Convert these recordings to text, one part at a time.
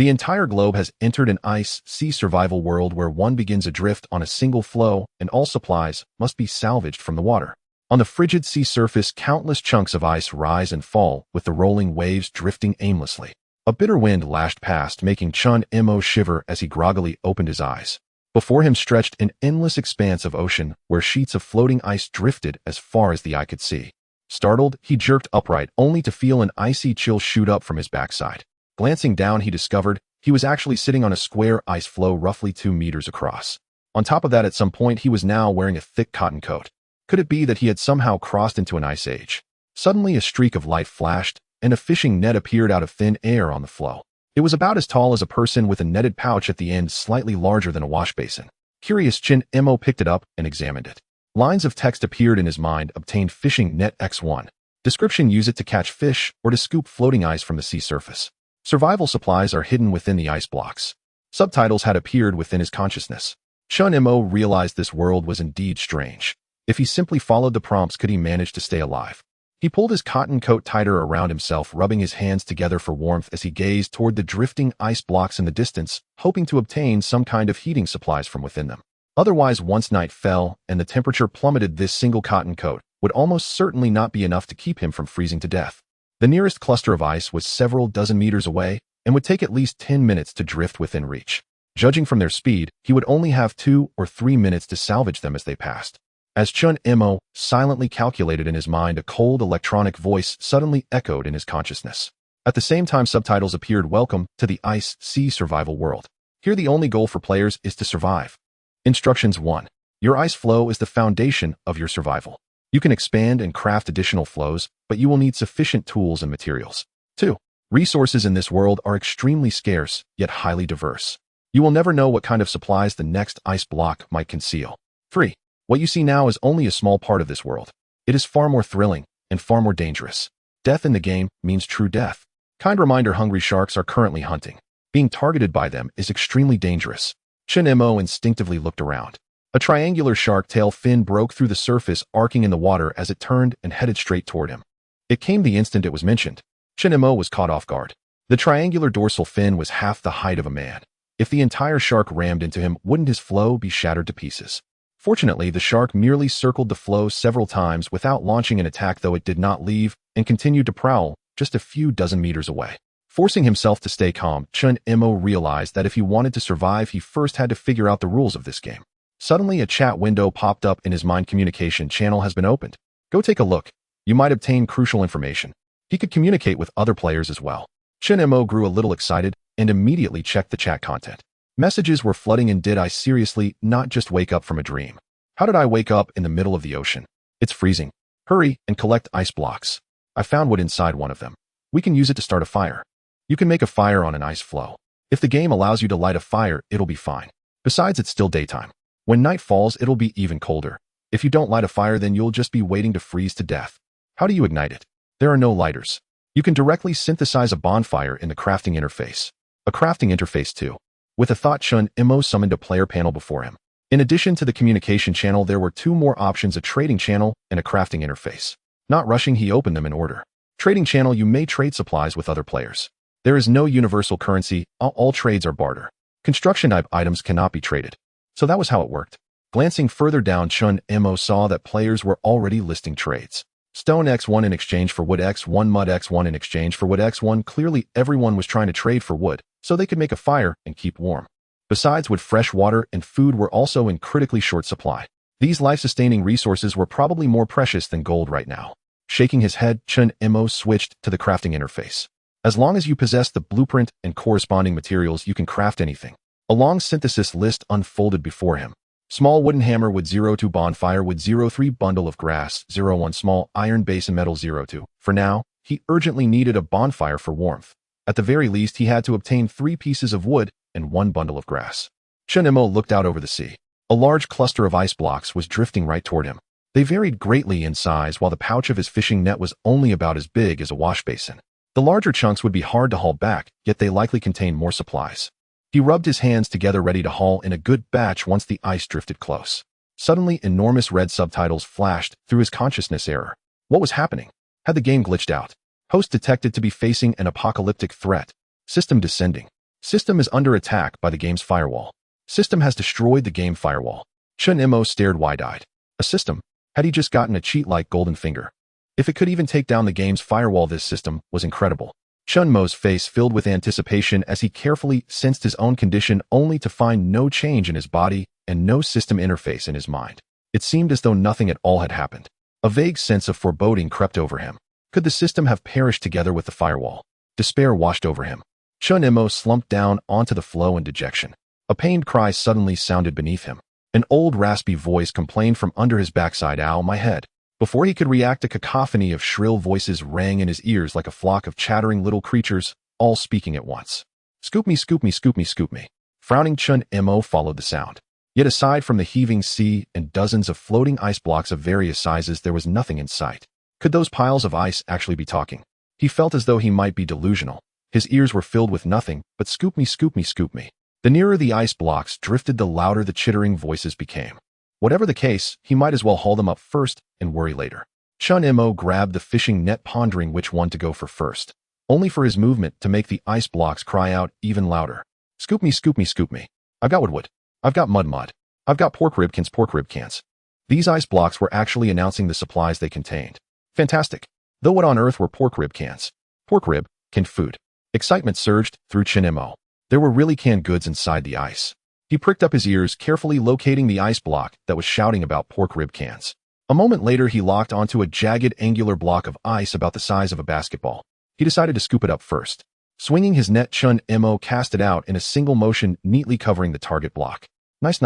The entire globe has entered an ice-sea survival world where one begins adrift on a single floe and all supplies must be salvaged from the water. On the frigid sea surface, countless chunks of ice rise and fall, with the rolling waves drifting aimlessly. A bitter wind lashed past, making Chun Mo shiver as he groggily opened his eyes. Before him stretched an endless expanse of ocean, where sheets of floating ice drifted as far as the eye could see. Startled, he jerked upright, only to feel an icy chill shoot up from his backside. Glancing down, he discovered he was actually sitting on a square ice floe roughly 2 meters across. On top of that, at some point, he was now wearing a thick cotton coat. Could it be that he had somehow crossed into an ice age? Suddenly, a streak of light flashed, and a fishing net appeared out of thin air on the floe. It was about as tall as a person, with a netted pouch at the end slightly larger than a wash basin. Curious, Chun Mo picked it up and examined it. Lines of text appeared in his mind. Obtained fishing net X1. Description: use it to catch fish or to scoop floating ice from the sea surface. Survival supplies are hidden within the ice blocks. Subtitles had appeared within his consciousness. Chun Mo realized this world was indeed strange. If he simply followed the prompts, could he manage to stay alive? He pulled his cotton coat tighter around himself, rubbing his hands together for warmth as he gazed toward the drifting ice blocks in the distance, hoping to obtain some kind of heating supplies from within them. Otherwise, once night fell and the temperature plummeted, this single cotton coat would almost certainly not be enough to keep him from freezing to death. The nearest cluster of ice was several dozen meters away and would take at least 10 minutes to drift within reach. Judging from their speed, he would only have 2 or 3 minutes to salvage them as they passed. As Chun Mo silently calculated in his mind, a cold electronic voice suddenly echoed in his consciousness. At the same time, subtitles appeared. Welcome to the ice-sea survival world. Here, the only goal for players is to survive. Instructions 1. Your ice floe is the foundation of your survival. You can expand and craft additional floes, but you will need sufficient tools and materials. 2. Resources in this world are extremely scarce, yet highly diverse. You will never know what kind of supplies the next ice block might conceal. 3. What you see now is only a small part of this world. It is far more thrilling and far more dangerous. Death in the game means true death. Kind reminder: hungry sharks are currently hunting. Being targeted by them is extremely dangerous. Chun Mo instinctively looked around. A triangular shark tail fin broke through the surface, arcing in the water as it turned and headed straight toward him. It came the instant it was mentioned. Chun Mo was caught off guard. The triangular dorsal fin was half the height of a man. If the entire shark rammed into him, wouldn't his floe be shattered to pieces? Fortunately, the shark merely circled the floe several times without launching an attack, though it did not leave and continued to prowl just a few dozen meters away. Forcing himself to stay calm, Chun Mo realized that if he wanted to survive, he first had to figure out the rules of this game. Suddenly, a chat window popped up in his mind. Communication channel has been opened. Go take a look. You might obtain crucial information. He could communicate with other players as well. Chun Mo grew a little excited and immediately checked the chat content. Messages were flooding in. Did I seriously not just wake up from a dream? How did I wake up in the middle of the ocean? It's freezing. Hurry and collect ice blocks. I found wood inside one of them. We can use it to start a fire. You can make a fire on an ice floe. If the game allows you to light a fire, it'll be fine. Besides, it's still daytime. When night falls, it'll be even colder. If you don't light a fire, then you'll just be waiting to freeze to death. How do you ignite it? There are no lighters. You can directly synthesize a bonfire in the crafting interface. A crafting interface too. With a thought, Chun Mo summoned a player panel before him. In addition to the communication channel, there were 2 more options: a trading channel and a crafting interface. Not rushing, he opened them in order. Trading channel: you may trade supplies with other players. There is no universal currency. All trades are barter. Construction type items cannot be traded. So that was how it worked. Glancing further down, Chun Mo saw that players were already listing trades. Stone X1 in exchange for wood X1, mud X1 in exchange for wood X1. Clearly, everyone was trying to trade for wood, so they could make a fire and keep warm. Besides, wood, fresh water and food were also in critically short supply. These life-sustaining resources were probably more precious than gold right now. Shaking his head, Chun Mo switched to the crafting interface. As long as you possess the blueprint and corresponding materials, you can craft anything. A long synthesis list unfolded before him. Small wooden hammer, wood 02, bonfire, wood 03, bundle of grass 01, small iron basin, metal 02. For now, he urgently needed a bonfire for warmth. At the very least, he had to obtain 3 pieces of wood and 1 bundle of grass. Chun Mo looked out over the sea. A large cluster of ice blocks was drifting right toward him. They varied greatly in size, while the pouch of his fishing net was only about as big as a wash basin. The larger chunks would be hard to haul back, yet they likely contained more supplies. He rubbed his hands together, ready to haul in a good batch once the ice drifted close. Suddenly, enormous red subtitles flashed through his consciousness. Error. What was happening? Had the game glitched out? Host detected to be facing an apocalyptic threat. System descending. System is under attack by the game's firewall. System has destroyed the game firewall. Chun Imo stared wide-eyed. A system? Had he just gotten a cheat like Golden Finger? If it could even take down the game's firewall, this system was incredible. Chun Mo's face filled with anticipation as he carefully sensed his own condition, only to find no change in his body and no system interface in his mind. It seemed as though nothing at all had happened. A vague sense of foreboding crept over him. Could the system have perished together with the firewall? Despair washed over him. Chun Imo slumped down onto the floe in dejection. A pained cry suddenly sounded beneath him. An old raspy voice complained from under his backside, "Ow, my head." Before he could react, a cacophony of shrill voices rang in his ears like a flock of chattering little creatures, all speaking at once. "Scoop me, scoop me, scoop me, scoop me." Frowning Chun Imo followed the sound. Yet aside from the heaving sea and dozens of floating ice blocks of various sizes, there was nothing in sight. Could those piles of ice actually be talking? He felt as though he might be delusional. His ears were filled with nothing but "scoop me, scoop me, scoop me." The nearer the ice blocks drifted, the louder the chittering voices became. Whatever the case, he might as well haul them up first and worry later. Chun Imo grabbed the fishing net, pondering which one to go for first, only for his movement to make the ice blocks cry out even louder. "Scoop me, scoop me, scoop me. I've got wood. I've got mud. I've got pork rib cans. These ice blocks were actually announcing the supplies they contained. Fantastic. Though what on earth were pork rib cans? Pork rib, canned food. Excitement surged through Chun Imo. There were really canned goods inside the ice. He pricked up his ears, carefully locating the ice block that was shouting about pork rib cans. A moment later, he locked onto a jagged, angular block of ice about the size of a basketball. He decided to scoop it up first. Swinging his net, Chun Imo cast it out in a single motion, neatly covering the target block. Nice.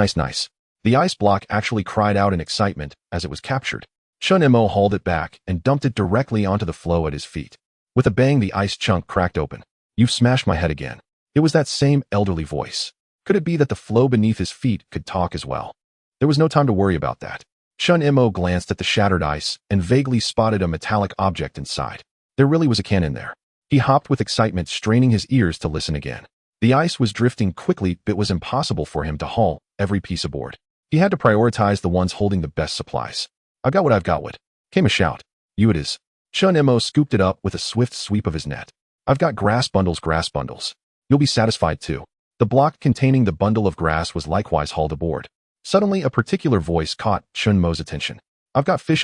The ice block actually cried out in excitement as it was captured. Chun Imo hauled it back and dumped it directly onto the floe at his feet. With a bang, the ice chunk cracked open. "You've smashed my head again." It was that same elderly voice. Could it be that the floe beneath his feet could talk as well? There was no time to worry about that. Chun Imo glanced at the shattered ice and vaguely spotted a metallic object inside. There really was a can in there. He hopped with excitement, straining his ears to listen again. The ice was drifting quickly, but it was impossible for him to haul every piece aboard. He had to prioritize the ones holding the best supplies. I've got what," came a shout. "You it is." Chun Imo scooped it up with a swift sweep of his net. "I've got grass bundles. You'll be satisfied too." The block containing the bundle of grass was likewise hauled aboard. Suddenly, a particular voice caught Chun Mo's attention. "I've got fish.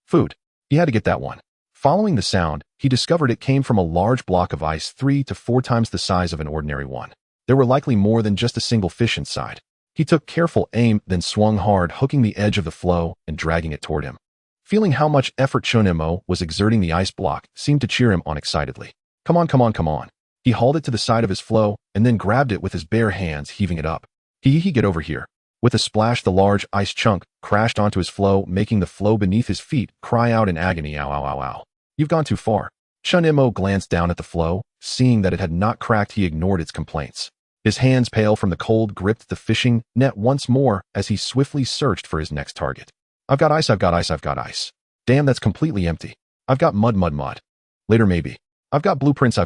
Food." He had to get that one. Following the sound, he discovered it came from a large block of ice 3 to 4 times the size of an ordinary one. There were likely more than just a single fish inside. He took careful aim, then swung hard, hooking the edge of the floe and dragging it toward him. Feeling how much effort Chun Imo was exerting, the ice block seemed to cheer him on excitedly. Come on. He hauled it to the side of his floe and then grabbed it with his bare hands, heaving it up. Get over here. With a splash, the large ice chunk crashed onto his floe, making the floe beneath his feet cry out in agony. Ow. You've gone too far. Chun Imo glanced down at the floe. Seeing that it had not cracked, he ignored its complaints. His hands, pale from the cold, gripped the fishing net once more as he swiftly searched for his next target. I've got ice. Damn, that's completely empty. I've got mud. Later maybe. I've got blueprints.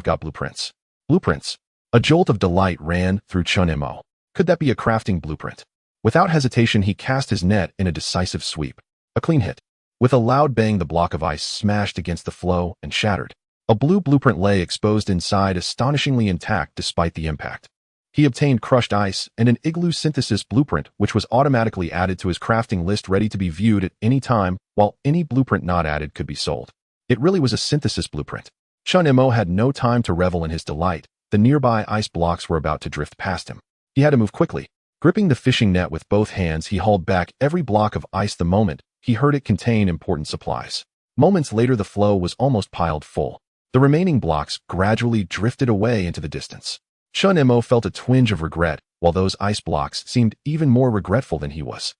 Blueprints. A jolt of delight ran through Chun Imo. Could that be a crafting blueprint? Without hesitation, he cast his net in a decisive sweep. A clean hit. With a loud bang, the block of ice smashed against the floe and shattered. A blue blueprint lay exposed inside, astonishingly intact despite the impact. He obtained crushed ice and an igloo synthesis blueprint, which was automatically added to his crafting list, ready to be viewed at any time, while any blueprint not added could be sold. It really was a synthesis blueprint. Chun Imo had no time to revel in his delight. The nearby ice blocks were about to drift past him. He had to move quickly. Gripping the fishing net with both hands, he hauled back every block of ice the moment he heard it contain important supplies. Moments later, the floe was almost piled full. The remaining blocks gradually drifted away into the distance. Chun Imo felt a twinge of regret, while those ice blocks seemed even more regretful than he was.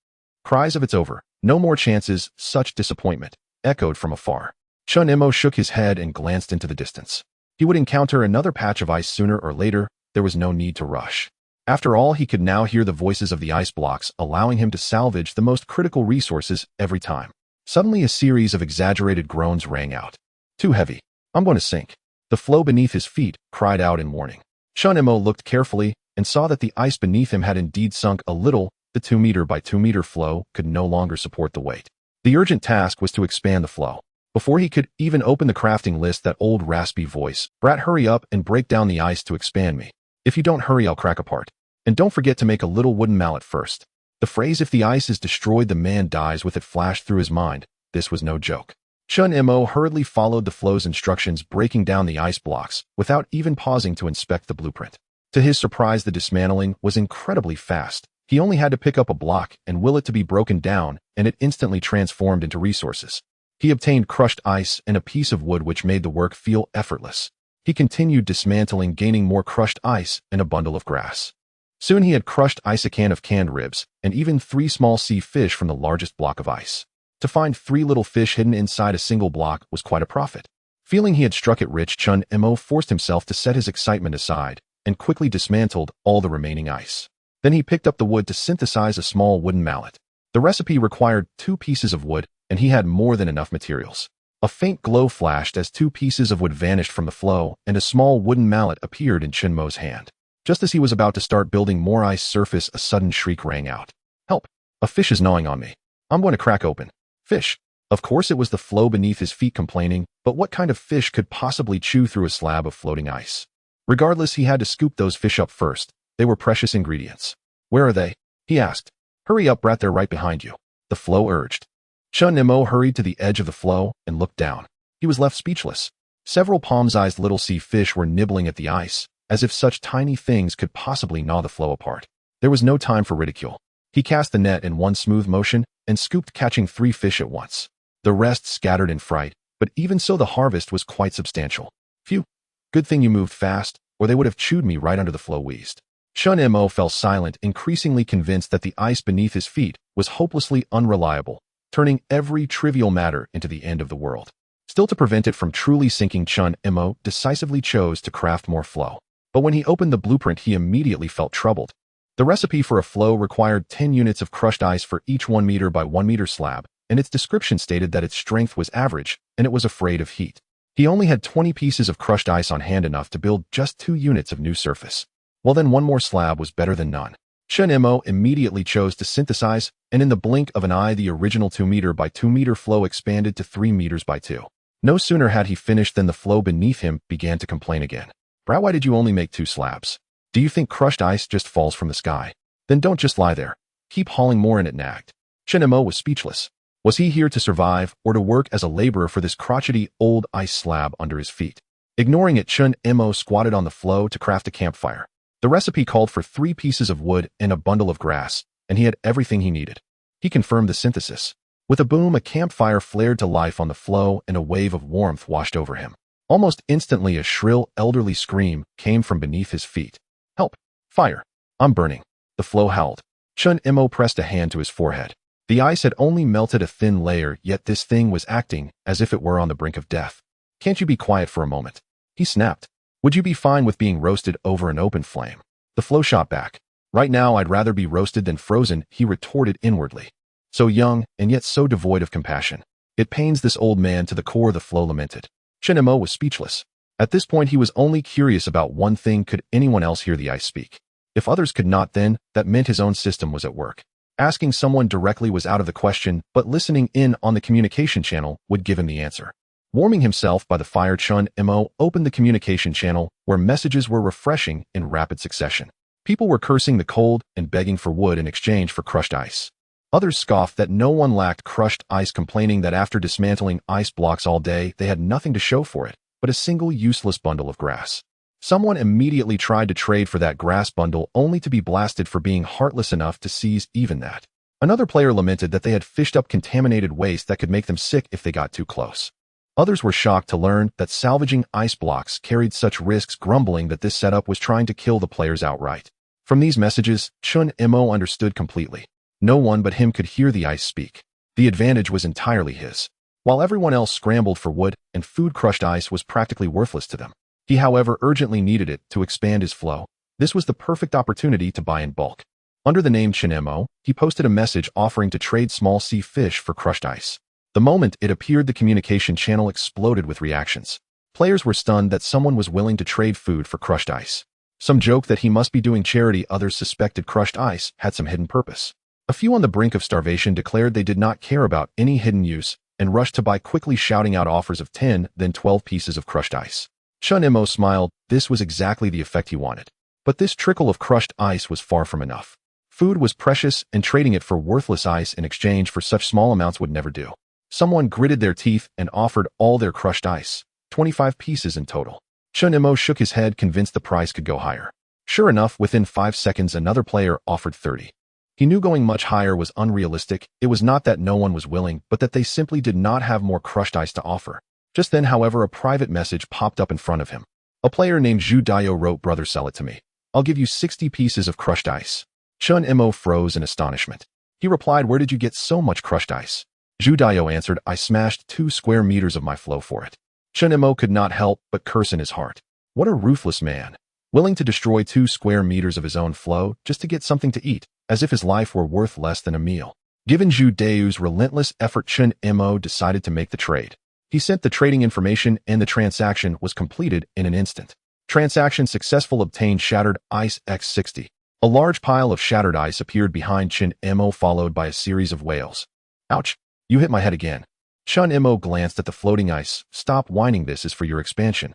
Cries of "It's over. No more chances. Such disappointment," echoed from afar. Chun Imo shook his head and glanced into the distance. He would encounter another patch of ice sooner or later. There was no need to rush. After all, he could now hear the voices of the ice blocks, allowing him to salvage the most critical resources every time. Suddenly, a series of exaggerated groans rang out. "Too heavy. I'm going to sink." The floe beneath his feet cried out in warning. Chun Imo looked carefully and saw that the ice beneath him had indeed sunk a little. The 2 meter by 2 meter floe could no longer support the weight. The urgent task was to expand the floe. Before he could even open the crafting list, that old raspy voice, "Brat, hurry up and break down the ice to expand me. If you don't hurry, I'll crack apart. And don't forget to make a little wooden mallet first." The phrase, "if the ice is destroyed, the man dies with it," flashed through his mind. This was no joke. Chun Mo hurriedly followed the flow's instructions, breaking down the ice blocks without even pausing to inspect the blueprint. To his surprise, the dismantling was incredibly fast. He only had to pick up a block and will it to be broken down, and it instantly transformed into resources. He obtained crushed ice and a piece of wood, which made the work feel effortless. He continued dismantling, gaining more crushed ice and a bundle of grass. Soon he had crushed ice, a can of canned ribs, and even 3 small sea fish from the largest block of ice. To find 3 little fish hidden inside a single block was quite a profit. Feeling he had struck it rich, Chun Mo forced himself to set his excitement aside and quickly dismantled all the remaining ice. Then he picked up the wood to synthesize a small wooden mallet. The recipe required 2 pieces of wood, and he had more than enough materials. A faint glow flashed as 2 pieces of wood vanished from the flow, and a small wooden mallet appeared in Chun Mo's hand. Just as he was about to start building more ice surface, a sudden shriek rang out. "Help! A fish is gnawing on me. I'm going to crack open." Fish. Of course it was the floe beneath his feet complaining, but what kind of fish could possibly chew through a slab of floating ice? Regardless, he had to scoop those fish up first. They were precious ingredients. "Where are they?" he asked. "Hurry up, Brat, they're right behind you," the floe urged. Chun Mo hurried to the edge of the floe and looked down. He was left speechless. Several palm-sized little sea fish were nibbling at the ice, as if such tiny things could possibly gnaw the floe apart. There was no time for ridicule. He cast the net in one smooth motion and scooped, catching 3 fish at once. The rest scattered in fright, but even so the harvest was quite substantial. "Phew! Good thing you moved fast, or they would have chewed me right under," the floe wheezed. Chun Mo fell silent, increasingly convinced that the ice beneath his feet was hopelessly unreliable, turning every trivial matter into the end of the world. Still, to prevent it from truly sinking, Chun Mo decisively chose to craft more floe. But when he opened the blueprint, he immediately felt troubled. The recipe for a floe required 10 units of crushed ice for each 1 meter by 1 meter slab, and its description stated that its strength was average, and it was afraid of heat. He only had 20 pieces of crushed ice on hand, enough to build just 2 units of new surface. Well, then one more slab was better than none. Chun Mo immediately chose to synthesize, and in the blink of an eye, the original 2 meter by 2 meter floe expanded to 3 meters by 2. No sooner had he finished than the floe beneath him began to complain again. "Brat, why did you only make 2 slabs? Do you think crushed ice just falls from the sky? Then don't just lie there. Keep hauling more in," it nagged. Chun Mo was speechless. Was he here to survive or to work as a laborer for this crotchety old ice slab under his feet? Ignoring it, Chun Mo squatted on the floe to craft a campfire. The recipe called for 3 pieces of wood and a bundle of grass, and he had everything he needed. He confirmed the synthesis. With a boom, a campfire flared to life on the floe, and a wave of warmth washed over him. Almost instantly, a shrill, elderly scream came from beneath his feet. "Help! Fire! I'm burning!" the floe howled. Chun Mo pressed a hand to his forehead. The ice had only melted a thin layer, yet this thing was acting as if it were on the brink of death. "Can't you be quiet for a moment?" he snapped. "Would you be fine with being roasted over an open flame?" The floe shot back. "Right now, I'd rather be roasted than frozen," he retorted inwardly. So young, and yet so devoid of compassion. "It pains this old man to the core," the floe lamented. Chun Mo was speechless. At this point, he was only curious about one thing: could anyone else hear the ice speak? If others could not, then that meant his own system was at work. Asking someone directly was out of the question, but listening in on the communication channel would give him the answer. Warming himself by the fire, Chun Mo opened the communication channel, where messages were refreshing in rapid succession. People were cursing the cold and begging for wood in exchange for crushed ice. Others scoffed that no one lacked crushed ice, complaining that after dismantling ice blocks all day, they had nothing to show for it but a single useless bundle of grass. Someone immediately tried to trade for that grass bundle, only to be blasted for being heartless enough to seize even that. Another player lamented that they had fished up contaminated waste that could make them sick if they got too close. Others were shocked to learn that salvaging ice blocks carried such risks, grumbling that this setup was trying to kill the players outright. From these messages, Chun Mo understood completely. No one but him could hear the ice speak. The advantage was entirely his. While everyone else scrambled for wood and food, crushed ice was practically worthless to them. He, however, urgently needed it to expand his floe. This was the perfect opportunity to buy in bulk. Under the name Chun Mo, he posted a message offering to trade small sea fish for crushed ice. The moment it appeared, the communication channel exploded with reactions. Players were stunned that someone was willing to trade food for crushed ice. Some joked that he must be doing charity. Others suspected crushed ice had some hidden purpose. A few on the brink of starvation declared they did not care about any hidden use, and rushed to buy, quickly shouting out offers of 10, then 12 pieces of crushed ice. Chun Imo smiled. This was exactly the effect he wanted. But this trickle of crushed ice was far from enough. Food was precious, and trading it for worthless ice in exchange for such small amounts would never do. Someone gritted their teeth and offered all their crushed ice, 25 pieces in total. Chun Imo shook his head, convinced the price could go higher. Sure enough, within 5 seconds another player offered 30. He knew going much higher was unrealistic. It was not that no one was willing, but that they simply did not have more crushed ice to offer. Just then, however, a private message popped up in front of him. A player named Zhu Daio wrote, "Brother, sell it to me. I'll give you 60 pieces of crushed ice." Chun Imo froze in astonishment. He replied, "Where did you get so much crushed ice?" Zhu Daio answered, "I smashed 2 square meters of my floe for it." Chun Imo could not help but curse in his heart. What a ruthless man, willing to destroy 2 square meters of his own floe just to get something to eat, as if his life were worth less than a meal. Given Zhu Daio's relentless effort, Chun Imo decided to make the trade. He sent the trading information and the transaction was completed in an instant. Transaction successful. Obtained shattered ice x60. A large pile of shattered ice appeared behind Chun Imo, followed by a series of wails. "Ouch, you hit my head again." Chun Imo glanced at the floating ice. "Stop whining, this is for your expansion."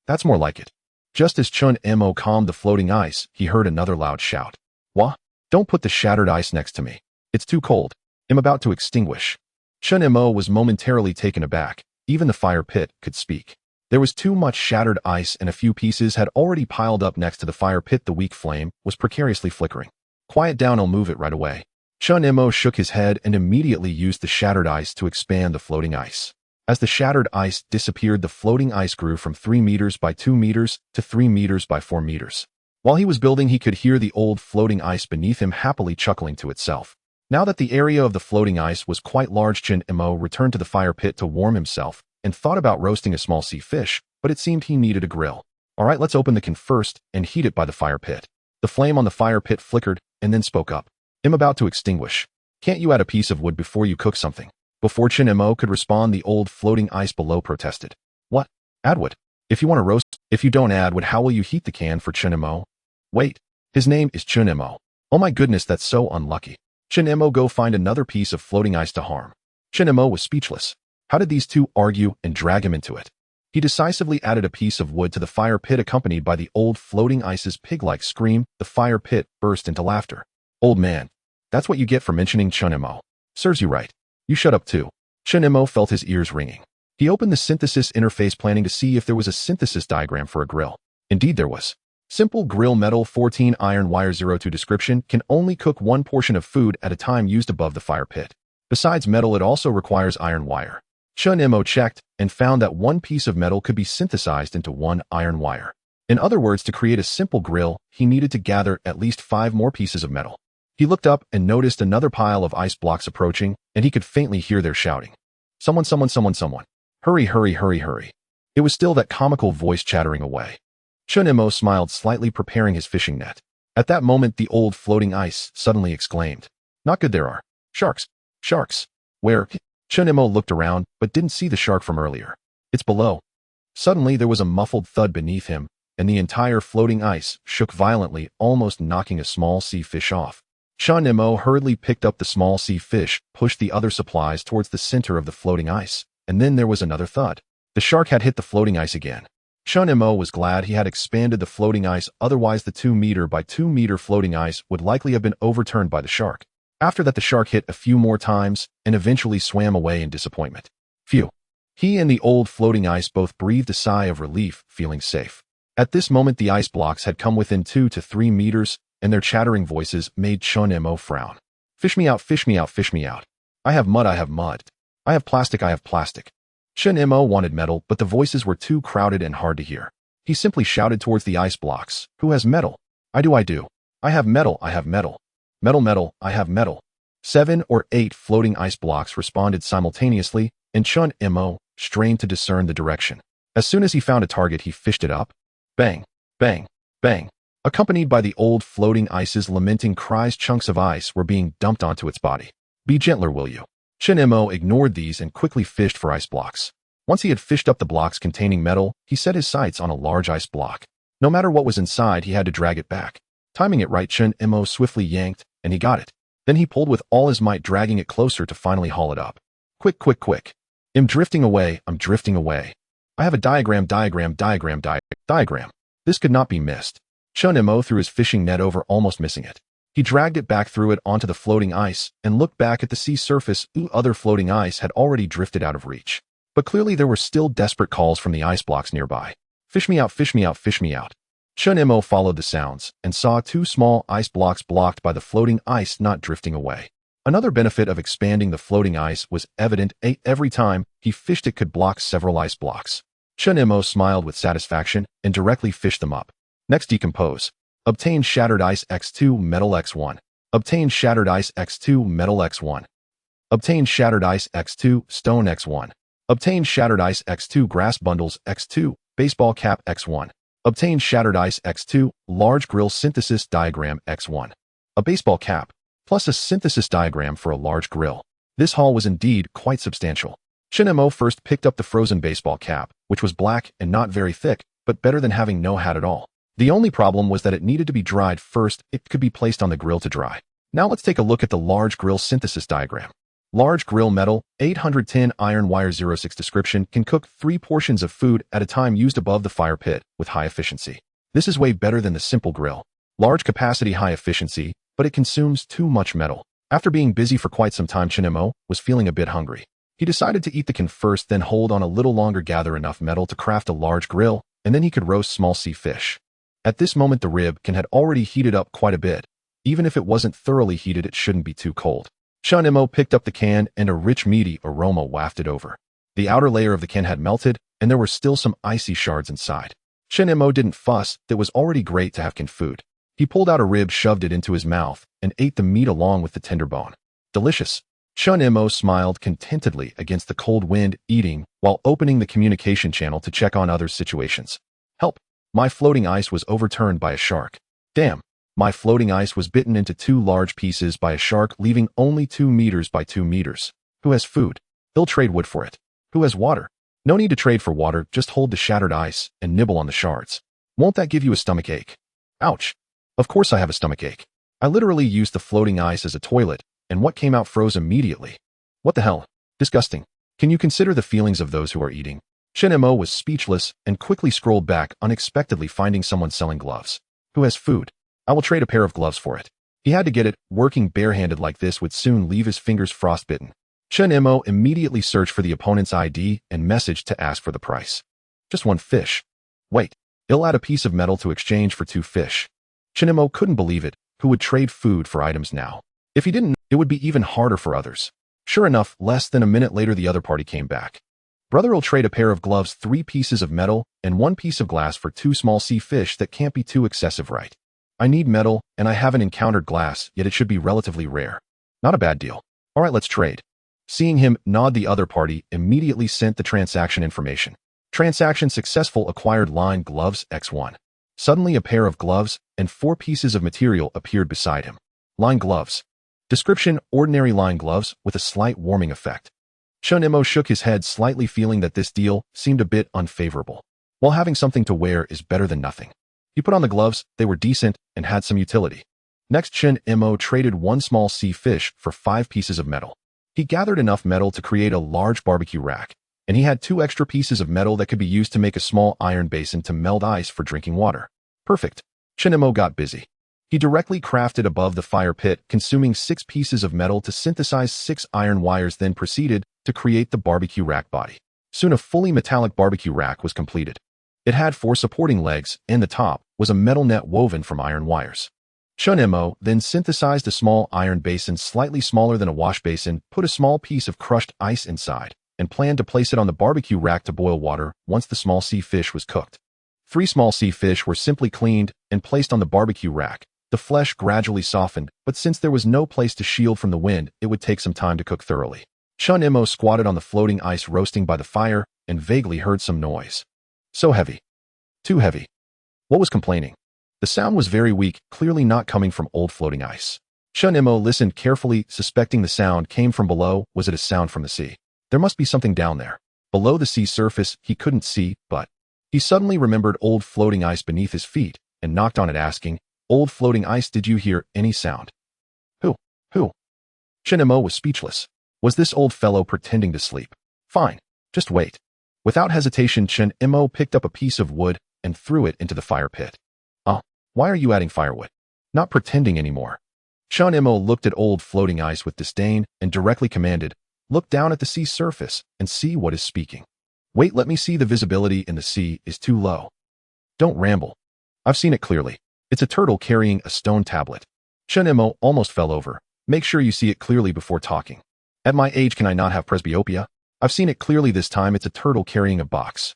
"That's more like it." Just as Chun Imo calmed the floating ice, he heard another loud shout. "What? Don't put the shattered ice next to me. It's too cold. I'm about to extinguish." Chun Imo was momentarily taken aback. Even the fire pit could speak. There was too much shattered ice, and a few pieces had already piled up next to the fire pit. The weak flame was precariously flickering. "Quiet down, I'll move it right away." Chun Imo shook his head and immediately used the shattered ice to expand the floating ice. As the shattered ice disappeared, the floating ice grew from 3 meters by 2 meters to 3 meters by 4 meters. While he was building, he could hear the old floating ice beneath him happily chuckling to itself. Now that the area of the floating ice was quite large, Chun Imo returned to the fire pit to warm himself and thought about roasting a small sea fish, but it seemed he needed a grill. "All right, let's open the can first and heat it by the fire pit." The flame on the fire pit flickered and then spoke up. "I'm about to extinguish. Can't you add a piece of wood before you cook something?" Before Chun Imo could respond, the old floating ice below protested. "What? Add wood? If you want to roast, if you don't add wood, how will you heat the can?" For Chun Imo. "Wait, his name is Chun Imo. Oh my goodness, that's so unlucky." Chun Imo, go find another piece of floating ice to harm. Chun Imo was speechless. How did these two argue and drag him into it? He decisively added a piece of wood to the fire pit, accompanied by the old floating ice's pig-like scream. The fire pit burst into laughter. "Old man, that's what you get for mentioning Chun Imo. Serves you right. You shut up too." Chun Imo felt his ears ringing. He opened the synthesis interface, planning to see if there was a synthesis diagram for a grill. Indeed there was. Simple grill, metal, 14 iron wire, 02 description, can only cook 1 portion of food at a time, used above the fire pit. Besides metal, it also requires iron wire. Chun Imo checked and found that 1 piece of metal could be synthesized into 1 iron wire. In other words, to create a simple grill, he needed to gather at least 5 more pieces of metal. He looked up and noticed another pile of ice blocks approaching, and he could faintly hear their shouting. Someone, someone, someone, someone. Hurry, hurry, hurry, hurry." It was still that comical voice chattering away. Chun Imo smiled slightly, preparing his fishing net. At that moment, the old floating ice suddenly exclaimed, "Not good, there are sharks. Sharks. Where?" Chun Imo looked around, but didn't see the shark from earlier. "It's below." Suddenly, there was a muffled thud beneath him, and the entire floating ice shook violently, almost knocking a small sea fish off. Chun Imo hurriedly picked up the small sea fish, pushed the other supplies towards the center of the floating ice, and then there was another thud. The shark had hit the floating ice again. Chun Imo was glad he had expanded the floating ice, otherwise the 2 meter by 2 meter floating ice would likely have been overturned by the shark. After that, the shark hit a few more times and eventually swam away in disappointment. Phew. He and the old floating ice both breathed a sigh of relief, feeling safe. At this moment, the ice blocks had come within 2 to 3 meters, and their chattering voices made Chun Imo frown. "Fish me out, fish me out, fish me out. I have mud, I have mud. I have plastic, I have plastic." Chun Imo wanted metal, but the voices were too crowded and hard to hear. He simply shouted towards the ice blocks. "Who has metal? I do, I do. I have metal, I have metal. Metal, metal, I have metal." 7 or 8 floating ice blocks responded simultaneously, and Chun Imo strained to discern the direction. As soon as he found a target, he fished it up. Bang, bang, bang. Accompanied by the old floating ice's lamenting cries, chunks of ice were being dumped onto its body. "Be gentler, will you?" Chun Imo ignored these and quickly fished for ice blocks. Once he had fished up the blocks containing metal, he set his sights on a large ice block. No matter what was inside, he had to drag it back. Timing it right, Chun Imo swiftly yanked, and he got it. Then he pulled with all his might, dragging it closer to finally haul it up. "Quick, quick, quick. I'm drifting away, I'm drifting away. I have a diagram. This could not be missed. Chun Mo threw his fishing net over, almost missing it. He dragged it back through it onto the floating ice and looked back at the sea surface. Other floating ice had already drifted out of reach. But clearly there were still desperate calls from the ice blocks nearby. Fish me out, fish me out, fish me out. Chun Mo followed the sounds and saw two small ice blocks blocked by the floating ice not drifting away. Another benefit of expanding the floating ice was evident. Every time he fished it could block several ice blocks. Chun Mo smiled with satisfaction and directly fished them up. Next, decompose. Obtain shattered ice x2 metal x1. Obtain shattered ice x2 metal x1. Obtain shattered ice x2 stone x1. Obtain shattered ice x2 grass bundles x2 baseball cap x1. Obtain shattered ice x2 large grill synthesis diagram x1. A baseball cap plus a synthesis diagram for a large grill. This haul was indeed quite substantial. Chun Mo first picked up the frozen baseball cap, which was black and not very thick, but better than having no hat at all. The only problem was that it needed to be dried first. It could be placed on the grill to dry. Now let's take a look at the large grill synthesis diagram. Large grill metal, 810 iron wire 06 description can cook 3 portions of food at a time used above the fire pit with high efficiency. This is way better than the simple grill. Large capacity, high efficiency, but it consumes too much metal. After being busy for quite some time, Chun Mo was feeling a bit hungry. He decided to eat the can first, then hold on a little longer, gather enough metal to craft a large grill, and then he could roast small sea fish. At this moment, the rib can had already heated up quite a bit. Even if it wasn't thoroughly heated, it shouldn't be too cold. Chun Mo picked up the can and a rich meaty aroma wafted over. The outer layer of the can had melted, and there were still some icy shards inside. Chun Mo didn't fuss. It was already great to have canned food. He pulled out a rib, shoved it into his mouth, and ate the meat along with the tender bone. Delicious. Chun Mo smiled contentedly against the cold wind, eating while opening the communication channel to check on others' situations. Help! My floating ice was overturned by a shark. Damn! My floating ice was bitten into 2 large pieces by a shark, leaving only 2 meters by 2 meters. Who has food? He'll trade wood for it. Who has water? No need to trade for water, just hold the shattered ice and nibble on the shards. Won't that give you a stomachache? Ouch! Of course I have a stomachache. I literally used the floating ice as a toilet, and what came out froze immediately. What the hell? Disgusting. Can you consider the feelings of those who are eating? Chun Mo was speechless and quickly scrolled back, unexpectedly finding someone selling gloves. Who has food? I will trade a pair of gloves for it. He had to get it. Working barehanded like this would soon leave his fingers frostbitten. Chun Mo immediately searched for the opponent's ID and messaged to ask for the price. Just 1 fish. Wait, he'll add a piece of metal to exchange for 2 fish. Chun Mo couldn't believe it. Who would trade food for items now? If he didn't, it would be even harder for others. Sure enough, less than a minute later the other party came back. Brother'll trade a pair of gloves, 3 pieces of metal, and 1 piece of glass for 2 small sea fish. That can't be too excessive, right? I need metal, and I haven't encountered glass, yet it should be relatively rare. Not a bad deal. Alright, let's trade. Seeing him nod, the other party immediately sent the transaction information. Transaction successful, acquired line gloves X1. Suddenly a pair of gloves and 4 pieces of material appeared beside him. Line gloves. Description: ordinary line gloves with a slight warming effect. Chun Mo shook his head slightly, feeling that this deal seemed a bit unfavorable. While having something to wear is better than nothing. He put on the gloves, they were decent and had some utility. Next, Chun Mo traded 1 small sea fish for 5 pieces of metal. He gathered enough metal to create a large barbecue rack, and he had 2 extra pieces of metal that could be used to make a small iron basin to melt ice for drinking water. Perfect. Chun Mo got busy. He directly crafted above the fire pit, consuming 6 pieces of metal to synthesize 6 iron wires, then proceeded to create the barbecue rack body. Soon a fully metallic barbecue rack was completed. It had 4 supporting legs, and the top was a metal net woven from iron wires. Chun Mo then synthesized a small iron basin slightly smaller than a wash basin, put a small piece of crushed ice inside, and planned to place it on the barbecue rack to boil water once the small sea fish was cooked. 3 small sea fish were simply cleaned and placed on the barbecue rack. The flesh gradually softened, but since there was no place to shield from the wind, it would take some time to cook thoroughly. Chun Mo squatted on the floating ice roasting by the fire and vaguely heard some noise. So heavy. Too heavy. What was complaining? The sound was very weak, clearly not coming from old floating ice. Chun Mo listened carefully, suspecting the sound came from below. Was it a sound from the sea? There must be something down there. Below the sea surface, he couldn't see, but he suddenly remembered old floating ice beneath his feet and knocked on it, asking, "Old floating ice, did you hear any sound?" Who? Chun Mo was speechless. Was this old fellow pretending to sleep? Fine. Just wait. Without hesitation, Chen Mo picked up a piece of wood and threw it into the fire pit. Oh, why are you adding firewood? Not pretending anymore. Chen Mo looked at old floating ice with disdain and directly commanded, look down at the sea surface and see what is speaking. Wait, let me see. The visibility in the sea is too low. Don't ramble. I've seen it clearly. It's a turtle carrying a stone tablet. Chen Mo almost fell over. Make sure you see it clearly before talking. At my age, can I not have presbyopia? I've seen it clearly this time. It's a turtle carrying a box.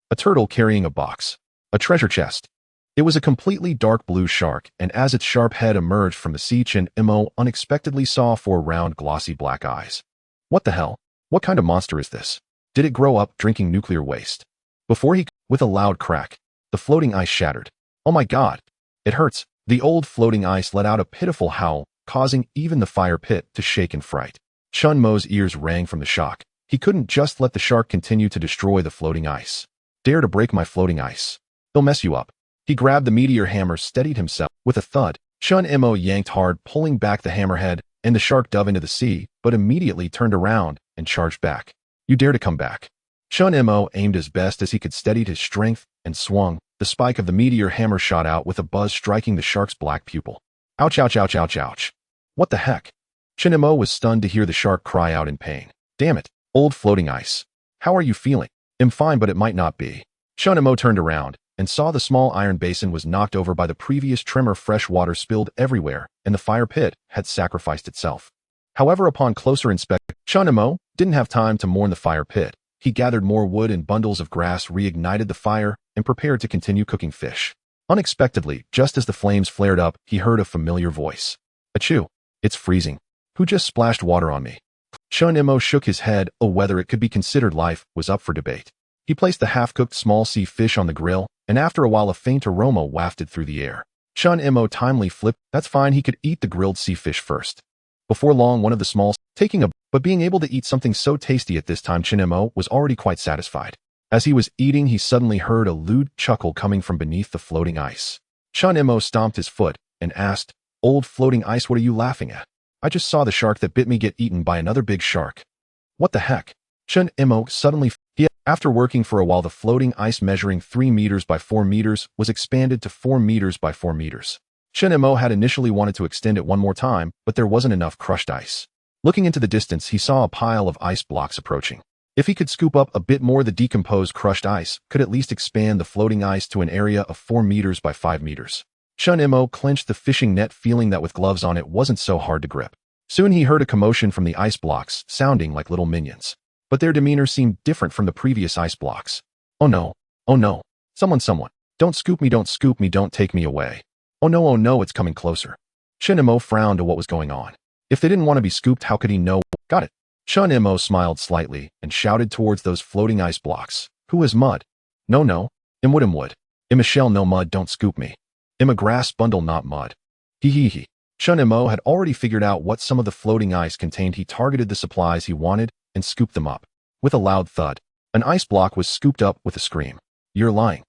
A turtle carrying a box. A treasure chest. It was a completely dark blue shark, and as its sharp head emerged from the sea, Chen Mo unexpectedly saw 4 round, glossy black eyes. What the hell? What kind of monster is this? Did it grow up drinking nuclear waste? With a loud crack, the floating ice shattered. Oh my god! It hurts. The old floating ice let out a pitiful howl, causing even the fire pit to shake in fright. Chen Mo's ears rang from the shock. He couldn't just let the shark continue to destroy the floating ice. Dare to break my floating ice. They'll mess you up. He grabbed the meteor hammer, steadied himself. With a thud, Chen Mo yanked hard, pulling back the hammerhead, and the shark dove into the sea, but immediately turned around and charged back. You dare to come back. Chen Mo aimed as best as he could, steadied his strength, and swung. The spike of the meteor hammer shot out with a buzz, striking the shark's black pupil. Ouch, ouch, ouch, ouch, ouch. What the heck? Chen Mo was stunned to hear the shark cry out in pain. Damn it, old floating ice. How are you feeling? I'm fine, but it might not be. Chen Mo turned around and saw the small iron basin was knocked over by the previous tremor. Fresh water spilled everywhere, and the fire pit had sacrificed itself. However, upon closer inspection, Chen Mo didn't have time to mourn the fire pit. He gathered more wood and bundles of grass, reignited the fire, and prepared to continue cooking fish. Unexpectedly, just as the flames flared up, he heard a familiar voice. Achoo! It's freezing. Who just splashed water on me? Chen Mo shook his head. Whether it could be considered life was up for debate. He placed the half-cooked small sea fish on the grill, and after a while a faint aroma wafted through the air. Chen Mo timely flipped. That's fine, he could eat the grilled sea fish first. Before long, one of the small but being able to eat something so tasty at this time, Chen Mo was already quite satisfied. As he was eating, he suddenly heard a lewd chuckle coming from beneath the floating ice. Chen Mo stomped his foot and asked, Old floating ice, what are you laughing at? I just saw the shark that bit me get eaten by another big shark. What the heck? Chen Mo suddenly, after working for a while, the floating ice measuring 3 meters by 4 meters was expanded to 4 meters by 4 meters. Chen Mo had initially wanted to extend it one more time, but there wasn't enough crushed ice. Looking into the distance, he saw a pile of ice blocks approaching. If he could scoop up a bit more, the decomposed crushed ice could at least expand the floating ice to an area of 4 meters by 5 meters. Chen Mo clenched the fishing net, feeling that with gloves on it wasn't so hard to grip. Soon he heard a commotion from the ice blocks, sounding like little minions. But their demeanor seemed different from the previous ice blocks. Oh no. Oh no. Someone. Don't scoop me, don't take me away. Oh no, it's coming closer. Chen Mo frowned at what was going on. If they didn't want to be scooped, how could he know? Got it. Chen Mo smiled slightly and shouted towards those floating ice blocks. Who is mud? No. Im wood. Im a shell, no mud, don't scoop me. Im a grass bundle, not mud. He. Chen Mo had already figured out what some of the floating ice contained. He targeted the supplies he wanted and scooped them up. With a loud thud, an ice block was scooped up with a scream. You're lying.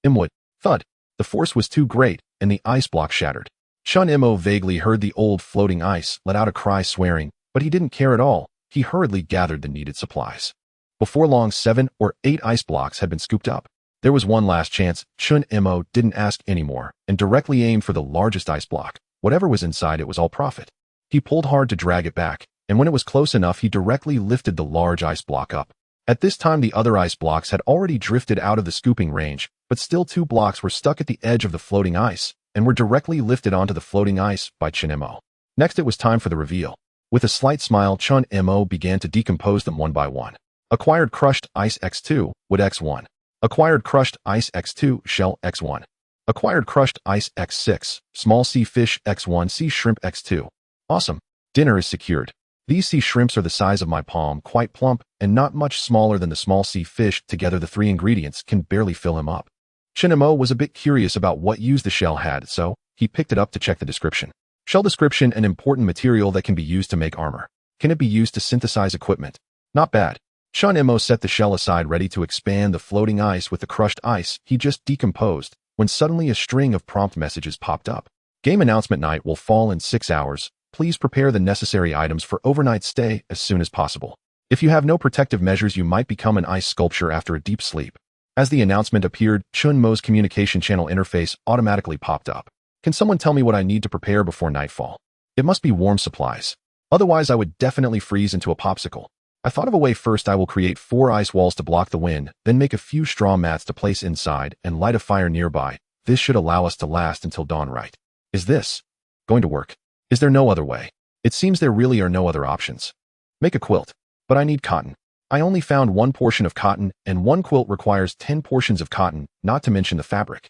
Im wood. Thud. The force was too great, and the ice block shattered. Chen Mo vaguely heard the old floating ice let out a cry, swearing, but he didn't care at all. He hurriedly gathered the needed supplies. Before long, 7 or 8 ice blocks had been scooped up. There was one last chance. Chen Mo didn't ask anymore and directly aimed for the largest ice block. Whatever was inside it was all profit. He pulled hard to drag it back, and when it was close enough, he directly lifted the large ice block up. At this time, the other ice blocks had already drifted out of the scooping range, but still 2 blocks were stuck at the edge of the floating ice and were directly lifted onto the floating ice by Chen Mo. Next, it was time for the reveal. With a slight smile, Chen Mo began to decompose them one by one. Acquired crushed ice X2, wood X1. Acquired crushed ice X2, shell X1. Acquired crushed ice X6, small sea fish X1, sea shrimp X2. Awesome. Dinner is secured. These sea shrimps are the size of my palm, quite plump, and not much smaller than the small sea fish. Together, the 3 ingredients can barely fill him up. Chen Mo was a bit curious about what use the shell had, so he picked it up to check the description. Shell description: an important material that can be used to make armor. Can it be used to synthesize equipment? Not bad. Chen Mo set the shell aside, ready to expand the floating ice with the crushed ice he just decomposed, when suddenly a string of prompt messages popped up. Game announcement: night will fall in 6 hours. Please prepare the necessary items for overnight stay as soon as possible. If you have no protective measures, you might become an ice sculpture after a deep sleep. As the announcement appeared, Chun Mo's communication channel interface automatically popped up. Can someone tell me what I need to prepare before nightfall? It must be warm supplies. Otherwise, I would definitely freeze into a popsicle. I thought of a way. First, I will create 4 ice walls to block the wind, then make a few straw mats to place inside and light a fire nearby. This should allow us to last until dawn, right? Is this going to work? Is there no other way? It seems there really are no other options. Make a quilt. But I need cotton. I only found 1 portion of cotton, and 1 quilt requires 10 portions of cotton, not to mention the fabric.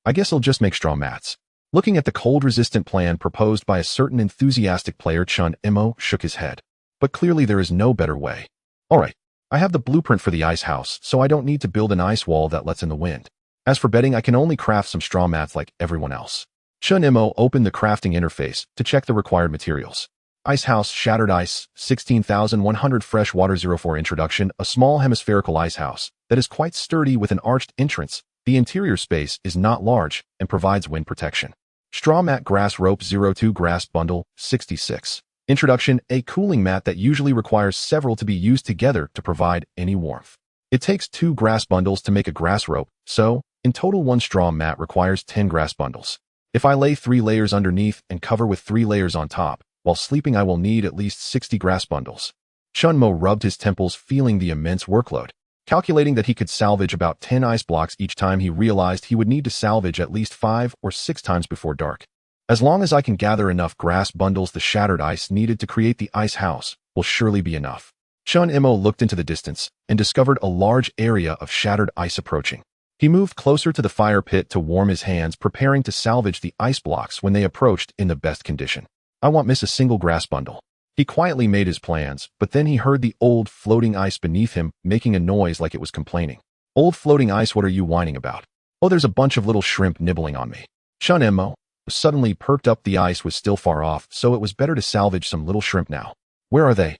I guess I'll just make straw mats. Looking at the cold-resistant plan proposed by a certain enthusiastic player, Chun Mo shook his head. But clearly there is no better way. Alright, I have the blueprint for the ice house, so I don't need to build an ice wall that lets in the wind. As for bedding, I can only craft some straw mats like everyone else. Chun Mo opened the crafting interface to check the required materials. Ice house, shattered ice, 16,100 fresh water. 04 Introduction, a small hemispherical ice house that is quite sturdy with an arched entrance. The interior space is not large and provides wind protection. Straw mat, grass rope. 02 Grass bundle, 66. Introduction, a cooling mat that usually requires several to be used together to provide any warmth. It takes 2 grass bundles to make a grass rope, so, in total 1 straw mat requires 10 grass bundles. If I lay 3 layers underneath and cover with 3 layers on top, while sleeping I will need at least 60 grass bundles. Chun Mo rubbed his temples, feeling the immense workload. Calculating that he could salvage about 10 ice blocks each time, he realized he would need to salvage at least 5 or 6 times before dark. As long as I can gather enough grass bundles, the shattered ice needed to create the ice house will surely be enough. Chun Mo looked into the distance and discovered a large area of shattered ice approaching. He moved closer to the fire pit to warm his hands, preparing to salvage the ice blocks when they approached in the best condition. I won't miss a single grass bundle. He quietly made his plans, but then he heard the old floating ice beneath him making a noise like it was complaining. Old floating ice, what are you whining about? Oh, there's a bunch of little shrimp nibbling on me. Chun Mo suddenly perked up. The ice was still far off, so it was better to salvage some little shrimp now. Where are they?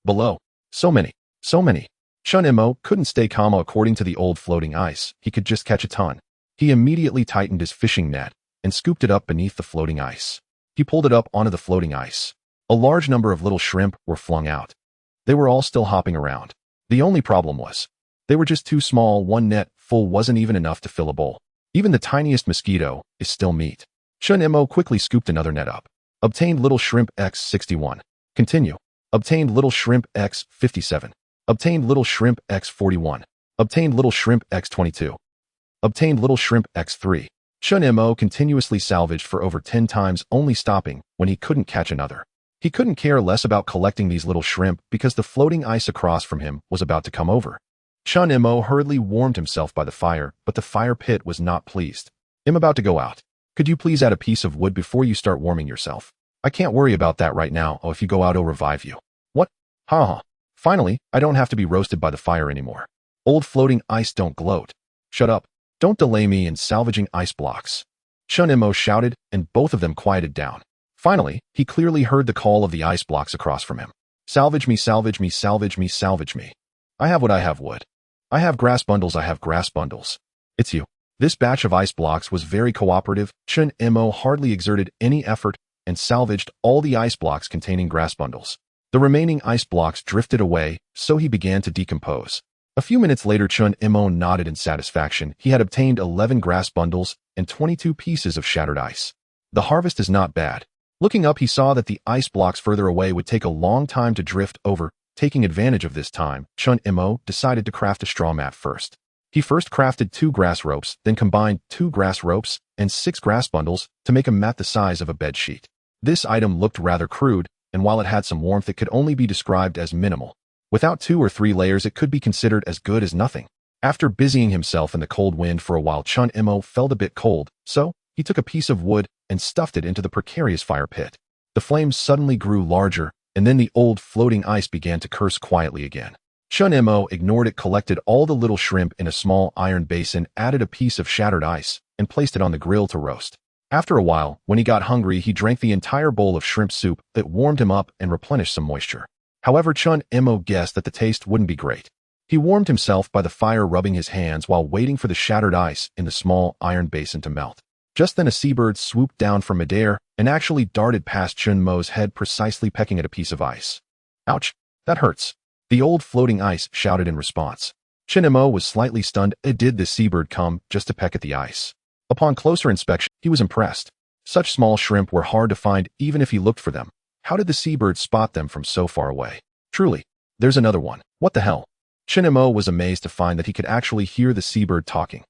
Below. So many. So many. Chun Mo couldn't stay calm. According to the old floating ice, he could just catch a ton. He immediately tightened his fishing net and scooped it up beneath the floating ice. He pulled it up onto the floating ice. A large number of little shrimp were flung out. They were all still hopping around. The only problem was, they were just too small. 1 net full wasn't even enough to fill a bowl. Even the tiniest mosquito is still meat. Chun Mo quickly scooped another net up. Obtained little shrimp X 61. Continue. Obtained little shrimp X 57. Obtained little shrimp X 41. Obtained little shrimp X 22. Obtained little shrimp X 3. Chun Mo continuously salvaged for over 10 times, only stopping when he couldn't catch another. He couldn't care less about collecting these little shrimp because the floating ice across from him was about to come over. Chun Mo hurriedly warmed himself by the fire, but the fire pit was not pleased. I'm about to go out. Could you please add a piece of wood before you start warming yourself? I can't worry about that right now. Oh, if you go out, I'll revive you. What? Ha. Finally, I don't have to be roasted by the fire anymore. Old floating ice, don't gloat. Shut up. Don't delay me in salvaging ice blocks. Chun Mo shouted, and both of them quieted down. Finally, he clearly heard the call of the ice blocks across from him. Salvage me, salvage me, salvage me, salvage me. I have wood, I have wood. I have grass bundles, I have grass bundles. It's you. This batch of ice blocks was very cooperative. Chun Mo hardly exerted any effort and salvaged all the ice blocks containing grass bundles. The remaining ice blocks drifted away, so he began to decompose. A few minutes later, Chun Mo nodded in satisfaction. He had obtained 11 grass bundles and 22 pieces of shattered ice. The harvest is not bad. Looking up, he saw that the ice blocks further away would take a long time to drift over. Taking advantage of this time, Chun Mo decided to craft a straw mat first. He first crafted 2 grass ropes, then combined 2 grass ropes and 6 grass bundles to make a mat the size of a bed sheet. This item looked rather crude, and while it had some warmth, it could only be described as minimal. Without 2 or 3 layers, it could be considered as good as nothing. After busying himself in the cold wind for a while, Chun Mo felt a bit cold, so he took a piece of wood and stuffed it into the precarious fire pit. The flames suddenly grew larger, and then the old floating ice began to curse quietly again. Chun Mo ignored it, collected all the little shrimp in a small iron basin, added a piece of shattered ice, and placed it on the grill to roast. After a while, when he got hungry, he drank the entire bowl of shrimp soup that warmed him up and replenished some moisture. However, Chun Mo guessed that the taste wouldn't be great. He warmed himself by the fire, rubbing his hands while waiting for the shattered ice in the small iron basin to melt. Just then a seabird swooped down from midair and actually darted past Chun Mo's head, precisely pecking at a piece of ice. Ouch, that hurts. The old floating ice shouted in response. Imo was slightly stunned. Did the seabird come just to peck at the ice? Upon closer inspection, he was impressed. Such small shrimp were hard to find even if he looked for them. How did the seabird spot them from so far away? Truly, there's another one. What the hell? Imo was amazed to find that he could actually hear the seabird talking.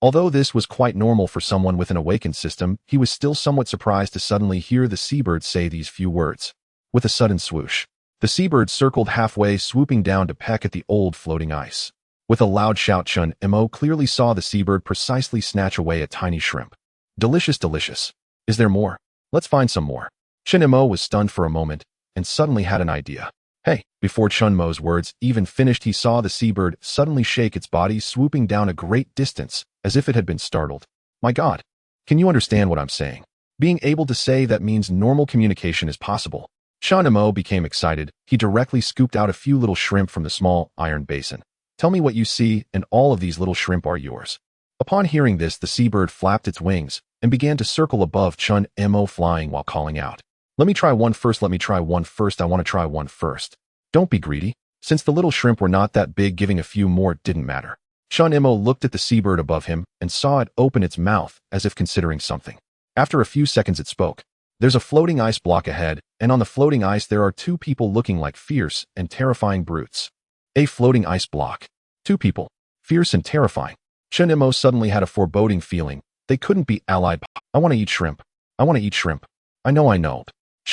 Although this was quite normal for someone with an awakened system, he was still somewhat surprised to suddenly hear the seabird say these few words. With a sudden swoosh, the seabird circled halfway, swooping down to peck at the old floating ice. With a loud shout, Imo clearly saw the seabird precisely snatch away a tiny shrimp. Delicious, delicious. Is there more? Let's find some more. Imo was stunned for a moment and suddenly had an idea. Hey, before Imo's words even finished, he saw the seabird suddenly shake its body, swooping down a great distance as if it had been startled. My God, can you understand what I'm saying? Being able to say that means normal communication is possible. Imo became excited. He directly scooped out a few little shrimp from the small iron basin. Tell me what you see, and all of these little shrimp are yours. Upon hearing this, the seabird flapped its wings and began to circle above Imo, flying while calling out. Let me try one first, let me try one first, I want to try one first. Don't be greedy. Since the little shrimp were not that big, giving a few more didn't matter. Imo looked at the seabird above him and saw it open its mouth as if considering something. After a few seconds it spoke. There's a floating ice block ahead, and on the floating ice there are two people looking like fierce and terrifying brutes. A floating ice block. Two people. Fierce and terrifying. Imo suddenly had a foreboding feeling. They couldn't be allied. I want to eat shrimp. I want to eat shrimp. I know.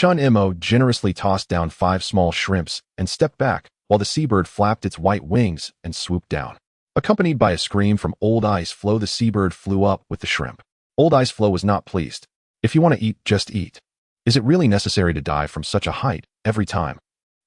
Imo generously tossed down 5 small shrimps and stepped back while the seabird flapped its white wings and swooped down. Accompanied by a scream from Old Ice Floe, the seabird flew up with the shrimp. Old Ice Floe was not pleased. If you want to eat, just eat. Is it really necessary to dive from such a height every time?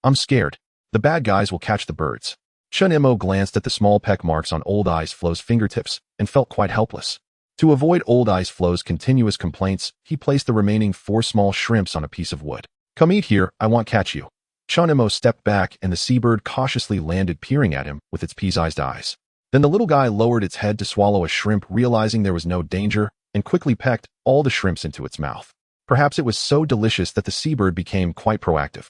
I'm scared. The bad guys will catch the birds. Imo glanced at the small peck marks on Old Ice Floe's fingertips and felt quite helpless. To avoid Old Ice Floe's continuous complaints, he placed the remaining 4 small shrimps on a piece of wood. Come eat here, I won't catch you. Imo stepped back and the seabird cautiously landed, peering at him with its pea-sized eyes. Then the little guy lowered its head to swallow a shrimp, realizing there was no danger, and quickly pecked all the shrimps into its mouth. Perhaps it was so delicious that the seabird became quite proactive.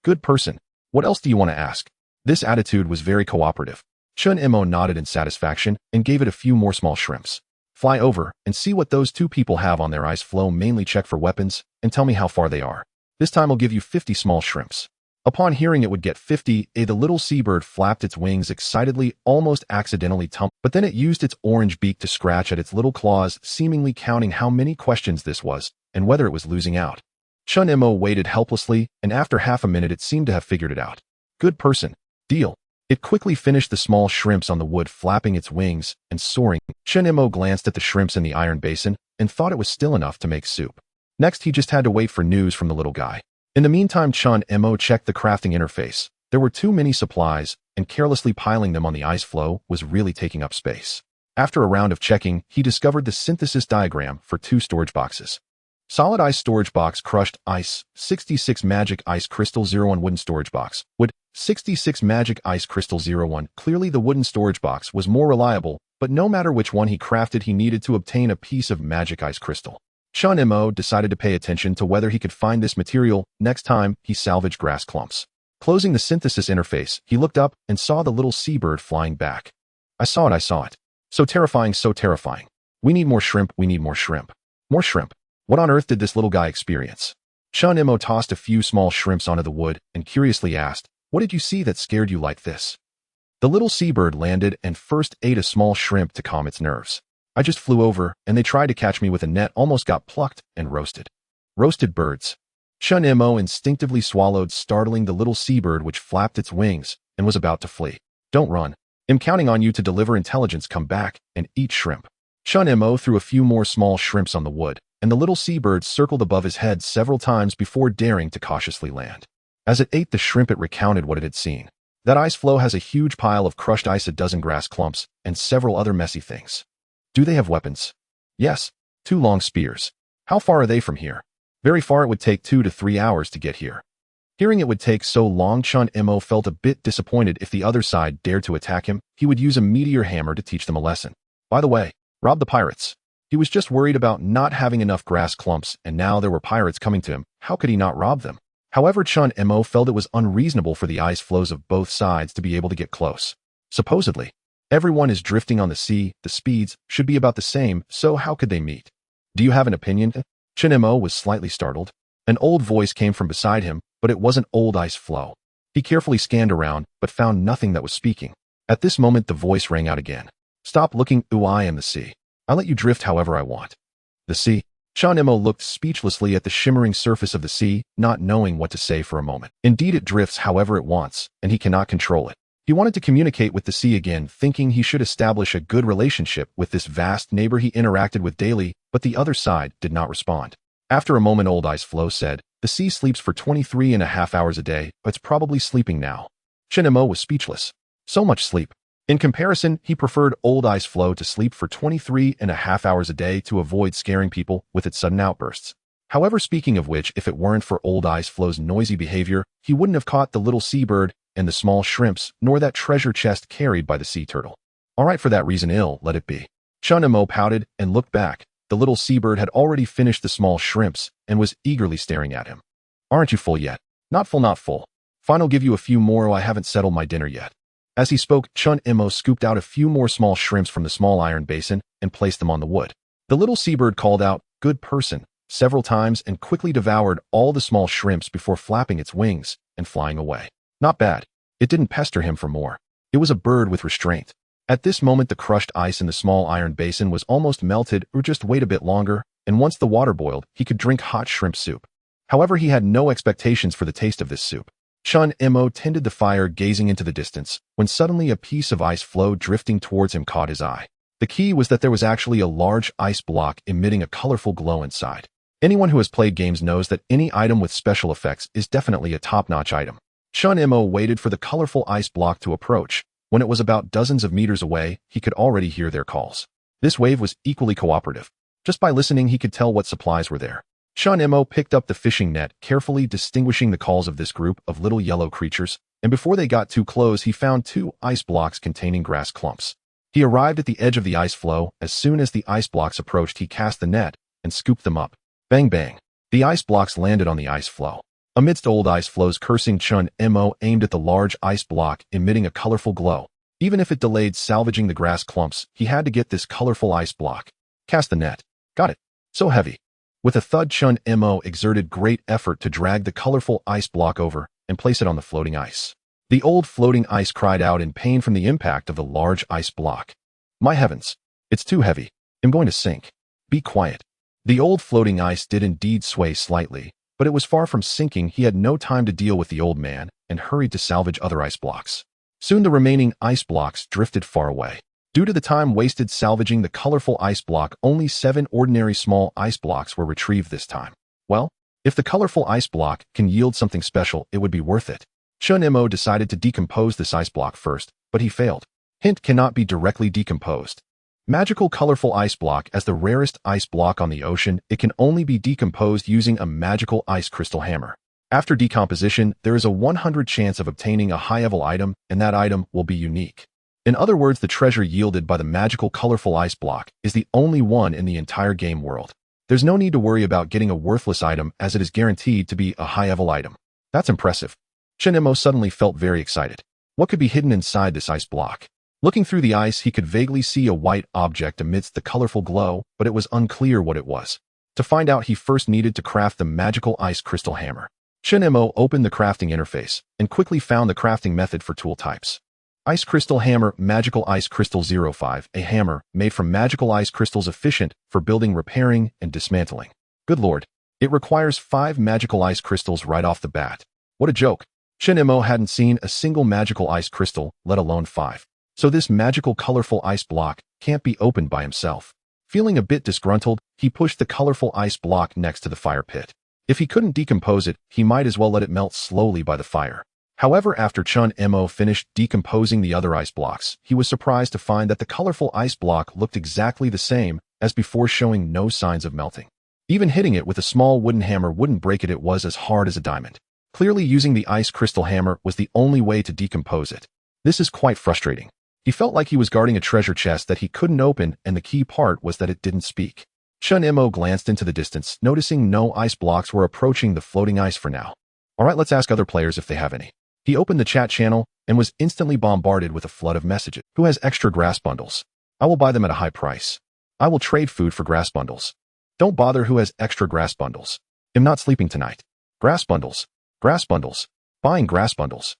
Good person. What else do you want to ask? This attitude was very cooperative. Imo nodded in satisfaction and gave it a few more small shrimps. Fly over and see what those 2 people have on their ice floe. Mainly check for weapons and tell me how far they are. This time I'll give you 50 small shrimps. Upon hearing it would get 50, the little seabird flapped its wings excitedly, almost accidentally tumbled, but then it used its orange beak to scratch at its little claws, seemingly counting how many questions this was and whether it was losing out. Imo waited helplessly, and after half a minute it seemed to have figured it out. Good person. Deal. It quickly finished the small shrimps on the wood, flapping its wings and soaring. Imo glanced at the shrimps in the iron basin and thought it was still enough to make soup. Next, he just had to wait for news from the little guy. In the meantime, Imo checked the crafting interface. There were too many supplies, and carelessly piling them on the ice floe was really taking up space. After a round of checking, he discovered the synthesis diagram for 2 storage boxes. Solid ice storage box, crushed ice, 66 magic ice crystal 01. Wooden storage box, wood, 66 magic ice crystal 01. Clearly the wooden storage box was more reliable, but no matter which one he crafted, he needed to obtain a piece of magic ice crystal. Imo decided to pay attention to whether he could find this material next time he salvaged grass clumps. Closing the synthesis interface, he looked up and saw the little seabird flying back. I saw it. So terrifying, so terrifying. We need more shrimp, we need more shrimp. More shrimp. What on earth did this little guy experience? Imo tossed a few small shrimps onto the wood and curiously asked, what did you see that scared you like this? The little seabird landed and first ate a small shrimp to calm its nerves. I just flew over, and they tried to catch me with a net, almost got plucked and roasted. Roasted birds. Imo instinctively swallowed, startling the little seabird, which flapped its wings and was about to flee. Don't run. I'm counting on you to deliver intelligence. Come back and eat shrimp. Imo threw a few more small shrimps on the wood, and the little seabird circled above his head several times before daring to cautiously land. As it ate the shrimp, it recounted what it had seen. That ice floe has a huge pile of crushed ice, a dozen grass clumps, and several other messy things. Do they have weapons? Yes, 2 long spears. How far are they from here? Very far. It would take 2 to 3 hours to get here. Hearing it would take so long, Imo felt a bit disappointed. If the other side dared to attack him, he would use a meteor hammer to teach them a lesson. By the way, rob the pirates. He was just worried about not having enough grass clumps, and now there were pirates coming to him. How could he not rob them? However, Chun Mo felt it was unreasonable for the ice floes of both sides to be able to get close. Supposedly, everyone is drifting on the sea, the speeds should be about the same, so how could they meet? Do you have an opinion? Chun Mo was slightly startled. An old voice came from beside him, but it wasn't old ice floe. He carefully scanned around, but found nothing that was speaking. At this moment, the voice rang out again. Stop looking, I am the sea. I'll let you drift however I want. The sea? Chun Mo looked speechlessly at the shimmering surface of the sea, not knowing what to say for a moment. Indeed, it drifts however it wants, and he cannot control it. He wanted to communicate with the sea again, thinking he should establish a good relationship with this vast neighbor he interacted with daily, but the other side did not respond. After a moment, old ice floe said, the sea sleeps for 23.5 hours a day, but it's probably sleeping now. Chun Mo was speechless. So much sleep. In comparison, he preferred old ice floe to sleep for 23.5 hours a day to avoid scaring people with its sudden outbursts. However, speaking of which, if it weren't for old ice floe's noisy behavior, he wouldn't have caught the little seabird and the small shrimps, nor that treasure chest carried by the sea turtle. All right, for that reason, let it be. Chun Mo pouted and looked back. The little seabird had already finished the small shrimps and was eagerly staring at him. Aren't you full yet? Not full, not full. Fine, I'll give you a few more. I haven't settled my dinner yet. As he spoke, Chun Mo scooped out a few more small shrimps from the small iron basin and placed them on the wood. The little seabird called out, good person, several times and quickly devoured all the small shrimps before flapping its wings and flying away. Not bad. It didn't pester him for more. It was a bird with restraint. At this moment, the crushed ice in the small iron basin was almost melted, or just wait a bit longer, and once the water boiled, he could drink hot shrimp soup. However, he had no expectations for the taste of this soup. Chun Mo tended the fire, gazing into the distance, when suddenly a piece of ice floe drifting towards him caught his eye. The key was that there was actually a large ice block emitting a colorful glow inside. Anyone who has played games knows that any item with special effects is definitely a top-notch item. Chun Mo waited for the colorful ice block to approach. When it was about dozens of meters away, he could already hear their calls. This wave was equally cooperative. Just by listening, he could tell what supplies were there. Chun Mo picked up the fishing net, carefully distinguishing the calls of this group of little yellow creatures, and before they got too close, he found 2 ice blocks containing grass clumps. He arrived at the edge of the ice floe. As soon as the ice blocks approached, he cast the net and scooped them up. Bang bang. The ice blocks landed on the ice floe. Amidst old ice floes cursing, Chun Mo aimed at the large ice block, emitting a colorful glow. Even if it delayed salvaging the grass clumps, he had to get this colorful ice block. Cast the net. Got it. So heavy. With a thud, Chun Mo exerted great effort to drag the colorful ice block over and place it on the floating ice. The old floating ice cried out in pain from the impact of the large ice block. My heavens. It's too heavy. I'm going to sink. Be quiet. The old floating ice did indeed sway slightly, but it was far from sinking. He had no time to deal with the old man and hurried to salvage other ice blocks. Soon the remaining ice blocks drifted far away. Due to the time wasted salvaging the colorful ice block, only 7 ordinary small ice blocks were retrieved this time. Well, if the colorful ice block can yield something special, it would be worth it. Chun Mo decided to decompose this ice block first, but he failed. Hint: cannot be directly decomposed. Magical colorful ice block. As the rarest ice block on the ocean, it can only be decomposed using a magical ice crystal hammer. After decomposition, there is a 100% chance of obtaining a high-level item, and that item will be unique. In other words, the treasure yielded by the magical colorful ice block is the only one in the entire game world. There's no need to worry about getting a worthless item, as it is guaranteed to be a high-level item. That's impressive. Chun Mo suddenly felt very excited. What could be hidden inside this ice block? Looking through the ice, he could vaguely see a white object amidst the colorful glow, but it was unclear what it was. To find out, he first needed to craft the magical ice crystal hammer. Chun Mo opened the crafting interface and quickly found the crafting method for tool types. Ice crystal hammer, magical ice crystal 05, a hammer made from magical ice crystals, efficient for building, repairing, and dismantling. Good lord, it requires 5 magical ice crystals right off the bat. What a joke. Chun Mo hadn't seen a single magical ice crystal, let alone 5. So this magical colorful ice block can't be opened by himself. Feeling a bit disgruntled, he pushed the colorful ice block next to the fire pit. If he couldn't decompose it, he might as well let it melt slowly by the fire. However, after Chun Mo finished decomposing the other ice blocks, he was surprised to find that the colorful ice block looked exactly the same as before, showing no signs of melting. Even hitting it with a small wooden hammer wouldn't break it. It was as hard as a diamond. Clearly, using the ice crystal hammer was the only way to decompose it. This is quite frustrating. He felt like he was guarding a treasure chest that he couldn't open, and the key part was that it didn't speak. Chun Mo glanced into the distance, noticing no ice blocks were approaching the floating ice for now. Alright, let's ask other players if they have any. He opened the chat channel and was instantly bombarded with a flood of messages. Who has extra grass bundles? I will buy them at a high price. I will trade food for grass bundles. Don't bother, who has extra grass bundles? I'm not sleeping tonight. Grass bundles. Grass bundles. Buying grass bundles.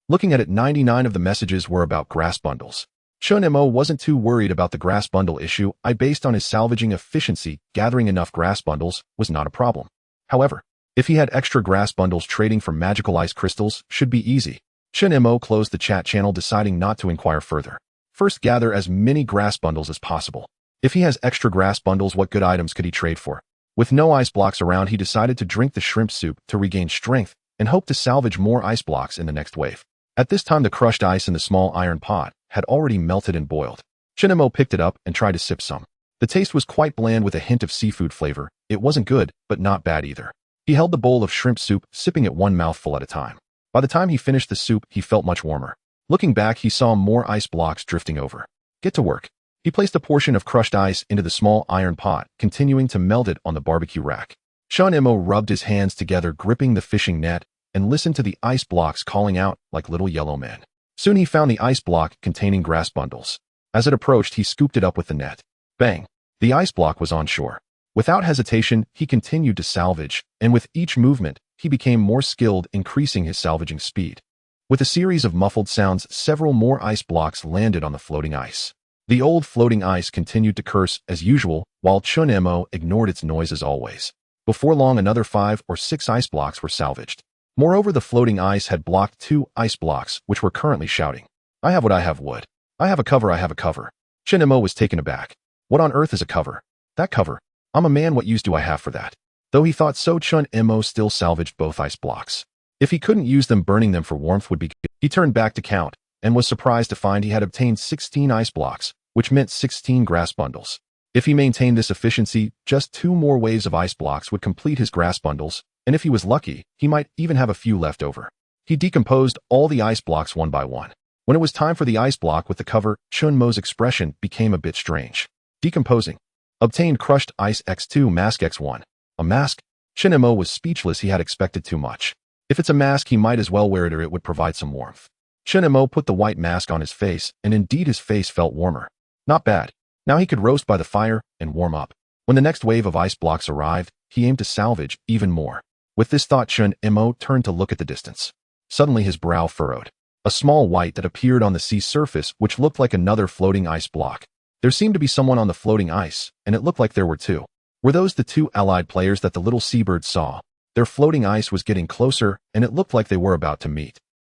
Looking at it, 99 of the messages were about grass bundles. Chun Mo wasn't too worried about the grass bundle issue. Based on his salvaging efficiency, gathering enough grass bundles was not a problem. However, if he had extra grass bundles, trading for magical ice crystals should be easy. Chun Mo closed the chat channel, deciding not to inquire further. First, gather as many grass bundles as possible. If he has extra grass bundles, what good items could he trade for? With no ice blocks around, he decided to drink the shrimp soup to regain strength and hope to salvage more ice blocks in the next wave. At this time, the crushed ice in the small iron pot had already melted and boiled. Chun Mo picked it up and tried to sip some. The taste was quite bland with a hint of seafood flavor. It wasn't good, but not bad either. He held the bowl of shrimp soup, sipping it one mouthful at a time. By the time he finished the soup, he felt much warmer. Looking back, he saw more ice blocks drifting over. Get to work. He placed a portion of crushed ice into the small iron pot, continuing to melt it on the barbecue rack. Chun Mo rubbed his hands together, gripping the fishing net, and listened to the ice blocks calling out like little yellow men. Soon he found the ice block containing grass bundles. As it approached, he scooped it up with the net. Bang! The ice block was on shore. Without hesitation, he continued to salvage, and with each movement, he became more skilled, increasing his salvaging speed. With a series of muffled sounds, several more ice blocks landed on the floating ice. The old floating ice continued to curse as usual, while Chun Mo ignored its noise as always. Before long, another 5 or 6 ice blocks were salvaged. Moreover, the floating ice had blocked 2 ice blocks, which were currently shouting, "I have what I have wood. I have a cover, I have a cover." Chun Mo was taken aback. What on earth is a cover? That cover? I'm a man, what use do I have for that? Though he thought so, Chun Mo still salvaged both ice blocks. If he couldn't use them, burning them for warmth would be good. He turned back to count, and was surprised to find he had obtained 16 ice blocks, which meant 16 grass bundles. If he maintained this efficiency, just 2 more waves of ice blocks would complete his grass bundles, and if he was lucky, he might even have a few left over. He decomposed all the ice blocks one by one. When it was time for the ice block with the cover, Chun Mo's expression became a bit strange. Decomposing. Obtained crushed ice X2 mask X1. A mask? Chun Mo was speechless. He had expected too much. If it's a mask, he might as well wear it, or it would provide some warmth. Chun Mo put the white mask on his face, and indeed his face felt warmer. Not bad. Now he could roast by the fire and warm up. When the next wave of ice blocks arrived, he aimed to salvage even more. With this thought, Chun Mo turned to look at the distance. Suddenly his brow furrowed. A small white that appeared on the sea surface, which looked like another floating ice block. There seemed to be someone on the floating ice, and it looked like there were 2. Were those the 2 allied players that the little seabird saw? Their floating ice was getting closer, and it looked like they were about to meet.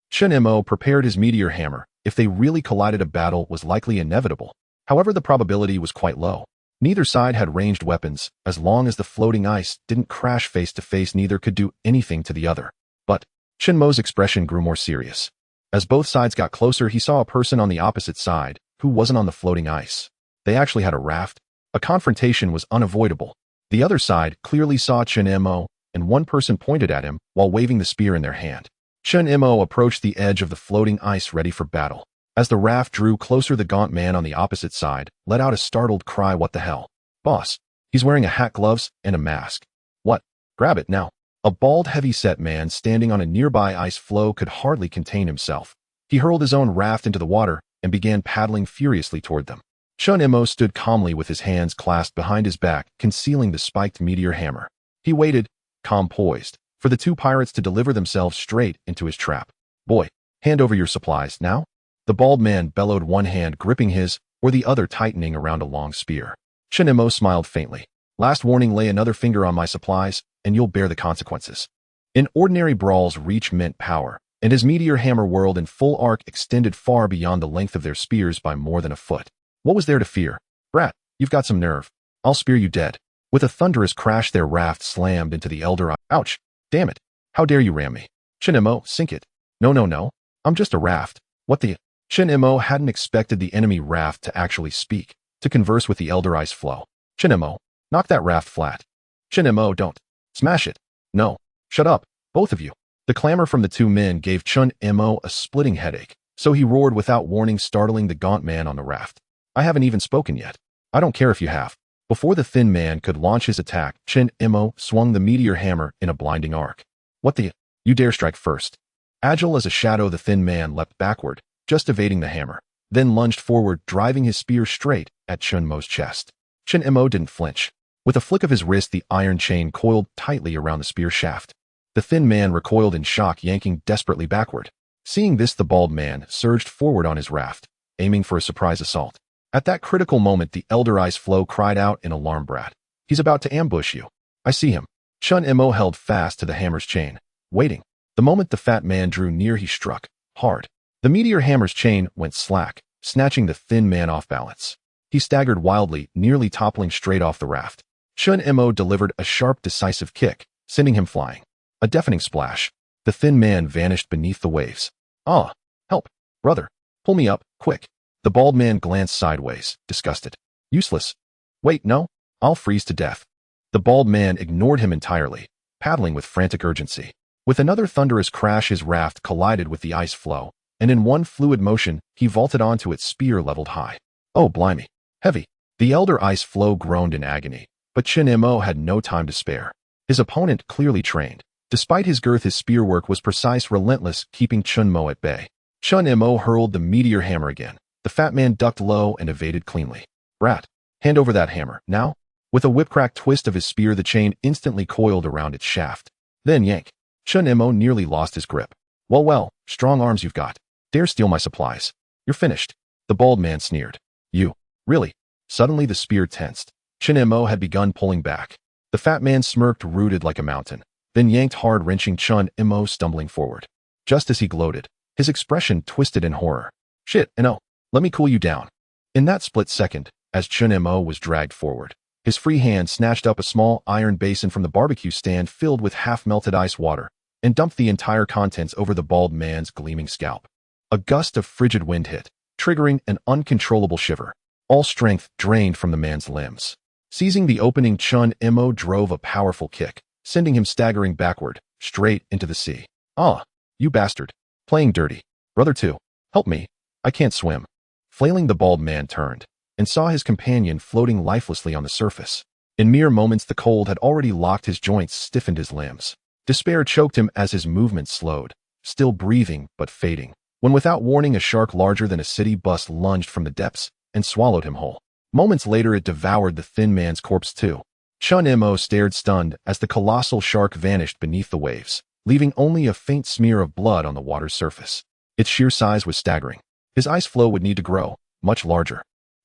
Chun Mo prepared his meteor hammer. If they really collided, a battle was likely inevitable. However, the probability was quite low. Neither side had ranged weapons. As long as the floating ice didn't crash face to face, neither could do anything to the other. But Chun Mo's expression grew more serious. As both sides got closer, he saw a person on the opposite side who wasn't on the floating ice. They actually had a raft. A confrontation was unavoidable. The other side clearly saw Chun Mo, and one person pointed at him while waving the spear in their hand. Chun Mo approached the edge of the floating ice, ready for battle. As the raft drew closer, the gaunt man on the opposite side let out a startled cry. What the hell? Boss, he's wearing a hat, gloves, and a mask. What? Grab it now. A bald, heavy-set man standing on a nearby ice floe could hardly contain himself. He hurled his own raft into the water and began paddling furiously toward them. Chun Mo stood calmly with his hands clasped behind his back, concealing the spiked meteor hammer. He waited, calm poised, for the 2 pirates to deliver themselves straight into his trap. Boy, hand over your supplies, now? The bald man bellowed, one hand gripping his, or the other tightening around a long spear. Chun Mo smiled faintly. Last warning, lay another finger on my supplies, and you'll bear the consequences. In ordinary brawls, reach meant power, and his meteor hammer whirled in full arc, extended far beyond the length of their spears by more than a foot. What was there to fear? Brat, you've got some nerve. I'll spear you dead. With a thunderous crash, their raft slammed into the elder eye. Ouch! Damn it! How dare you ram me? Chun Mo, sink it. No. I'm just a raft. What the? Chun Mo hadn't expected the enemy raft to actually speak, to converse with the elder ice floe. Chun Mo, knock that raft flat. Chun Mo, don't. Smash it. No. Shut up, both of you. The clamor from the 2 men gave Chun Mo a splitting headache, so he roared without warning, startling the gaunt man on the raft. I haven't even spoken yet. I don't care if you have. Before the thin man could launch his attack, Chun Mo swung the meteor hammer in a blinding arc. What the? You dare strike first. Agile as a shadow, the thin man leapt backward, just evading the hammer, then lunged forward, driving his spear straight at Chun Mo's chest. Chun Mo didn't flinch. With a flick of his wrist, the iron chain coiled tightly around the spear shaft. The thin man recoiled in shock, yanking desperately backward. Seeing this, the bald man surged forward on his raft, aiming for a surprise assault. At that critical moment, the elder ice floe cried out in alarm. Brat, he's about to ambush you. I see him. Chun Mo held fast to the hammer's chain, waiting. The moment the fat man drew near, he struck hard. The meteor hammer's chain went slack, snatching the thin man off balance. He staggered wildly, nearly toppling straight off the raft. Chun Mo delivered a sharp, decisive kick, sending him flying. A deafening splash. The thin man vanished beneath the waves. Ah! Help! Brother! Pull me up, quick! The bald man glanced sideways, disgusted. Useless. Wait, no? I'll freeze to death. The bald man ignored him entirely, paddling with frantic urgency. With another thunderous crash, his raft collided with the ice floe, and in one fluid motion, he vaulted onto it, spear leveled high. Oh, blimey. Heavy. The elder ice floe groaned in agony, but Chun Mo had no time to spare. His opponent clearly trained. Despite his girth, his spear work was precise, relentless, keeping Chun Mo at bay. Chun Mo hurled the meteor hammer again. The fat man ducked low and evaded cleanly. Brat, hand over that hammer, now? With a whip-crack twist of his spear, the chain instantly coiled around its shaft. Then yank. Chun Mo nearly lost his grip. Well, strong arms you've got. Dare steal my supplies. You're finished. The bald man sneered. You? Really? Suddenly the spear tensed. Chun Mo had begun pulling back. The fat man smirked, rooted like a mountain, then yanked hard, wrenching Chun Mo stumbling forward. Just as he gloated, his expression twisted in horror. Shit, no. Let me cool you down. In that split second, as Chun Mo was dragged forward, his free hand snatched up a small iron basin from the barbecue stand filled with half-melted ice water and dumped the entire contents over the bald man's gleaming scalp. A gust of frigid wind hit, triggering an uncontrollable shiver. All strength drained from the man's limbs. Seizing the opening, Chun Mo drove a powerful kick, sending him staggering backward, straight into the sea. Ah, you bastard. Playing dirty. Brother too. Help me. I can't swim. Flailing, the bald man turned and saw his companion floating lifelessly on the surface. In mere moments, the cold had already locked his joints, stiffened his limbs. Despair choked him as his movements slowed, still breathing but fading, when without warning a shark larger than a city bus lunged from the depths and swallowed him whole. Moments later, it devoured the thin man's corpse too. Chun Mo stared stunned as the colossal shark vanished beneath the waves, leaving only a faint smear of blood on the water's surface. Its sheer size was staggering. His ice floe would need to grow much larger.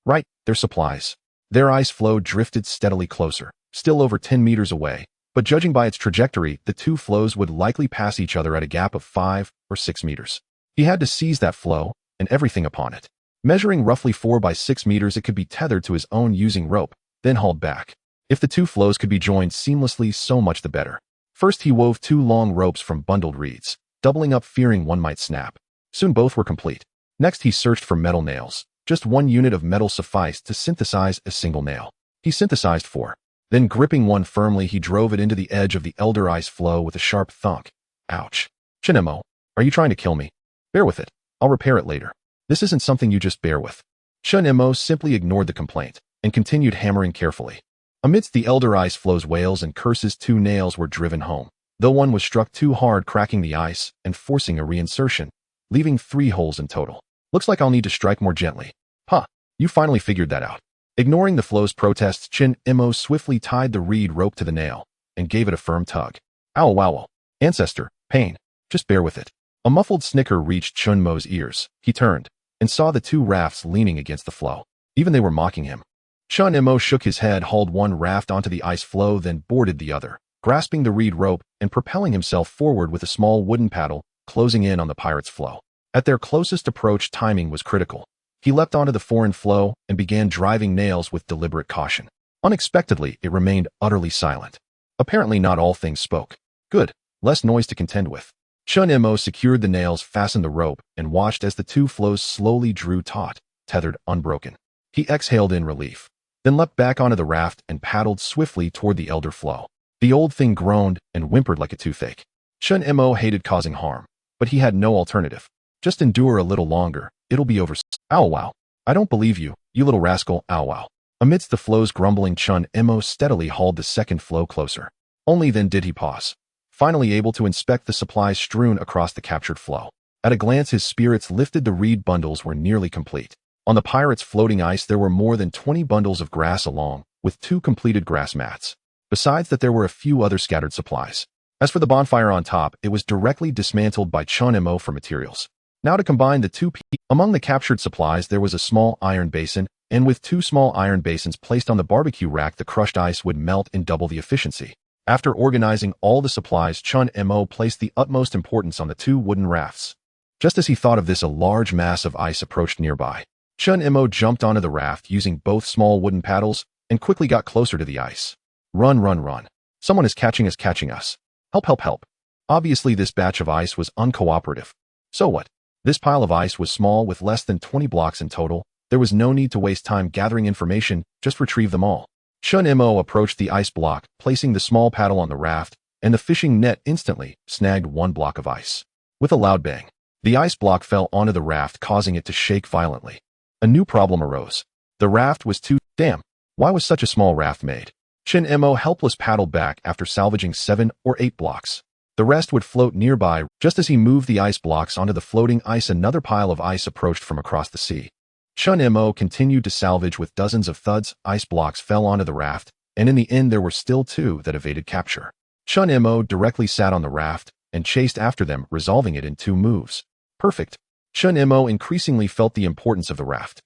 Right, their supplies. Their ice floe drifted steadily closer, still over 10 meters away, but judging by its trajectory, the two floes would likely pass each other at a gap of 5 or 6 meters. He had to seize that floe and everything upon it. Measuring roughly 4 by 6 meters, it could be tethered to his own using rope, then hauled back. If the two floes could be joined seamlessly, so much the better. First, he wove 2 long ropes from bundled reeds, doubling up, fearing one might snap. Soon both were complete. Next, he searched for metal nails. Just 1 unit of metal sufficed to synthesize a single nail. He synthesized 4. Then, gripping one firmly, he drove it into the edge of the elder ice floe with a sharp thunk. Ouch. Chun Mo, are you trying to kill me? Bear with it. I'll repair it later. This isn't something you just bear with. Chun Mo simply ignored the complaint and continued hammering carefully. Amidst the elder ice floe's wails and curses, 2 nails were driven home, though one was struck too hard, cracking the ice and forcing a reinsertion, leaving 3 holes in total. Looks like I'll need to strike more gently. Huh, you finally figured that out. Ignoring the floe's protests, Chun Mo swiftly tied the reed rope to the nail and gave it a firm tug. Ow, wow. Ancestor, pain. Just bear with it. A muffled snicker reached Chun Mo's ears. He turned and saw the 2 rafts leaning against the floe. Even they were mocking him. Chun Mo shook his head, hauled one raft onto the ice floe, then boarded the other, grasping the reed rope and propelling himself forward with a small wooden paddle, closing in on the pirate's floe. At their closest approach, timing was critical. He leapt onto the foreign floe and began driving nails with deliberate caution. Unexpectedly, it remained utterly silent. Apparently not all things spoke. Good, less noise to contend with. Chun Mo secured the nails, fastened the rope, and watched as the 2 floes slowly drew taut, tethered unbroken. He exhaled in relief, then leapt back onto the raft and paddled swiftly toward the elder floe. The old thing groaned and whimpered like a toothache. Chun Mo hated causing harm, but he had no alternative. Just endure a little longer. It'll be over. Ow wow. I don't believe you, you little rascal. Ow wow. Amidst the floe's grumbling, Chun Mo steadily hauled the second floe closer. Only then did he pause. finally able to inspect the supplies strewn across the captured floe. At a glance, his spirits lifted. The reed bundles were nearly complete. On the pirate's floating ice, there were more than 20 bundles of grass along with 2 completed grass mats. Besides that, there were a few other scattered supplies. As for the bonfire on top, it was directly dismantled by Chun Mo for materials. Now to combine the two among the captured supplies, there was a small iron basin, and with 2 small iron basins placed on the barbecue rack, the crushed ice would melt in double the efficiency. After organizing all the supplies, Chun Mo placed the utmost importance on the 2 wooden rafts. Just as he thought of this, a large mass of ice approached nearby. Chun Mo jumped onto the raft using both small wooden paddles and quickly got closer to the ice. Run, run, run. Someone is catching us. Help, help, help. Obviously, this batch of ice was uncooperative. So what? This pile of ice was small, with less than 20 blocks in total. There was no need to waste time gathering information, just retrieve them all. Chun Mo approached the ice block, placing the small paddle on the raft, and the fishing net instantly snagged 1 block of ice. With a loud bang, the ice block fell onto the raft, causing it to shake violently. A new problem arose. The raft was too damn. Why was such a small raft made? Chun Mo helpless paddled back after salvaging 7 or 8 blocks. The rest would float nearby. Just as he moved the ice blocks onto the floating ice, another pile of ice approached from across the sea. Chun Mo continued to salvage with dozens of thuds. Ice blocks fell onto the raft, and in the end there were still 2 that evaded capture. Chun Mo directly sat on the raft and chased after them, resolving it in 2 moves. Perfect. Chun Mo increasingly felt the importance of the raft.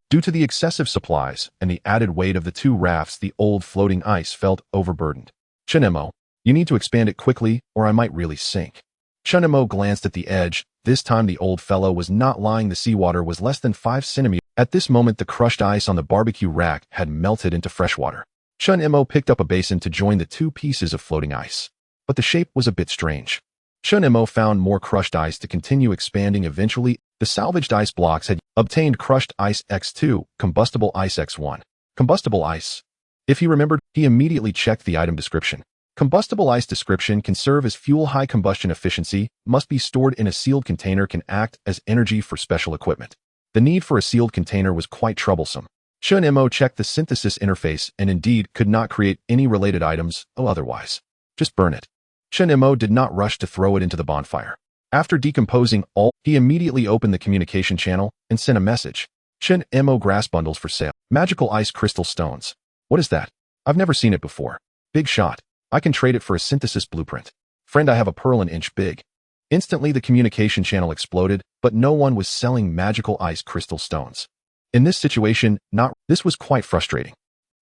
Due to the excessive supplies and the added weight of the 2 rafts, the old floating ice felt overburdened. Chun Mo, you need to expand it quickly, or I might really sink. Chun Mo glanced at the edge. This time the old fellow was not lying. The seawater was less than 5 centimeters. At this moment, the crushed ice on the barbecue rack had melted into fresh water. Chun Mo picked up a basin to join the 2 pieces of floating ice. But the shape was a bit strange. Chun Mo found more crushed ice to continue expanding. Eventually, the salvaged ice blocks had obtained crushed ice X2, combustible ice X1. Combustible ice. If he remembered, he immediately checked the item description. Combustible ice description: can serve as fuel, high combustion efficiency, must be stored in a sealed container, can act as energy for special equipment. The need for a sealed container was quite troublesome. Chun Mo checked the synthesis interface and indeed could not create any related items otherwise. Just burn it. Chun Mo did not rush to throw it into the bonfire. After decomposing all, he immediately opened the communication channel and sent a message. Chun Mo grass bundles for sale. Magical ice crystal stones. What is that? I've never seen it before. Big shot. I can trade it for a synthesis blueprint. Friend, I have a pearl an inch big. Instantly the communication channel exploded, but no one was selling magical ice crystal stones. In this situation, this was quite frustrating.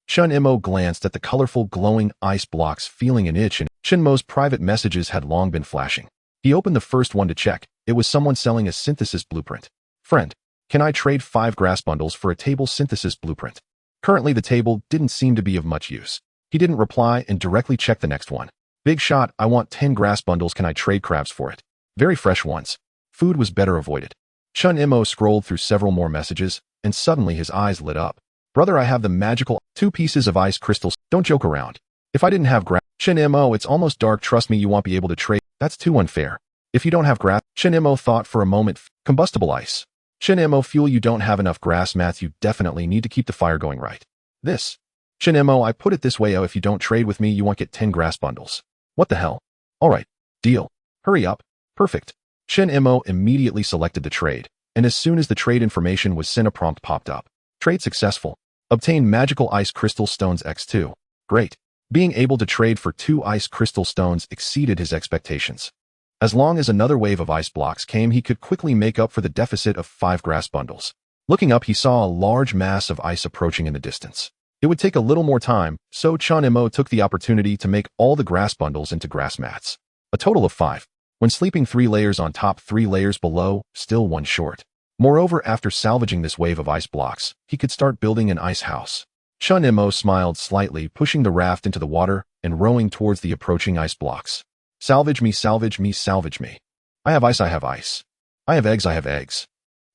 Chun Mo glanced at the colorful glowing ice blocks, feeling an itch, and Chun Mo's private messages had long been flashing. He opened the first one to check. It was someone selling a synthesis blueprint. Friend, can I trade 5 grass bundles for a table synthesis blueprint? Currently the table didn't seem to be of much use. He didn't reply and directly checked the next one. Big shot, I want 10 grass bundles, can I trade crabs for it? Very fresh ones. Food was better avoided. Chun Mo scrolled through several more messages, and suddenly his eyes lit up. Brother, I have the magical 2 pieces of ice crystals. Don't joke around. If I didn't have grass, Chun Mo, it's almost dark, trust me, you won't be able to trade. That's too unfair. If you don't have grass, Chun Mo thought for a moment. Combustible ice. Chun Mo, fuel, you don't have enough grass mats, you definitely need to keep the fire going, right? This. Chun Mo, I put it this way, if you don't trade with me, you won't get 10 grass bundles. What the hell? Alright. Deal. Hurry up. Perfect. Chun Mo immediately selected the trade, and as soon as the trade information was sent, a prompt popped up. Trade successful. Obtain magical ice crystal stones X2. Great. Being able to trade for 2 ice crystal stones exceeded his expectations. As long as another wave of ice blocks came, he could quickly make up for the deficit of 5 grass bundles. Looking up, he saw a large mass of ice approaching in the distance. It would take a little more time, so Chun Mo took the opportunity to make all the grass bundles into grass mats. A total of 5. When sleeping, 3 layers on top, 3 layers below, still 1 short. Moreover, after salvaging this wave of ice blocks, he could start building an ice house. Chun Mo smiled slightly, pushing the raft into the water and rowing towards the approaching ice blocks. Salvage me, salvage me, salvage me. I have ice, I have ice. I have eggs, I have eggs.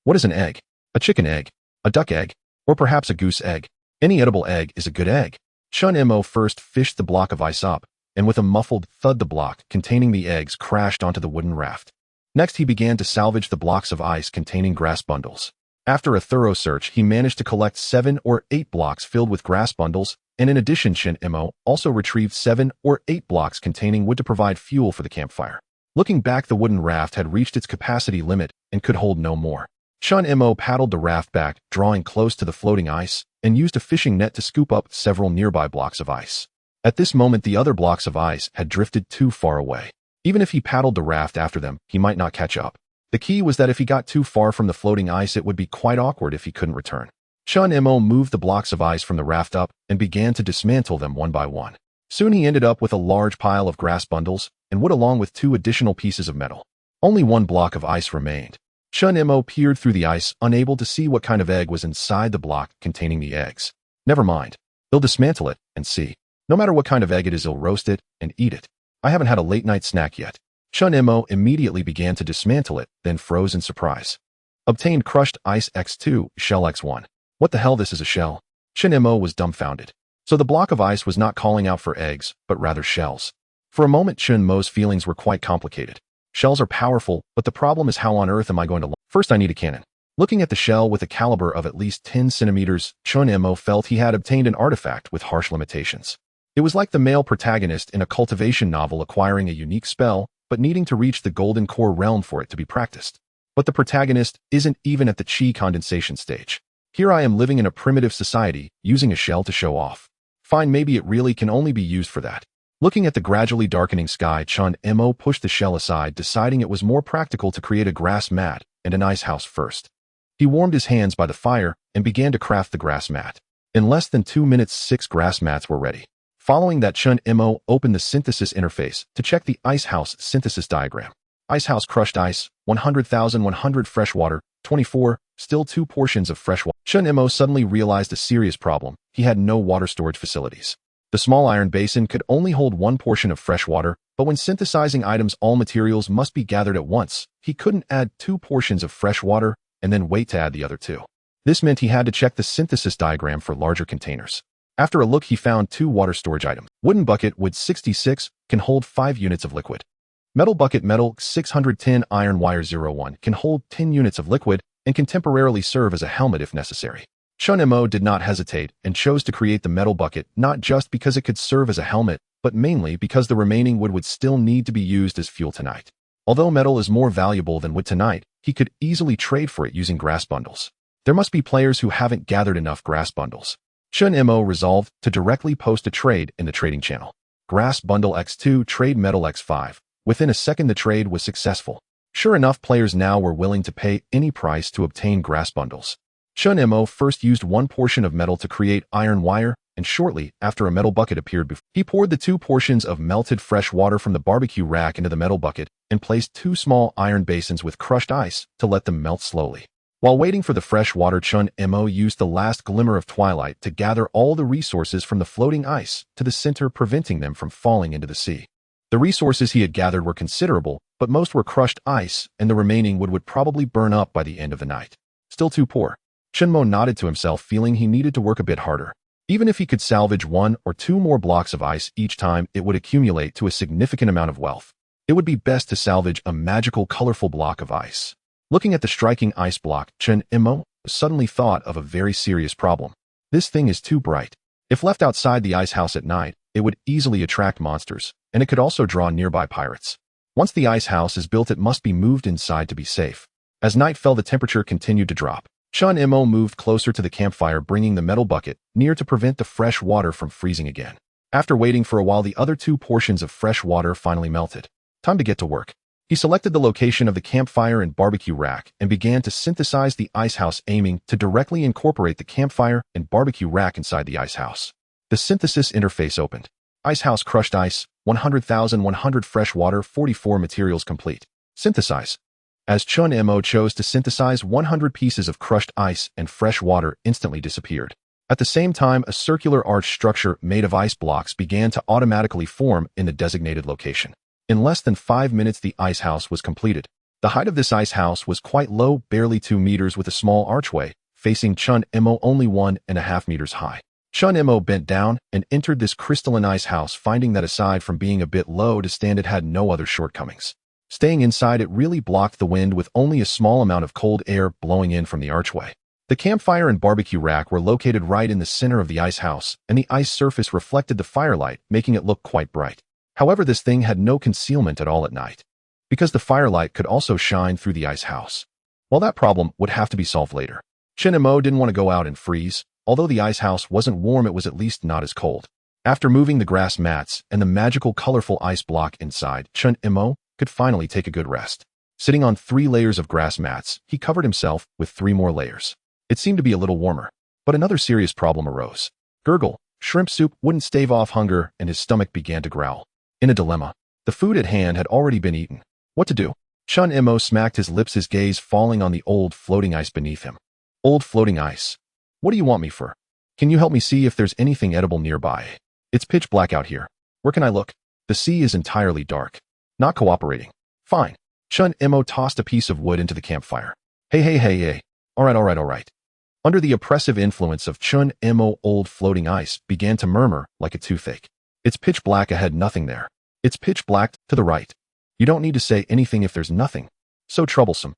What is an egg? A chicken egg, a duck egg, or perhaps a goose egg. Any edible egg is a good egg. Chun Mo first fished the block of ice up, and with a muffled thud, the block containing the eggs crashed onto the wooden raft. Next, he began to salvage the blocks of ice containing grass bundles. After a thorough search, he managed to collect 7 or 8 blocks filled with grass bundles And in addition, Shin Mo also retrieved 7 or 8 blocks containing wood to provide fuel for the campfire. Looking back, the wooden raft had reached its capacity limit and could hold no more. Shin Mo paddled the raft back, drawing close to the floating ice, and used a fishing net to scoop up several nearby blocks of ice. At this moment, the other blocks of ice had drifted too far away. Even if he paddled the raft after them, he might not catch up. The key was that if he got too far from the floating ice, it would be quite awkward if he couldn't return. Shin Mo moved the blocks of ice from the raft up and began to dismantle them one by one. Soon he ended up with a large pile of grass bundles and wood along with 2 additional pieces of metal. Only 1 block of ice remained. Shin Mo peered through the ice, unable to see what kind of egg was inside the block containing the eggs. Never mind. He'll dismantle it and see. No matter what kind of egg it is, he'll roast it and eat it. I haven't had a late-night snack yet. Shin Mo immediately began to dismantle it, then froze in surprise. Obtained crushed ice X2, shell X1. What the hell, this is a shell? Shin Mo was dumbfounded. So the block of ice was not calling out for eggs, but rather shells. For a moment, Shin Mo's feelings were quite complicated. Shells are powerful, but the problem is how on earth am I going to launch? First I need a cannon. Looking at the shell with a caliber of at least 10 centimeters, Shin Mo felt he had obtained an artifact with harsh limitations. It was like the male protagonist in a cultivation novel acquiring a unique spell, but needing to reach the golden core realm for it to be practiced. But the protagonist isn't even at the chi condensation stage. Here I am living in a primitive society, using a shell to show off. Fine, maybe it really can only be used for that. Looking at the gradually darkening sky, Shin Mo pushed the shell aside, deciding it was more practical to create a grass mat and an ice house first. He warmed his hands by the fire and began to craft the grass mat. In less than 2 minutes, 6 grass mats were ready. Following that, Shin Mo opened the synthesis interface to check the ice house synthesis diagram. Ice house: crushed ice, 100,100 fresh water, 24, still 2 portions of fresh water. Shin Mo suddenly realized a serious problem. He had no water storage facilities. The small iron basin could only hold 1 portion of fresh water, but when synthesizing items, all materials must be gathered at once. He couldn't add 2 portions of fresh water and then wait to add the other 2. This meant he had to check the synthesis diagram for larger containers. After a look, he found 2 water storage items. Wooden bucket, wood 66, can hold 5 units of liquid. Metal bucket, metal 610, iron wire 01, can hold 10 units of liquid and can temporarily serve as a helmet if necessary. Shin Mo did not hesitate and chose to create the metal bucket, not just because it could serve as a helmet, but mainly because the remaining wood would still need to be used as fuel tonight. Although metal is more valuable than wood tonight, he could easily trade for it using grass bundles. There must be players who haven't gathered enough grass bundles. Shin Mo resolved to directly post a trade in the trading channel. Grass bundle X2, trade metal X5. Within a second, the trade was successful. Sure enough, players now were willing to pay any price to obtain grass bundles. Shin Mo first used 1 portion of metal to create iron wire, and shortly after, a metal bucket appeared before. He poured the 2 portions of melted fresh water from the barbecue rack into the metal bucket and placed 2 small iron basins with crushed ice to let them melt slowly. While waiting for the fresh water, Shin Mo used the last glimmer of twilight to gather all the resources from the floating ice to the center, preventing them from falling into the sea. The resources he had gathered were considerable, but most were crushed ice, and the remaining wood would probably burn up by the end of the night. Still too poor. Shin Mo nodded to himself, feeling he needed to work a bit harder. Even if he could salvage 1 or 2 more blocks of ice each time, it would accumulate to a significant amount of wealth. It would be best to salvage a magical, colorful block of ice. Looking at the striking ice block, Shin Mo suddenly thought of a very serious problem. This thing is too bright. If left outside the ice house at night, it would easily attract monsters, and it could also draw nearby pirates. Once the ice house is built, it must be moved inside to be safe. As night fell, the temperature continued to drop. Shin Mo moved closer to the campfire, bringing the metal bucket near to prevent the fresh water from freezing again. After waiting for a while, the other 2 portions of fresh water finally melted. Time to get to work. He selected the location of the campfire and barbecue rack and began to synthesize the ice house, aiming to directly incorporate the campfire and barbecue rack inside the ice house. The synthesis interface opened. Ice house: crushed ice, 100,100 fresh water, 44 materials complete. Synthesize. As Shin Mo chose to synthesize, 100 pieces of crushed ice and fresh water instantly disappeared. At the same time, a circular arch structure made of ice blocks began to automatically form in the designated location. In less than 5 minutes, the ice house was completed. The height of this ice house was quite low, barely 2 meters, with a small archway facing Shin Mo only 1.5 meters high. Shin Mo bent down and entered this crystalline ice house, finding that aside from being a bit low to stand, it had no other shortcomings. Staying inside, it really blocked the wind, with only a small amount of cold air blowing in from the archway. The campfire and barbecue rack were located right in the center of the ice house, and the ice surface reflected the firelight, making it look quite bright. However, this thing had no concealment at all at night, because the firelight could also shine through the ice house. Well, that problem would have to be solved later. Chen and Mo didn't want to go out and freeze. Although the ice house wasn't warm, it was at least not as cold. After moving the grass mats and the magical colorful ice block inside, Chen and Mo could finally take a good rest. Sitting on 3 layers of grass mats, he covered himself with 3 more layers. It seemed to be a little warmer, but another serious problem arose. Gurgle, shrimp soup wouldn't stave off hunger, and his stomach began to growl. In a dilemma, the food at hand had already been eaten. What to do? Chun Imo smacked his lips, his gaze falling on the old floating ice beneath him. Old floating ice. What do you want me for? Can you help me see if there's anything edible nearby? It's pitch black out here. Where can I look? The sea is entirely dark. Not cooperating. Fine. Chun Imo tossed a piece of wood into the campfire. Hey. Alright. Under the oppressive influence of Chun Imo, old floating ice began to murmur like a toothache. It's pitch black ahead, nothing there. It's pitch black to the right. You don't need to say anything if there's nothing. So troublesome.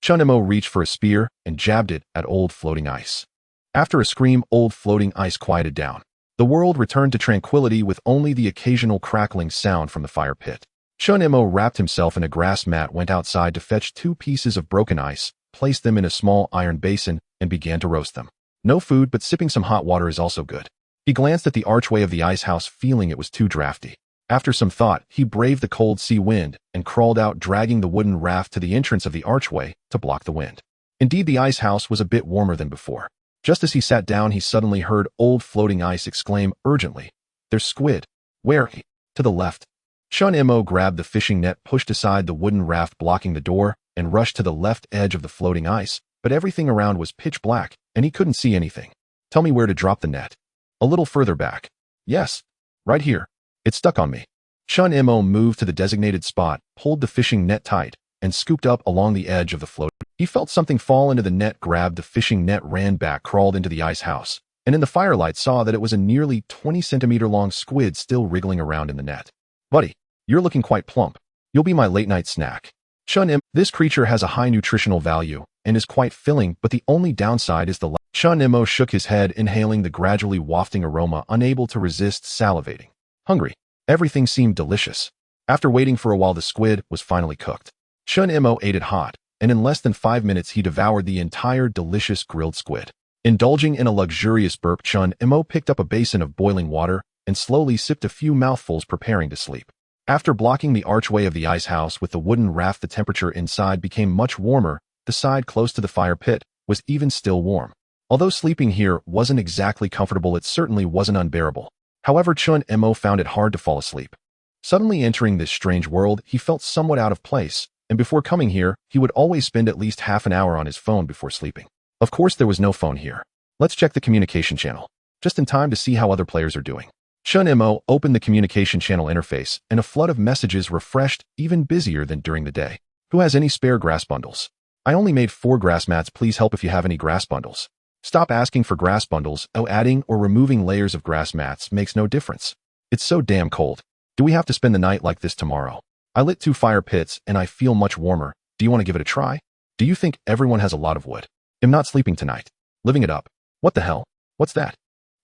Chun Imo reached for a spear and jabbed it at old floating ice. After a scream, old floating ice quieted down. The world returned to tranquility with only the occasional crackling sound from the fire pit. Chun Imo wrapped himself in a grass mat, went outside to fetch 2 pieces of broken ice, placed them in a small iron basin, and began to roast them. No food, but sipping some hot water is also good. He glanced at the archway of the ice house, feeling it was too drafty. After some thought, he braved the cold sea wind and crawled out, dragging the wooden raft to the entrance of the archway to block the wind. Indeed, the ice house was a bit warmer than before. Just as he sat down, he suddenly heard old floating ice exclaim urgently, "There's squid." "Where?" "To the left." Chun Imo grabbed the fishing net, pushed aside the wooden raft blocking the door, and rushed to the left edge of the floating ice, but everything around was pitch black, and he couldn't see anything. "Tell me where to drop the net." "A little further back." "Yes. Right here. It's stuck on me." Chun Imo moved to the designated spot, pulled the fishing net tight, and scooped up along the edge of the float. He felt something fall into the net, grabbed the fishing net, ran back, crawled into the ice house, and in the firelight saw that it was a nearly 20-centimeter long squid still wriggling around in the net. "Buddy, you're looking quite plump. You'll be my late-night snack." Chun Imo, this creature has a high nutritional value and is quite filling, but the only downside is the Chun Imo shook his head, inhaling the gradually wafting aroma, unable to resist salivating. Hungry. Everything seemed delicious. After waiting for a while, the squid was finally cooked. Chun Imo ate it hot, and in less than 5 minutes he devoured the entire delicious grilled squid. Indulging in a luxurious burp, Chun Imo picked up a basin of boiling water and slowly sipped a few mouthfuls, preparing to sleep. After blocking the archway of the ice house with the wooden raft, the temperature inside became much warmer. The side close to the fire pit was even still warm. Although sleeping here wasn't exactly comfortable, it certainly wasn't unbearable. However, Chun Imo found it hard to fall asleep. Suddenly entering this strange world, he felt somewhat out of place, and before coming here, he would always spend at least half an hour on his phone before sleeping. Of course, there was no phone here. Let's check the communication channel, just in time to see how other players are doing. Chun Imo opened the communication channel interface, and a flood of messages refreshed, even busier than during the day. "Who has any spare grass bundles? I only made 4 grass mats. Please help if you have any grass bundles. Stop asking for grass bundles. Oh, adding or removing layers of grass mats makes no difference. It's so damn cold. Do we have to spend the night like this tomorrow? I lit 2 fire pits and I feel much warmer. Do you want to give it a try? Do you think everyone has a lot of wood? I'm not sleeping tonight. Living it up. What the hell? What's that?"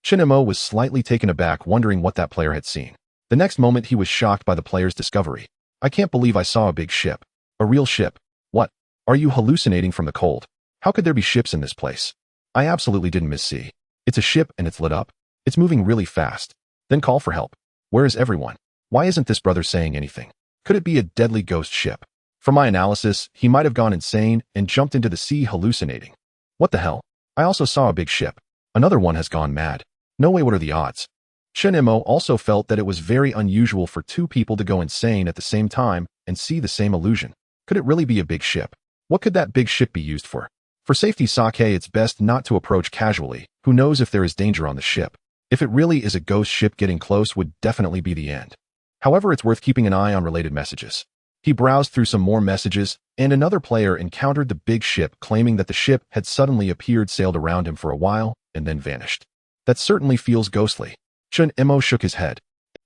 Chun Imo was slightly taken aback, wondering what that player had seen. The next moment he was shocked by the player's discovery. "I can't believe I saw a big ship. A real ship. What? Are you hallucinating from the cold? How could there be ships in this place? I absolutely didn't miss see. It's a ship and it's lit up. It's moving really fast. Then call for help. Where is everyone? Why isn't this brother saying anything? Could it be a deadly ghost ship? From my analysis, he might have gone insane and jumped into the sea hallucinating. What the hell? I also saw a big ship. Another one has gone mad. No way, what are the odds?" Chun Imo also felt that it was very unusual for 2 people to go insane at the same time and see the same illusion. Could it really be a big ship? What could that big ship be used for? For safety, Sake, it's best not to approach casually. Who knows if there is danger on the ship? If it really is a ghost ship, getting close would definitely be the end. However, it's worth keeping an eye on related messages. He browsed through some more messages, and another player encountered the big ship, claiming that the ship had suddenly appeared, sailed around him for a while, and then vanished. That certainly feels ghostly. Chun Imo shook his head.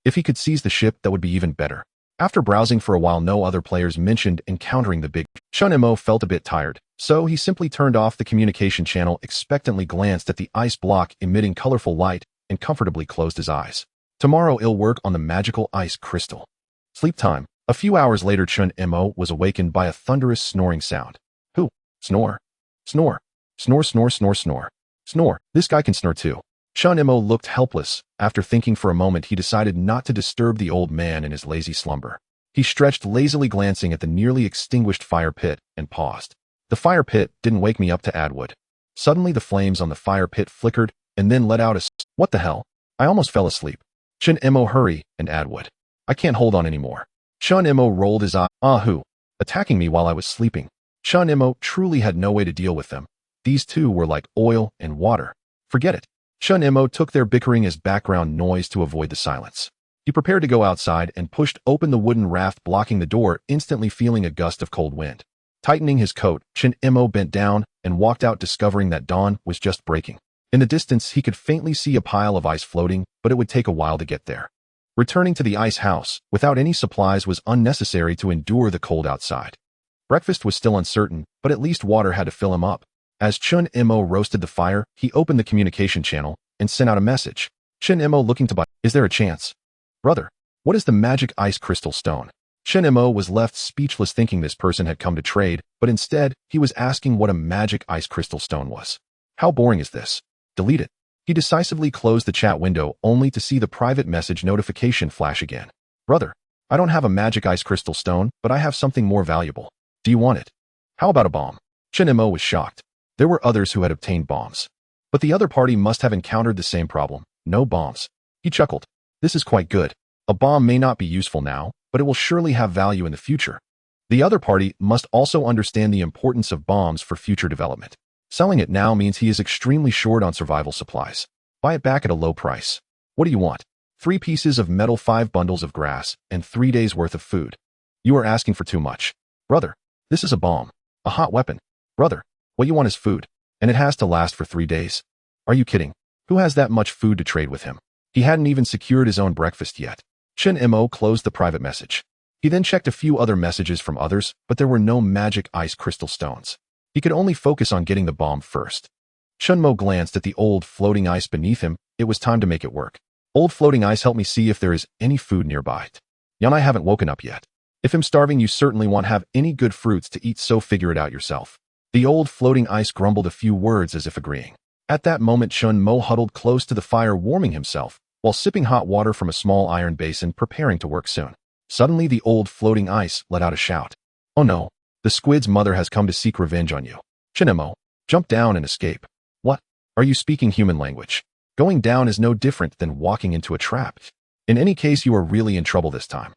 If he could seize the ship, that would be even better. After browsing for a while, no other players mentioned encountering the big. Chun Mo felt a bit tired, so he simply turned off the communication channel, expectantly glanced at the ice block emitting colorful light, and comfortably closed his eyes. Tomorrow he'll work on the magical ice crystal. Sleep time. A few hours later, Chun Mo was awakened by a thunderous snoring sound. Who? Snore. Snore. Snore, snore, snore, snore. Snore. This guy can snore too. Chun Mo looked helpless. After thinking for a moment, he decided not to disturb the old man in his lazy slumber. He stretched lazily, glancing at the nearly extinguished fire pit, and paused. The fire pit didn't wake me up to add wood. Suddenly the flames on the fire pit flickered, and then let out a what the hell? I almost fell asleep. Chun Mo, hurry and add wood. I can't hold on anymore. Chun Mo rolled his eye. Who? Attacking me while I was sleeping. Chun Mo truly had no way to deal with them. These two were like oil and water. Forget it. Chun Mo took their bickering as background noise to avoid the silence. He prepared to go outside and pushed open the wooden raft blocking the door, instantly feeling a gust of cold wind. Tightening his coat, Chun Mo bent down and walked out, discovering that dawn was just breaking. In the distance, he could faintly see a pile of ice floating, but it would take a while to get there. Returning to the ice house without any supplies was unnecessary to endure the cold outside. Breakfast was still uncertain, but at least water had to fill him up. As Chun Mo roasted the fire, he opened the communication channel and sent out a message. Chun Mo looking to buy. Is there a chance? Brother, what is the magic ice crystal stone? Chun Mo was left speechless, thinking this person had come to trade, but instead, he was asking what a magic ice crystal stone was. How boring is this? Delete it. He decisively closed the chat window, only to see the private message notification flash again. Brother, I don't have a magic ice crystal stone, but I have something more valuable. Do you want it? How about a bomb? Chun Mo was shocked. There were others who had obtained bombs. But the other party must have encountered the same problem. No bombs. He chuckled. This is quite good. A bomb may not be useful now, but it will surely have value in the future. The other party must also understand the importance of bombs for future development. Selling it now means he is extremely short on survival supplies. Buy it back at a low price. What do you want? 3 pieces of metal, 5 bundles of grass, and 3 days worth of food. You are asking for too much. Brother, this is a bomb. A hot weapon. Brother, what you want is food, and it has to last for 3 days. Are you kidding? Who has that much food to trade with him? He hadn't even secured his own breakfast yet. Chun Mo closed the private message. He then checked a few other messages from others, but there were no magic ice crystal stones. He could only focus on getting the bomb first. Chun Mo glanced at the old floating ice beneath him. It was time to make it work. Old floating ice, help me see if there is any food nearby. Yan, I haven't woken up yet. If I'm starving, you certainly won't have any good fruits to eat, so figure it out yourself. The old floating ice grumbled a few words as if agreeing. At that moment, Chun Mo huddled close to the fire, warming himself, while sipping hot water from a small iron basin, preparing to work soon. Suddenly, the old floating ice let out a shout. Oh no, the squid's mother has come to seek revenge on you. Chun Mo, jump down and escape. What? Are you speaking human language? Going down is no different than walking into a trap. In any case, you are really in trouble this time.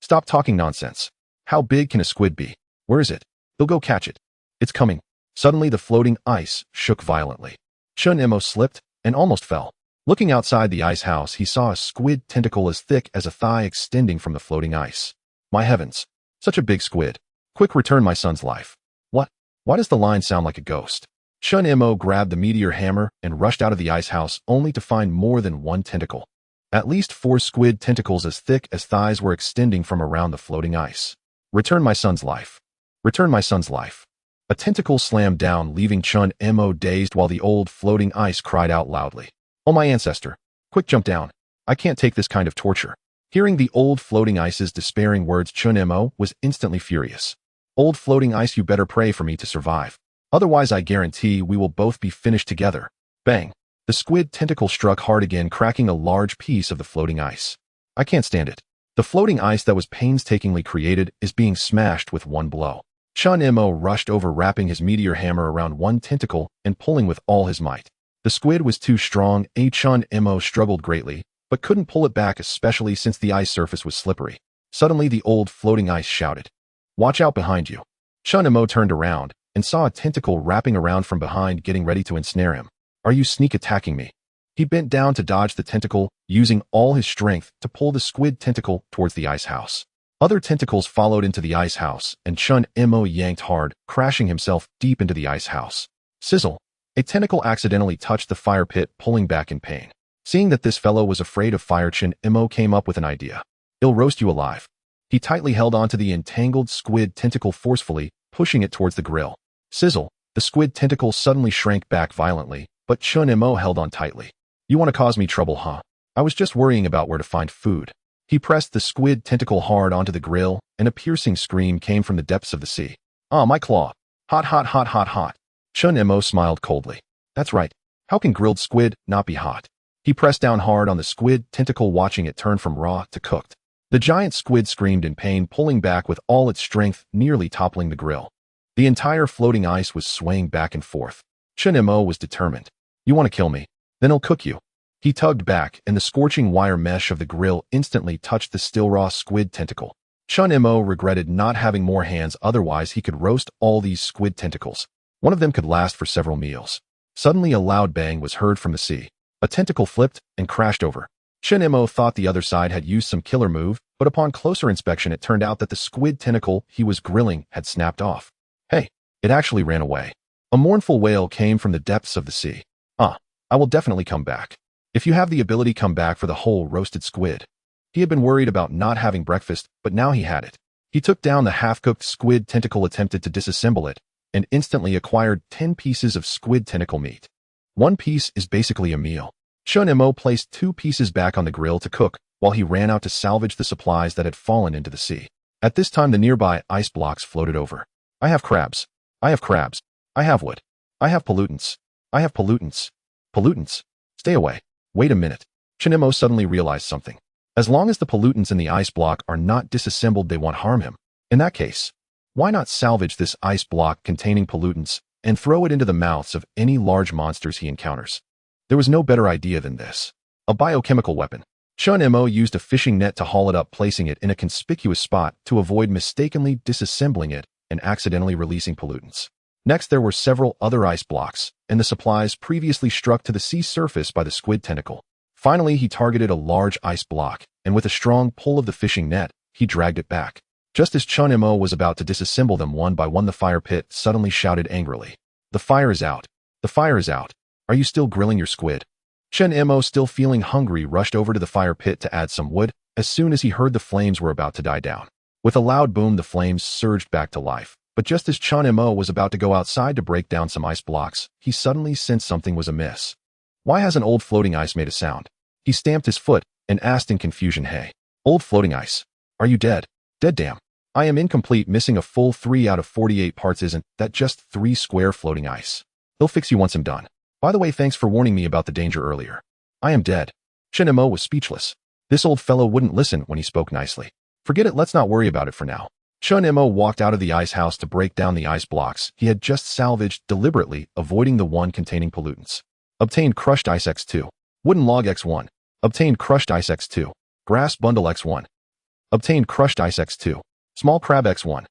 Stop talking nonsense. How big can a squid be? Where is it? He'll go catch it. It's coming. Suddenly, the floating ice shook violently. Chun Mo slipped and almost fell. Looking outside the ice house, he saw a squid tentacle as thick as a thigh extending from the floating ice. My heavens! Such a big squid. Quick, return my son's life. What? Why does the line sound like a ghost? Chun Mo grabbed the meteor hammer and rushed out of the ice house, only to find more than one tentacle. At least 4 squid tentacles as thick as thighs were extending from around the floating ice. Return my son's life. Return my son's life. A tentacle slammed down, leaving Chun Mo dazed, while the old floating ice cried out loudly. Oh, my ancestor. Quick, jump down. I can't take this kind of torture. Hearing the old floating ice's despairing words, Chun Mo was instantly furious. Old floating ice, you better pray for me to survive. Otherwise, I guarantee we will both be finished together. Bang. The squid tentacle struck hard again, cracking a large piece of the floating ice. I can't stand it. The floating ice that was painstakingly created is being smashed with one blow. Chun Mo rushed over, wrapping his meteor hammer around one tentacle and pulling with all his might. The squid was too strong. Chun Mo struggled greatly, but couldn't pull it back, especially since the ice surface was slippery. Suddenly, the old floating ice shouted, "Watch out behind you." Chun Mo turned around and saw a tentacle wrapping around from behind, getting ready to ensnare him. Are you sneak attacking me? He bent down to dodge the tentacle, using all his strength to pull the squid tentacle towards the ice house. Other tentacles followed into the ice house, and Chun Mo yanked hard, crashing himself deep into the ice house. Sizzle! A tentacle accidentally touched the fire pit, pulling back in pain. Seeing that this fellow was afraid of fire, Chun Mo came up with an idea. He'll roast you alive. He tightly held onto the entangled squid tentacle forcefully, pushing it towards the grill. Sizzle, the squid tentacle suddenly shrank back violently, but Chun Mo held on tightly. You want to cause me trouble, huh? I was just worrying about where to find food. He pressed the squid tentacle hard onto the grill, and a piercing scream came from the depths of the sea. Ah, my claw. Hot, hot, hot, hot, hot. Chun Mo smiled coldly. That's right. How can grilled squid not be hot? He pressed down hard on the squid tentacle, watching it turn from raw to cooked. The giant squid screamed in pain, pulling back with all its strength, nearly toppling the grill. The entire floating ice was swaying back and forth. Chun Mo was determined. You want to kill me? Then I'll cook you. He tugged back, and the scorching wire mesh of the grill instantly touched the still raw squid tentacle. Chun Mo regretted not having more hands, otherwise he could roast all these squid tentacles. One of them could last for several meals. Suddenly a loud bang was heard from the sea. A tentacle flipped and crashed over. Chun Mo thought the other side had used some killer move, but upon closer inspection it turned out that the squid tentacle he was grilling had snapped off. Hey, it actually ran away. A mournful wail came from the depths of the sea. I will definitely come back. If you have the ability, come back for the whole roasted squid. He had been worried about not having breakfast, but now he had it. He took down the half-cooked squid tentacle, attempted to disassemble it, and instantly acquired 10 pieces of squid tentacle meat. One piece is basically a meal. Chun Mo placed 2 pieces back on the grill to cook, while he ran out to salvage the supplies that had fallen into the sea. At this time the nearby ice blocks floated over. I have crabs. I have crabs. I have wood. I have pollutants. I have pollutants. Pollutants. Stay away. Wait a minute. Chun Mo suddenly realized something. As long as the pollutants in the ice block are not disassembled, they won't harm him. In that case, why not salvage this ice block containing pollutants and throw it into the mouths of any large monsters he encounters? There was no better idea than this. A biochemical weapon. Chun Mo used a fishing net to haul it up, placing it in a conspicuous spot to avoid mistakenly disassembling it and accidentally releasing pollutants. Next, there were several other ice blocks, and the supplies previously struck to the sea surface by the squid tentacle. Finally, he targeted a large ice block, and with a strong pull of the fishing net, he dragged it back. Just as Chun Mo was about to disassemble them one by one, the fire pit suddenly shouted angrily. The fire is out. The fire is out. Are you still grilling your squid? Chun Mo, still feeling hungry, rushed over to the fire pit to add some wood as soon as he heard the flames were about to die down. With a loud boom, the flames surged back to life. But just as Chun Mo was about to go outside to break down some ice blocks, he suddenly sensed something was amiss. Why has an old floating ice made a sound? He stamped his foot and asked in confusion, Hey, old floating ice, are you dead? Dead, damn. I am incomplete, missing a full 3 out of 48 parts. Isn't that just 3 square floating ice? He'll fix you once I'm done. By the way, thanks for warning me about the danger earlier. I am dead. Chun Mo was speechless. This old fellow wouldn't listen when he spoke nicely. Forget it, let's not worry about it for now. Chun Mo walked out of the ice house to break down the ice blocks he had just salvaged, deliberately avoiding the one containing pollutants. Obtained crushed ice X2. Wooden log X1. Obtained crushed ice X2. Grass bundle X1. Obtained crushed ice X2. Small crab X1.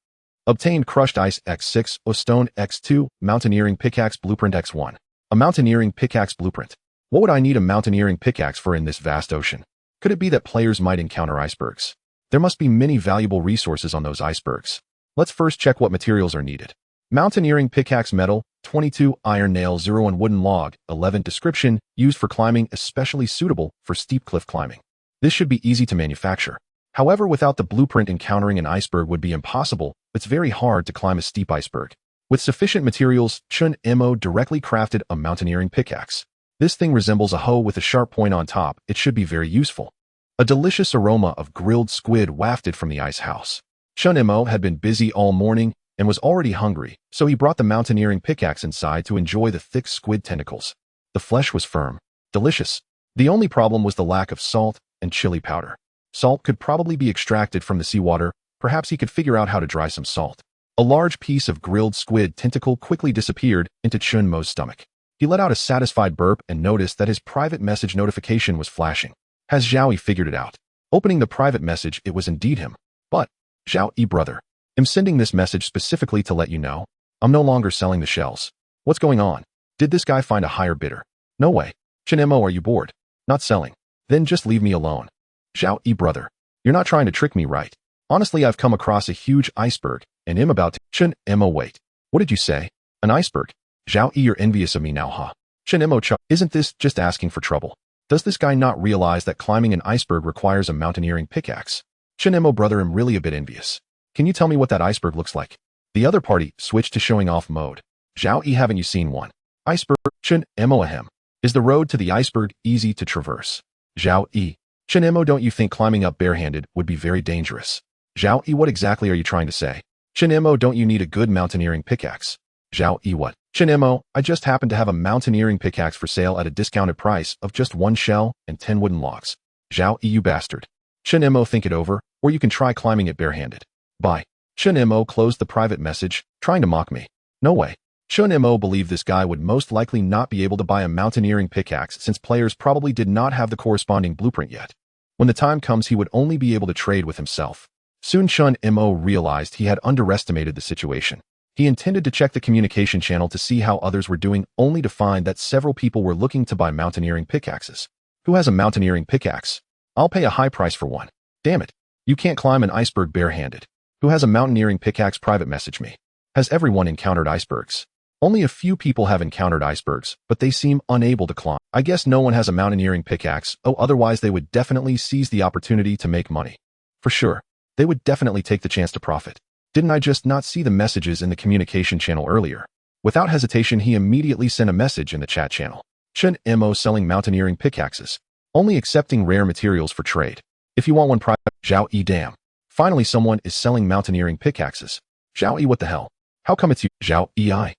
Obtained crushed ice X6. O stone X2. Mountaineering pickaxe blueprint X1. A mountaineering pickaxe blueprint. What would I need a mountaineering pickaxe for in this vast ocean? Could it be that players might encounter icebergs? There must be many valuable resources on those icebergs. Let's first check what materials are needed. Mountaineering pickaxe metal, 22 iron nail 01 wooden log, 11 description, used for climbing, especially suitable for steep cliff climbing. This should be easy to manufacture. However, without the blueprint, encountering an iceberg would be impossible. It's very hard to climb a steep iceberg. With sufficient materials, Chun Mo directly crafted a mountaineering pickaxe. This thing resembles a hoe with a sharp point on top. It should be very useful. A delicious aroma of grilled squid wafted from the ice house. Chun Mo had been busy all morning and was already hungry, so he brought the mountaineering pickaxe inside to enjoy the thick squid tentacles. The flesh was firm, delicious. The only problem was the lack of salt and chili powder. Salt could probably be extracted from the seawater. Perhaps he could figure out how to dry some salt. A large piece of grilled squid tentacle quickly disappeared into Chun Mo's stomach. He let out a satisfied burp and noticed that his private message notification was flashing. Has Zhao figured it out? Opening the private message, it was indeed him. But, Zhao brother, I'm sending this message specifically to let you know I'm no longer selling the shells. What's going on? Did this guy find a higher bidder? No way. Chun Mo, are you bored? Not selling. Then just leave me alone. Zhao brother, you're not trying to trick me, right? Honestly, I've come across a huge iceberg, and am about to— Chun Mo, wait. What did you say? An iceberg? Zhao, you're envious of me now, huh? Chun Mo, isn't this just asking for trouble? Does this guy not realize that climbing an iceberg requires a mountaineering pickaxe? Chen Mo brother, I'm really a bit envious. Can you tell me what that iceberg looks like? The other party switched to showing off mode. Zhao Yi, haven't you seen one? Iceberg. Chen Mo ahem. Is the road to the iceberg easy to traverse? Zhao Yi. Chen Mo, don't you think climbing up barehanded would be very dangerous? Zhao Yi, what exactly are you trying to say? Chen Mo, don't you need a good mountaineering pickaxe? Zhao Yi, what? Chen Mo, I just happen to have a mountaineering pickaxe for sale at a discounted price of just 1 shell and 10 wooden logs. Zhao Yi, you bastard. Chen Mo, think it over, or you can try climbing it barehanded. Bye. Chen Mo closed the private message, trying to mock me. No way. Chen Mo believed this guy would most likely not be able to buy a mountaineering pickaxe since players probably did not have the corresponding blueprint yet. When the time comes, he would only be able to trade with himself. Soon Chen Mo realized he had underestimated the situation. He intended to check the communication channel to see how others were doing, only to find that several people were looking to buy mountaineering pickaxes. Who has a mountaineering pickaxe? I'll pay a high price for one. Damn it. You can't climb an iceberg barehanded. Who has a mountaineering pickaxe? Private message me. Has everyone encountered icebergs? Only a few people have encountered icebergs, but they seem unable to climb. I guess no one has a mountaineering pickaxe. Oh, otherwise they would definitely seize the opportunity to make money. For sure. They would definitely take the chance to profit. Didn't I just not see the messages in the communication channel earlier? Without hesitation, he immediately sent a message in the chat channel. Chen Mo selling mountaineering pickaxes. Only accepting rare materials for trade. If you want one private, Zhao Yi, damn. Finally someone is selling mountaineering pickaxes. Zhao Yi, what the hell? How come it's you? Zhao Yi, I.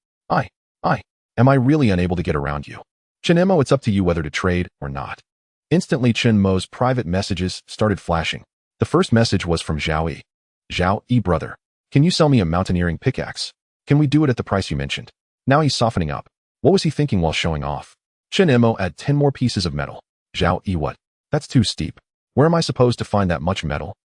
Am I really unable to get around you? Chen Mo, it's up to you whether to trade or not. Instantly Chen Mo's private messages started flashing. The first message was from Zhao Yi. Zhao Yi, brother. Can you sell me a mountaineering pickaxe? Can we do it at the price you mentioned? Now he's softening up. What was he thinking while showing off? Chen Mo, add 10 more pieces of metal. Zhao Yi, what? That's too steep. Where am I supposed to find that much metal?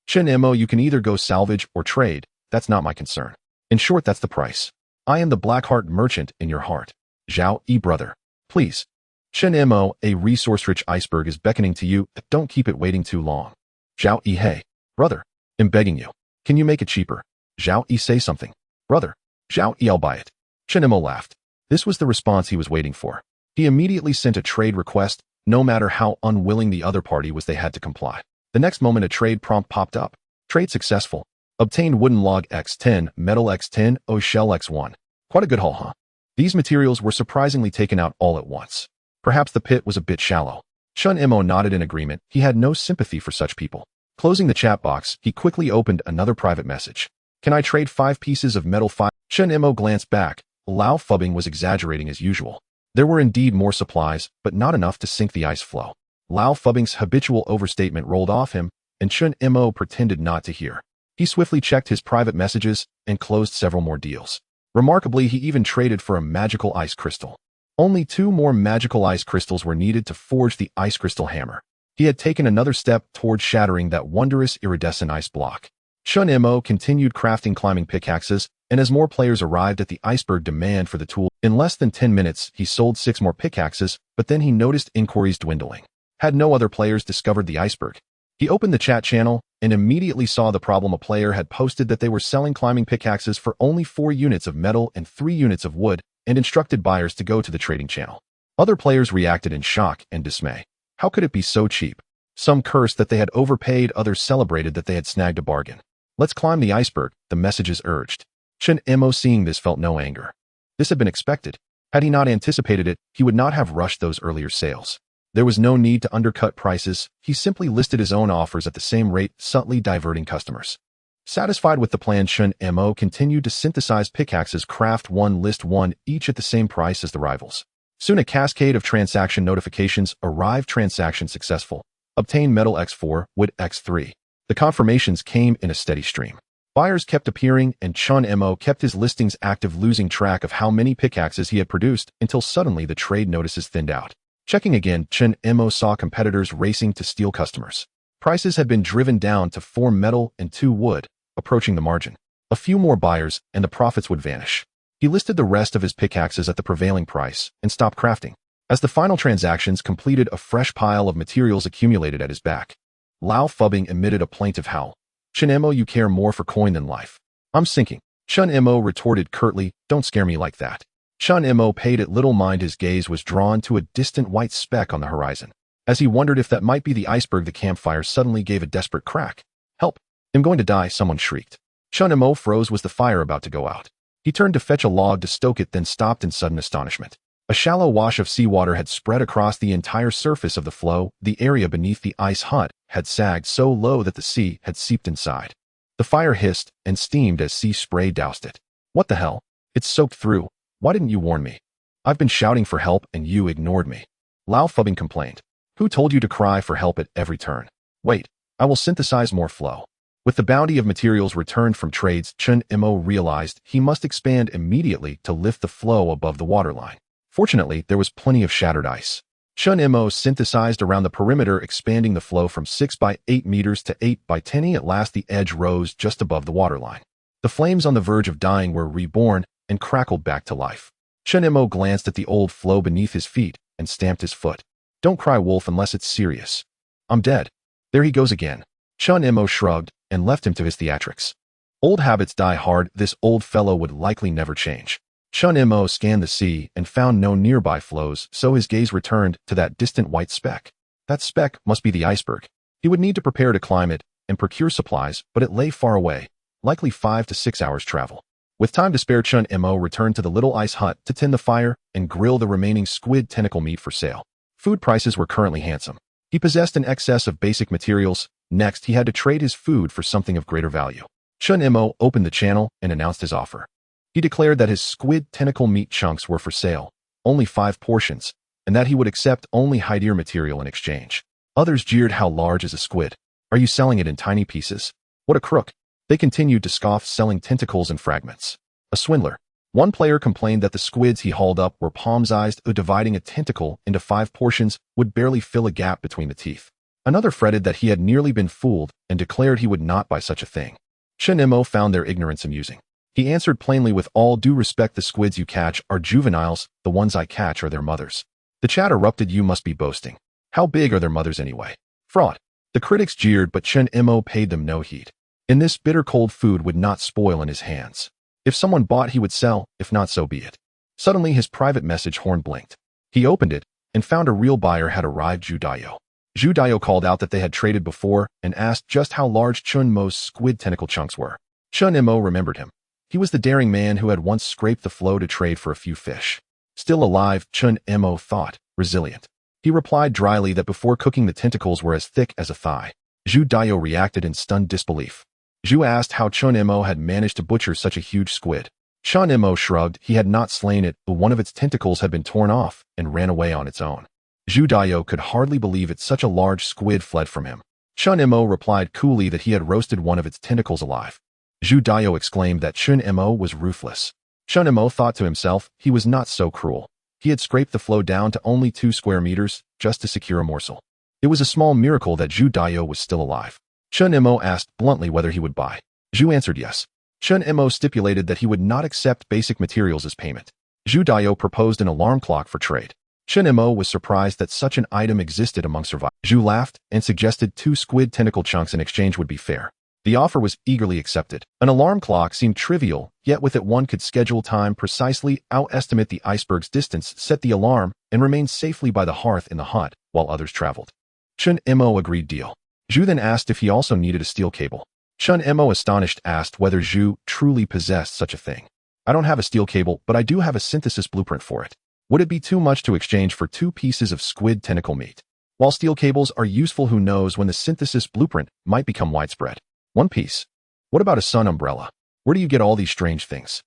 Chen Mo, you can either go salvage or trade. That's not my concern. In short, that's the price. I am the black heart merchant in your heart. Zhao Yi, brother. Please. Chen Mo, a resource-rich iceberg is beckoning to you. Don't keep it waiting too long. Zhao Yi, hey. Brother. I'm begging you. Can you make it cheaper? Zhao Yi, say something. Brother. Zhao Yi, I'll buy it. Chen Mo laughed. This was the response he was waiting for. He immediately sent a trade request. No matter how unwilling the other party was, they had to comply. The next moment a trade prompt popped up. Trade successful. Obtained wooden log x10, metal x10, shell x1. Quite a good haul, huh? These materials were surprisingly taken out all at once. Perhaps the pit was a bit shallow. Chen Mo nodded in agreement. He had no sympathy for such people. Closing the chat box, he quickly opened another private message. Can I trade 5 pieces of metal? Chen Mo glanced back. Lao Fubbing was exaggerating as usual. There were indeed more supplies, but not enough to sink the ice flow. Lao Fubbing's habitual overstatement rolled off him, and Chen Mo pretended not to hear. He swiftly checked his private messages and closed several more deals. Remarkably, he even traded for a magical ice crystal. Only 2 more magical ice crystals were needed to forge the ice crystal hammer. He had taken another step toward shattering that wondrous iridescent ice block. Chen Mo continued crafting climbing pickaxes, and as more players arrived at the iceberg demand for the tool, in less than 10 minutes, he sold 6 more pickaxes, but then he noticed inquiries dwindling. Had no other players discovered the iceberg? He opened the chat channel and immediately saw the problem. A player had posted that they were selling climbing pickaxes for only 4 units of metal and 3 units of wood and instructed buyers to go to the trading channel. Other players reacted in shock and dismay. How could it be so cheap? Some cursed that they had overpaid, others celebrated that they had snagged a bargain. Let's climb the iceberg, the messages urged. Chen Mo, seeing this, felt no anger. This had been expected. Had he not anticipated it, he would not have rushed those earlier sales. There was no need to undercut prices. He simply listed his own offers at the same rate, subtly diverting customers. Satisfied with the plan, Chen Mo continued to synthesize pickaxes, craft 1, list 1, each at the same price as the rivals. Soon a cascade of transaction notifications arrived. Transaction successful. Obtain metal x4, wood x3. The confirmations came in a steady stream. Buyers kept appearing, and Chen Mo kept his listings active, losing track of how many pickaxes he had produced until suddenly the trade notices thinned out. Checking again, Chen Mo saw competitors racing to steal customers. Prices had been driven down to 4 metal and 2 wood, approaching the margin. A few more buyers, and the profits would vanish. He listed the rest of his pickaxes at the prevailing price and stopped crafting. As the final transactions completed, a fresh pile of materials accumulated at his back. Lao Fubbing emitted a plaintive howl. Chen Mo, you care more for coin than life. I'm sinking. Chen Mo retorted curtly, don't scare me like that. Chen Mo paid it little mind. His gaze was drawn to a distant white speck on the horizon. As he wondered if that might be the iceberg, the campfire suddenly gave a desperate crack. Help! I'm going to die, someone shrieked. Chun Mo froze. Was the fire about to go out? He turned to fetch a log to stoke it, then stopped in sudden astonishment. A shallow wash of seawater had spread across the entire surface of the floe. The area beneath the ice hut had sagged so low that the sea had seeped inside. The fire hissed and steamed as sea spray doused it. What the hell? It's soaked through. Why didn't you warn me? I've been shouting for help and you ignored me. Lao Fubbing complained. Who told you to cry for help at every turn? Wait, I will synthesize more floe. With the bounty of materials returned from trades, Chun Mo realized he must expand immediately to lift the floe above the waterline. Fortunately, there was plenty of shattered ice. Chun Mo synthesized around the perimeter, expanding the floe from 6 by 8 meters to 8 by 10. At last, the edge rose just above the waterline. The flames on the verge of dying were reborn and crackled back to life. Chun Mo glanced at the old floe beneath his feet and stamped his foot. Don't cry, wolf, unless it's serious. I'm dead. There he goes again. Chun Mo shrugged and left him to his theatrics. Old habits die hard. This old fellow would likely never change. Chun Mo scanned the sea and found no nearby floes, so his gaze returned to that distant white speck. That speck must be the iceberg. He would need to prepare to climb it and procure supplies, but it lay far away, likely 5 to 6 hours travel. With time to spare, Chun Mo returned to the little ice hut to tend the fire and grill the remaining squid tentacle meat for sale. Food prices were currently handsome. He possessed an excess of basic materials. Next, he had to trade his food for something of greater value. Chun Mo opened the channel and announced his offer. He declared that his squid tentacle meat chunks were for sale, only 5 portions, and that he would accept only high-tier material in exchange. Others jeered. How large is a squid? Are you selling it in tiny pieces? What a crook. They continued to scoff, selling tentacles and fragments. A swindler. One player complained that the squids he hauled up were palm-sized. Dividing a tentacle into 5 portions would barely fill a gap between the teeth. Another fretted that he had nearly been fooled and declared he would not buy such a thing. Chun Mo found their ignorance amusing. He answered plainly, with all due respect, the squids you catch are juveniles, the ones I catch are their mothers. The chat erupted. You must be boasting. How big are their mothers anyway? Fraud. The critics jeered, but Chun Mo paid them no heed. In this bitter cold, food would not spoil in his hands. If someone bought, he would sell. If not, so be it. Suddenly, his private message horn blinked. He opened it and found a real buyer had arrived. Zhu Dayo. Zhu Dayo called out that they had traded before and asked just how large Chun Mo's squid tentacle chunks were. Chun Mo remembered him. He was the daring man who had once scraped the floe to trade for a few fish. Still alive, Chun Mo thought, resilient. He replied dryly that before cooking the tentacles were as thick as a thigh. Zhu Dayo reacted in stunned disbelief. Zhu asked how Chun Mo had managed to butcher such a huge squid. Chun Mo shrugged. He had not slain it, but one of its tentacles had been torn off and ran away on its own. Zhu Dayo could hardly believe it. Such a large squid fled from him. Chun Mo replied coolly that he had roasted one of its tentacles alive. Zhu Dayo exclaimed that Chun Mo was ruthless. Chun Mo thought to himself, he was not so cruel. He had scraped the floe down to only 2 square meters just to secure a morsel. It was a small miracle that Zhu Dayo was still alive. Chun Mo asked bluntly whether he would buy. Zhu answered yes. Chun Mo stipulated that he would not accept basic materials as payment. Zhu Dayo proposed an alarm clock for trade. Chun Mo was surprised that such an item existed among survivors. Zhu laughed and suggested 2 squid tentacle chunks in exchange would be fair. The offer was eagerly accepted. An alarm clock seemed trivial, yet with it one could schedule time precisely, ouestimate the iceberg's distance, set the alarm, and remain safely by the hearth in the hut while others traveled. Chun Mo agreed. Deal. Zhu then asked if he also needed a steel cable. Chun Mo, astonished, asked whether Zhu truly possessed such a thing. I don't have a steel cable, but I do have a synthesis blueprint for it. Would it be too much to exchange for 2 pieces of squid tentacle meat? While steel cables are useful, who knows when the synthesis blueprint might become widespread. 1 piece. What about a sun umbrella? Where do you get all these strange things?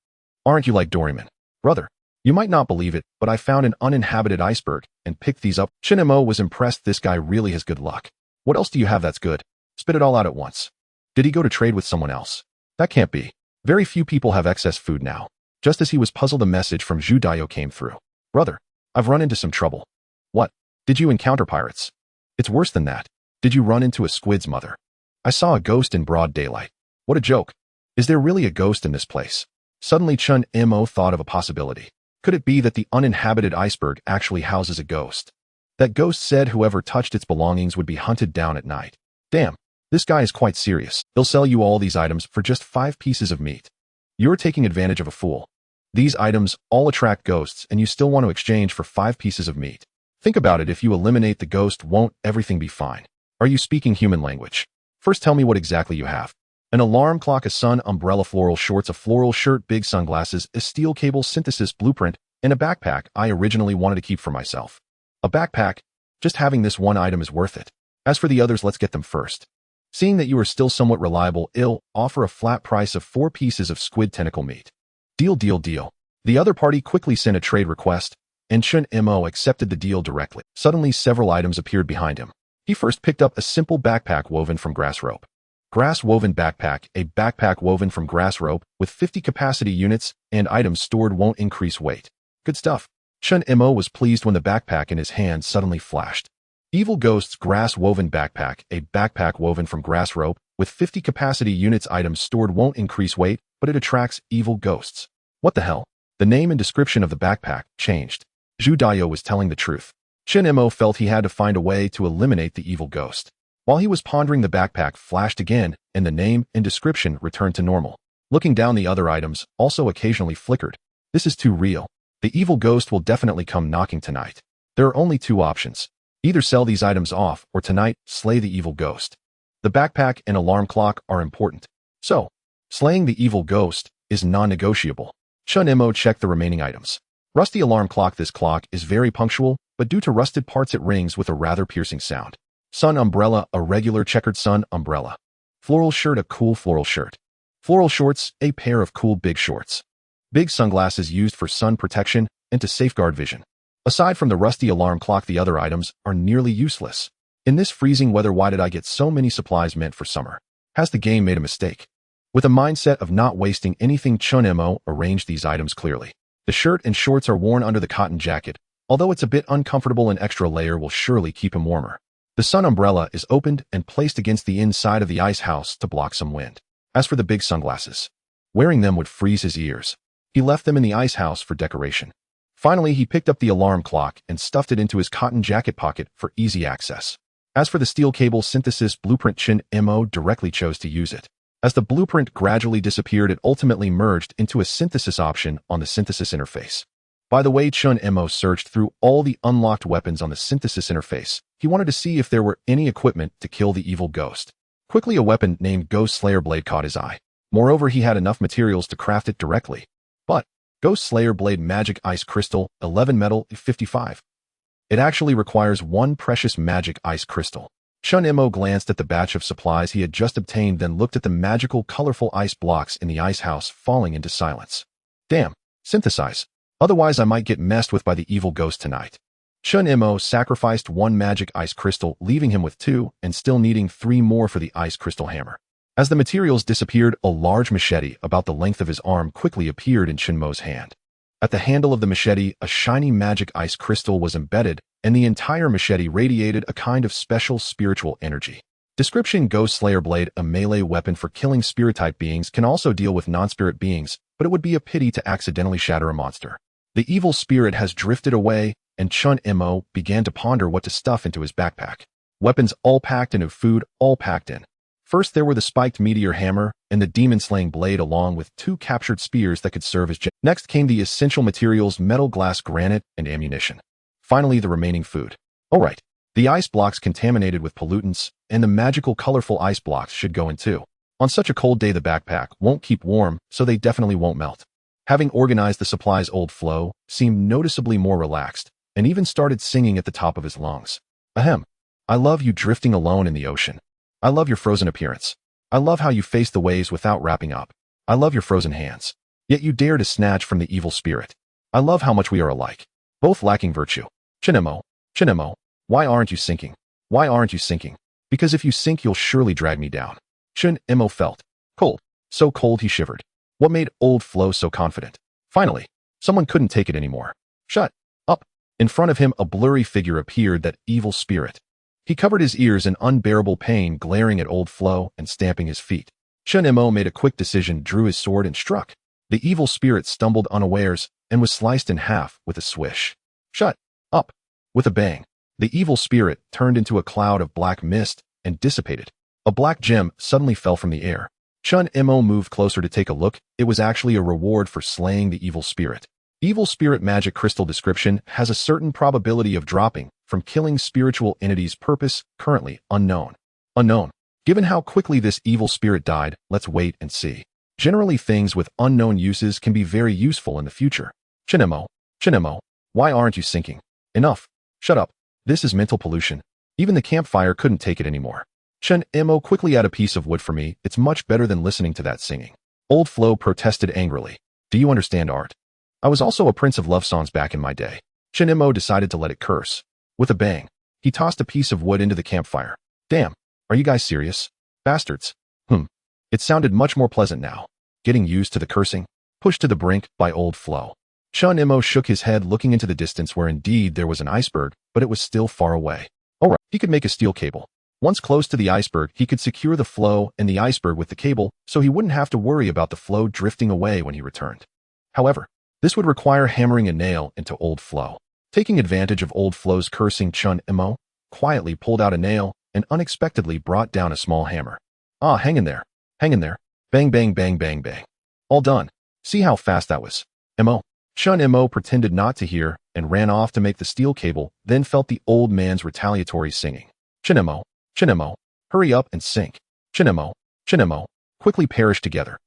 Aren't you like Doraemon? Brother, you might not believe it, but I found an uninhabited iceberg and picked these up. Chun Mo was impressed. This guy really has good luck. What else do you have that's good? Spit it all out at once. Did he go to trade with someone else? That can't be. Very few people have excess food now. Just as he was puzzled, a message from Zhu Dayo came through. Brother, I've run into some trouble. What? Did you encounter pirates? It's worse than that. Did you run into a squid's mother? I saw a ghost in broad daylight. What a joke. Is there really a ghost in this place? Suddenly Chun Mo thought of a possibility. Could it be that the uninhabited iceberg actually houses a ghost? That ghost said whoever touched its belongings would be hunted down at night. Damn, this guy is quite serious. He'll sell you all these items for just 5 pieces of meat. You're taking advantage of a fool. These items all attract ghosts and you still want to exchange for 5 pieces of meat. Think about it. If you eliminate the ghost, won't everything be fine? Are you speaking human language? First tell me what exactly you have. An alarm clock, a sun umbrella, floral shorts, a floral shirt, big sunglasses, a steel cable synthesis blueprint, and a backpack I originally wanted to keep for myself. A backpack? Just having this one item is worth it. As for the others, let's get them first. Seeing that you are still somewhat reliable, I'll offer a flat price of 4 pieces of squid tentacle meat. Deal, deal, deal. The other party quickly sent a trade request, and Chun Mo accepted the deal directly. Suddenly, several items appeared behind him. He first picked up a simple backpack woven from grass rope. Grass woven backpack, a backpack woven from grass rope with 50 capacity units and items stored won't increase weight. Good stuff. Chun Mo was pleased when the backpack in his hand suddenly flashed. Evil Ghost's grass woven backpack, a backpack woven from grass rope with 50 capacity units, items stored won't increase weight, but it attracts evil ghosts. What the hell? The name and description of the backpack changed. Zhu Dayo was telling the truth. Chun Mo felt he had to find a way to eliminate the evil ghost. While he was pondering, the backpack flashed again, and the name and description returned to normal. Looking down, the other items also occasionally flickered. This is too real. The evil ghost will definitely come knocking tonight. There are only 2 options. Either sell these items off, or tonight, slay the evil ghost. The backpack and alarm clock are important. So, slaying the evil ghost is non-negotiable. Chun Mo checked the remaining items. Rusty alarm clock. This clock is very punctual, but due to rusted parts it rings with a rather piercing sound. Sun umbrella, a regular checkered sun umbrella. Floral shirt, a cool floral shirt. Floral shorts, a pair of cool big shorts. Big sunglasses used for sun protection and to safeguard vision. Aside from the rusty alarm clock, the other items are nearly useless. In this freezing weather, why did I get so many supplies meant for summer? Has the game made a mistake? With a mindset of not wasting anything, Chun Mo arranged these items clearly. The shirt and shorts are worn under the cotton jacket, although it's a bit uncomfortable. An extra layer will surely keep him warmer. The sun umbrella is opened and placed against the inside of the ice house to block some wind. As for the big sunglasses, wearing them would freeze his ears. He left them in the ice house for decoration. Finally, he picked up the alarm clock and stuffed it into his cotton jacket pocket for easy access. As for the steel cable synthesis blueprint, Chun Mo directly chose to use it. As the blueprint gradually disappeared, it ultimately merged into a synthesis option on the synthesis interface. By the way, Chun Mo searched through all the unlocked weapons on the synthesis interface. He wanted to see if there were any equipment to kill the evil ghost. Quickly, a weapon named Ghost Slayer Blade caught his eye. Moreover, he had enough materials to craft it directly. But Ghost Slayer Blade magic ice crystal, 11 metal, 55. It actually requires 1 precious magic ice crystal. Chun Mo glanced at the batch of supplies he had just obtained, then looked at the magical, colorful ice blocks in the ice house, falling into silence. Damn, synthesize. Otherwise, I might get messed with by the evil ghost tonight. Chun Mo sacrificed 1 magic ice crystal, leaving him with 2, and still needing 3 more for the ice crystal hammer. As the materials disappeared, a large machete about the length of his arm quickly appeared in Chun Mo's hand. At the handle of the machete, a shiny magic ice crystal was embedded, and the entire machete radiated a kind of special spiritual energy. Description: Ghost Slayer Blade, a melee weapon for killing spirit-type beings, can also deal with non-spirit beings, but it would be a pity to accidentally shatter a monster. The evil spirit has drifted away, and Chun Mo began to ponder what to stuff into his backpack. Weapons all packed in, food all packed in. First, there were the spiked meteor hammer and the demon-slaying blade, along with 2 captured spears that could serve as Next came the essential materials: metal, glass, granite, and ammunition. Finally, the remaining food. Alright, the ice blocks contaminated with pollutants, and the magical colorful ice blocks should go in too. On such a cold day, the backpack won't keep warm, so they definitely won't melt. Having organized the supplies, old Flo seemed noticeably more relaxed, and even started singing at the top of his lungs. Ahem. I love you drifting alone in the ocean. I love your frozen appearance. I love how you face the waves without wrapping up. I love your frozen hands. Yet you dare to snatch from the evil spirit. I love how much we are alike, both lacking virtue. Chun Mo, why aren't you sinking? Why aren't you sinking? Because if you sink, you'll surely drag me down. Chun Mo felt cold. So cold he shivered. What made old Flo so confident? Finally, someone couldn't take it anymore. Shut up. In front of him, a blurry figure appeared, that evil spirit. He covered his ears in unbearable pain, glaring at old Flo and stamping his feet. Chun Mo made a quick decision, drew his sword and struck. The evil spirit stumbled unawares and was sliced in half with a swish. Shut up. With a bang, the evil spirit turned into a cloud of black mist and dissipated. A black gem suddenly fell from the air. Chun Mo moved closer to take a look. It was actually a reward for slaying the evil spirit. Evil spirit magic crystal description: has a certain probability of dropping from killing spiritual entities. Purpose: currently unknown. Unknown. Given how quickly this evil spirit died, let's wait and see. Generally, things with unknown uses can be very useful in the future. Chinemo, why aren't you sinking? Enough. Shut up. This is mental pollution. Even the campfire couldn't take it anymore. Chinemo, quickly add a piece of wood for me. It's much better than listening to that singing. Old Flo protested angrily. Do you understand art? I was also a prince of love songs back in my day. Chinemo decided to let it curse. With a bang, he tossed a piece of wood into the campfire. Damn, are you guys serious? Bastards. It sounded much more pleasant now. Getting used to the cursing, pushed to the brink by Old Flo. Chinemo shook his head, looking into the distance where indeed there was an iceberg, but it was still far away. Alright, he could make a steel cable. Once close to the iceberg, he could secure the floe and the iceberg with the cable, so he wouldn't have to worry about the floe drifting away when he returned. However, this would require hammering a nail into Old Flo. Taking advantage of Old Flo's cursing, Chinemo quietly pulled out a nail and unexpectedly brought down a small hammer. Ah, hang in there. Hang in there. Bang, bang, bang, bang, bang. All done. See how fast that was. Chinemo pretended not to hear and ran off to make the steel cable, then felt the old man's retaliatory singing. Chinemo, hurry up and sink. Chinemo, quickly perish together.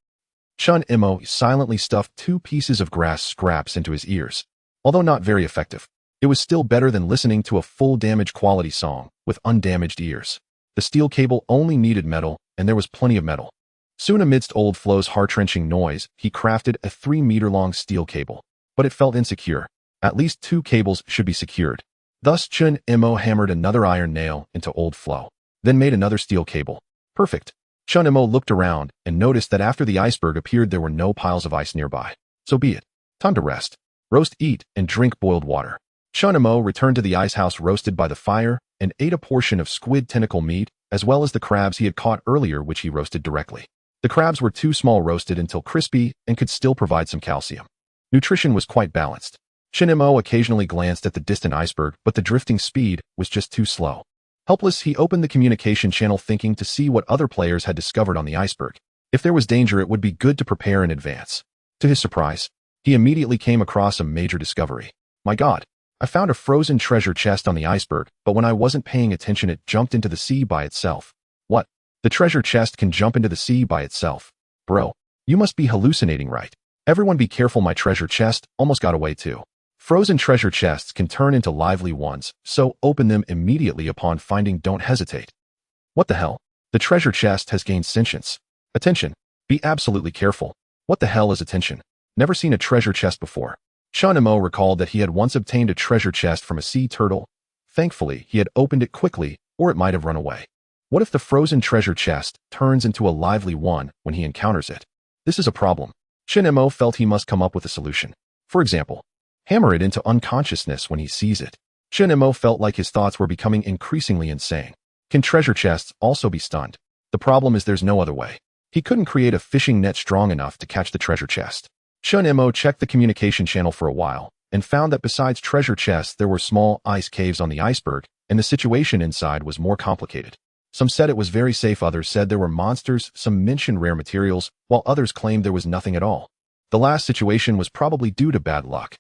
Chinemo silently stuffed 2 pieces of grass scraps into his ears. Although not very effective, it was still better than listening to a full damage quality song with undamaged ears. The steel cable only needed metal, and there was plenty of metal. Soon, amidst Old Flo's heart-wrenching noise, he crafted a 3-meter-long steel cable. But it felt insecure. At least 2 cables should be secured. Thus, Chinemo hammered another iron nail into Old Flo, then made another steel cable. Perfect. Chinemo looked around and noticed that after the iceberg appeared, there were no piles of ice nearby. So be it. Time to rest. Roast, eat, and drink boiled water. Chinemo returned to the ice house roasted by the fire and ate a portion of squid tentacle meat, as well as the crabs he had caught earlier, which he roasted directly. The crabs were too small, roasted until crispy, and could still provide some calcium. Nutrition was quite balanced. Chinemo occasionally glanced at the distant iceberg, but the drifting speed was just too slow. Helpless, he opened the communication channel, thinking to see what other players had discovered on the iceberg. If there was danger, it would be good to prepare in advance. To his surprise, he immediately came across a major discovery. My God, I found a frozen treasure chest on the iceberg, but when I wasn't paying attention, it jumped into the sea by itself. What? The treasure chest can jump into the sea by itself? Bro, you must be hallucinating, right? Everyone be careful, my treasure chest almost got away too. Frozen treasure chests can turn into lively ones, so open them immediately upon finding. Don't hesitate. What the hell? The treasure chest has gained sentience. Attention. Be absolutely careful. What the hell is attention? Never seen a treasure chest before. Chinemo recalled that he had once obtained a treasure chest from a sea turtle. Thankfully, he had opened it quickly, or it might have run away. What if the frozen treasure chest turns into a lively one when he encounters it? This is a problem. Chinemo felt he must come up with a solution. For example, hammer it into unconsciousness when he sees it. Chinemo felt like his thoughts were becoming increasingly insane. Can treasure chests also be stunned? The problem is there's no other way. He couldn't create a fishing net strong enough to catch the treasure chest. Chinemo checked the communication channel for a while and found that besides treasure chests, there were small ice caves on the iceberg, and the situation inside was more complicated. Some said it was very safe, others said there were monsters, some mentioned rare materials, while others claimed there was nothing at all. The last situation was probably due to bad luck.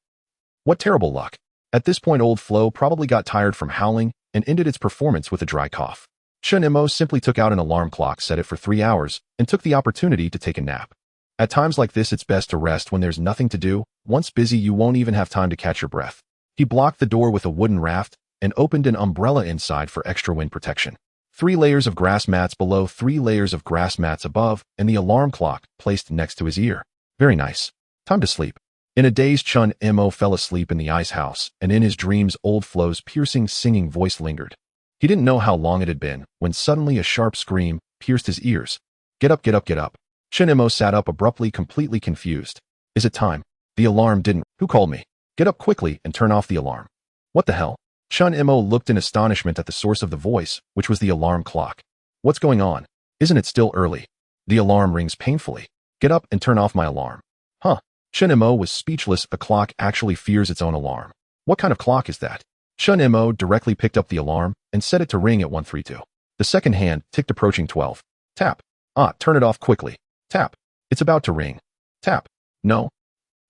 What terrible luck! At this point, Old Flo probably got tired from howling and ended its performance with a dry cough. Chinemo simply took out an alarm clock, set it for 3 hours, and took the opportunity to take a nap. At times like this, it's best to rest when there's nothing to do. Once busy, you won't even have time to catch your breath. He blocked the door with a wooden raft and opened an umbrella inside for extra wind protection. 3 layers of grass mats below, 3 layers of grass mats above, and the alarm clock placed next to his ear. Very nice. Time to sleep. In a daze, Chinemo fell asleep in the ice house, and in his dreams, Old Flo's piercing singing voice lingered. He didn't know how long it had been, when suddenly a sharp scream pierced his ears. Get up, get up, get up. Chinemo sat up abruptly, completely confused. Is it time? The alarm didn't. Who called me? Get up quickly and turn off the alarm. What the hell? Chinemo looked in astonishment at the source of the voice, which was the alarm clock. What's going on? Isn't it still early? The alarm rings painfully. Get up and turn off my alarm. Huh. Chinemo was speechless. A clock actually fears its own alarm. What kind of clock is that? Chinemo directly picked up the alarm and set it to ring at 132. The second hand ticked, approaching 12. Tap. Ah, turn it off quickly. Tap. It's about to ring. Tap. No.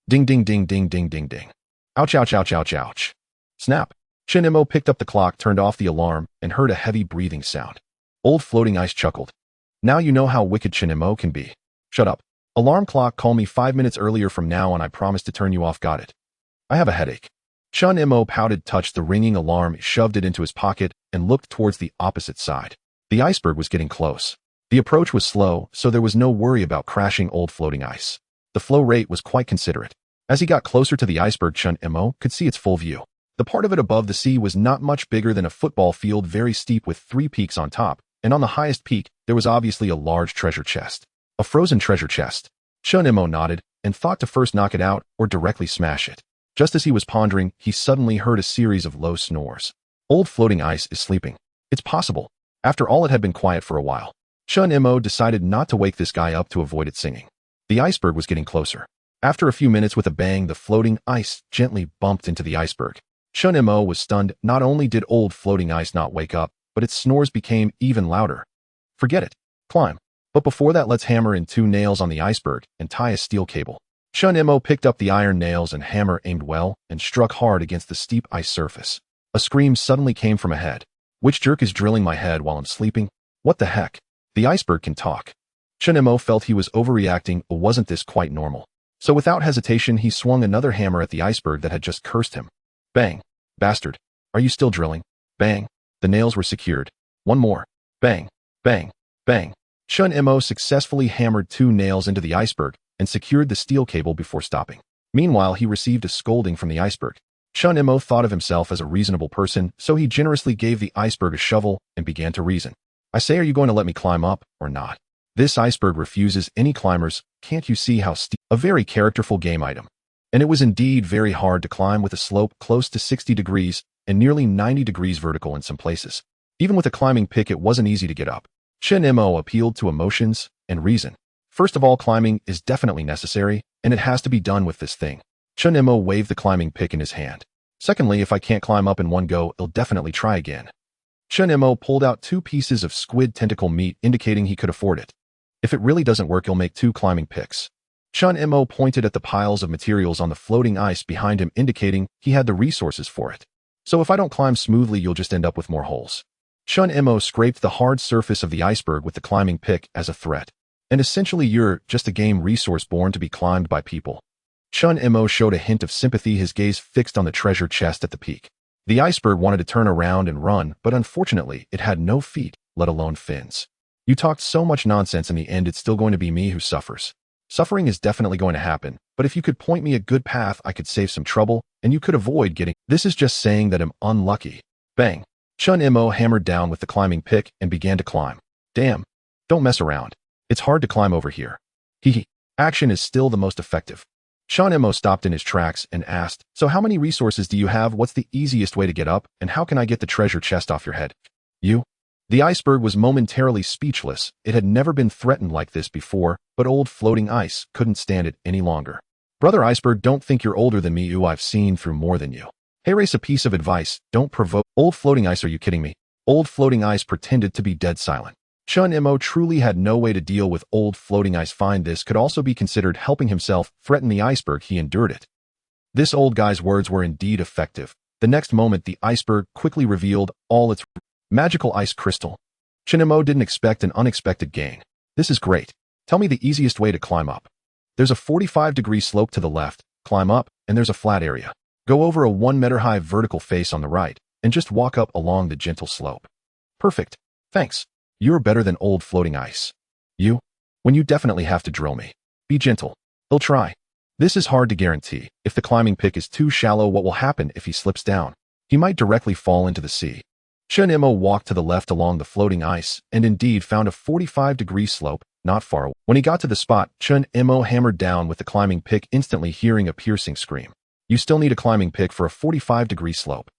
Ding, ding, ding, ding, ding, ding, ding. Ouch, ouch, ouch, ouch, ouch. Snap. Chinemo picked up the clock, turned off the alarm, and heard a heavy breathing sound. Old Floating Ice chuckled. Now you know how wicked Shin-mo can be. Shut up. Alarm clock, call me 5 minutes earlier from now on. I promise to turn you off. Got it? I have a headache. Shin-mo pouted, touched the ringing alarm, shoved it into his pocket, and looked towards the opposite side. The iceberg was getting close. The approach was slow, so there was no worry about crashing old floating ice. The flow rate was quite considerate. As he got closer to the iceberg, Shin-mo could see its full view. The part of it above the sea was not much bigger than a football field, very steep with 3 peaks on top, and on the highest peak, there was obviously a large treasure chest. A frozen treasure chest. Shin-mo nodded, and thought to first knock it out or directly smash it. Just as he was pondering, he suddenly heard a series of low snores. Old floating ice is sleeping. It's possible. After all, it had been quiet for a while. Shin-mo decided not to wake this guy up to avoid it singing. The iceberg was getting closer. After a few minutes, with a bang, the floating ice gently bumped into the iceberg. Shin-mo was stunned. Not only did old floating ice not wake up, but its snores became even louder. Forget it. Climb. But before that, let's hammer in 2 nails on the iceberg and tie a steel cable. Shin-mo picked up the iron nails and hammer, aimed well, and struck hard against the steep ice surface. A scream suddenly came from ahead. Which jerk is drilling my head while I'm sleeping? What the heck? The iceberg can talk. Shin-mo felt he was overreacting, but wasn't this quite normal? So without hesitation, he swung another hammer at the iceberg that had just cursed him. Bang. Bastard. Are you still drilling? Bang. The nails were secured. One more. Bang. Bang. Bang. Shin-mo successfully hammered 2 nails into the iceberg and secured the steel cable before stopping. Meanwhile, he received a scolding from the iceberg. Shin-mo thought of himself as a reasonable person, so he generously gave the iceberg a shovel and began to reason. I say, are you going to let me climb up or not? This iceberg refuses any climbers. Can't you see how steep? A very characterful game item. And it was indeed very hard to climb, with a slope close to 60 degrees and nearly 90 degrees vertical in some places. Even with a climbing pick, it wasn't easy to get up. Shin-mo appealed to emotions and reason. First of all, climbing is definitely necessary, and it has to be done with this thing. Shin-mo waved the climbing pick in his hand. Secondly, if I can't climb up in one go, I'll definitely try again. Shin-mo pulled out 2 pieces of squid tentacle meat, indicating he could afford it. If it really doesn't work, he'll make 2 climbing picks. Shin-mo pointed at the piles of materials on the floating ice behind him, indicating he had the resources for it. So if I don't climb smoothly, you'll just end up with more holes. Shin-mo scraped the hard surface of the iceberg with the climbing pick as a threat. And essentially, you're just a game resource born to be climbed by people. Shin-mo showed a hint of sympathy, his gaze fixed on the treasure chest at the peak. The iceberg wanted to turn around and run, but unfortunately, it had no feet, let alone fins. You talked so much nonsense. In the end, it's still going to be me who suffers. Suffering is definitely going to happen, but if you could point me a good path, I could save some trouble, and you could avoid getting— This is just saying that I'm unlucky. Bang. Shin-mo hammered down with the climbing pick and began to climb. Damn. Don't mess around. It's hard to climb over here. Hee. Action is still the most effective. Shin-mo stopped in his tracks and asked, so how many resources do you have? What's the easiest way to get up, and how can I get the treasure chest off your head? You? The iceberg was momentarily speechless. It had never been threatened like this before, but old floating ice couldn't stand it any longer. Brother iceberg, don't think you're older than me. I've seen through more than you. Hey, race, a piece of advice. Don't provoke. Old floating ice, are you kidding me? Old floating ice pretended to be dead silent. Shin-mo truly had no way to deal with old floating ice. Find this could also be considered helping himself threaten the iceberg. He endured it. This old guy's words were indeed effective. The next moment, the iceberg quickly revealed all its magical ice crystal. Shin-mo didn't expect an unexpected gain. This is great. Tell me the easiest way to climb up. There's a 45-degree slope to the left. Climb up, and there's a flat area. Go over a 1-meter-high vertical face on the right, and just walk up along the gentle slope. Perfect. Thanks. You're better than old floating ice. You? When you definitely have to drill me. Be gentle. He'll try. This is hard to guarantee. If the climbing pick is too shallow, what will happen if he slips down? He might directly fall into the sea. Shin-mo walked to the left along the floating ice and indeed found a 45-degree slope not far away. When he got to the spot, Shin-mo hammered down with the climbing pick, instantly hearing a piercing scream. You still need a climbing pick for a 45-degree slope.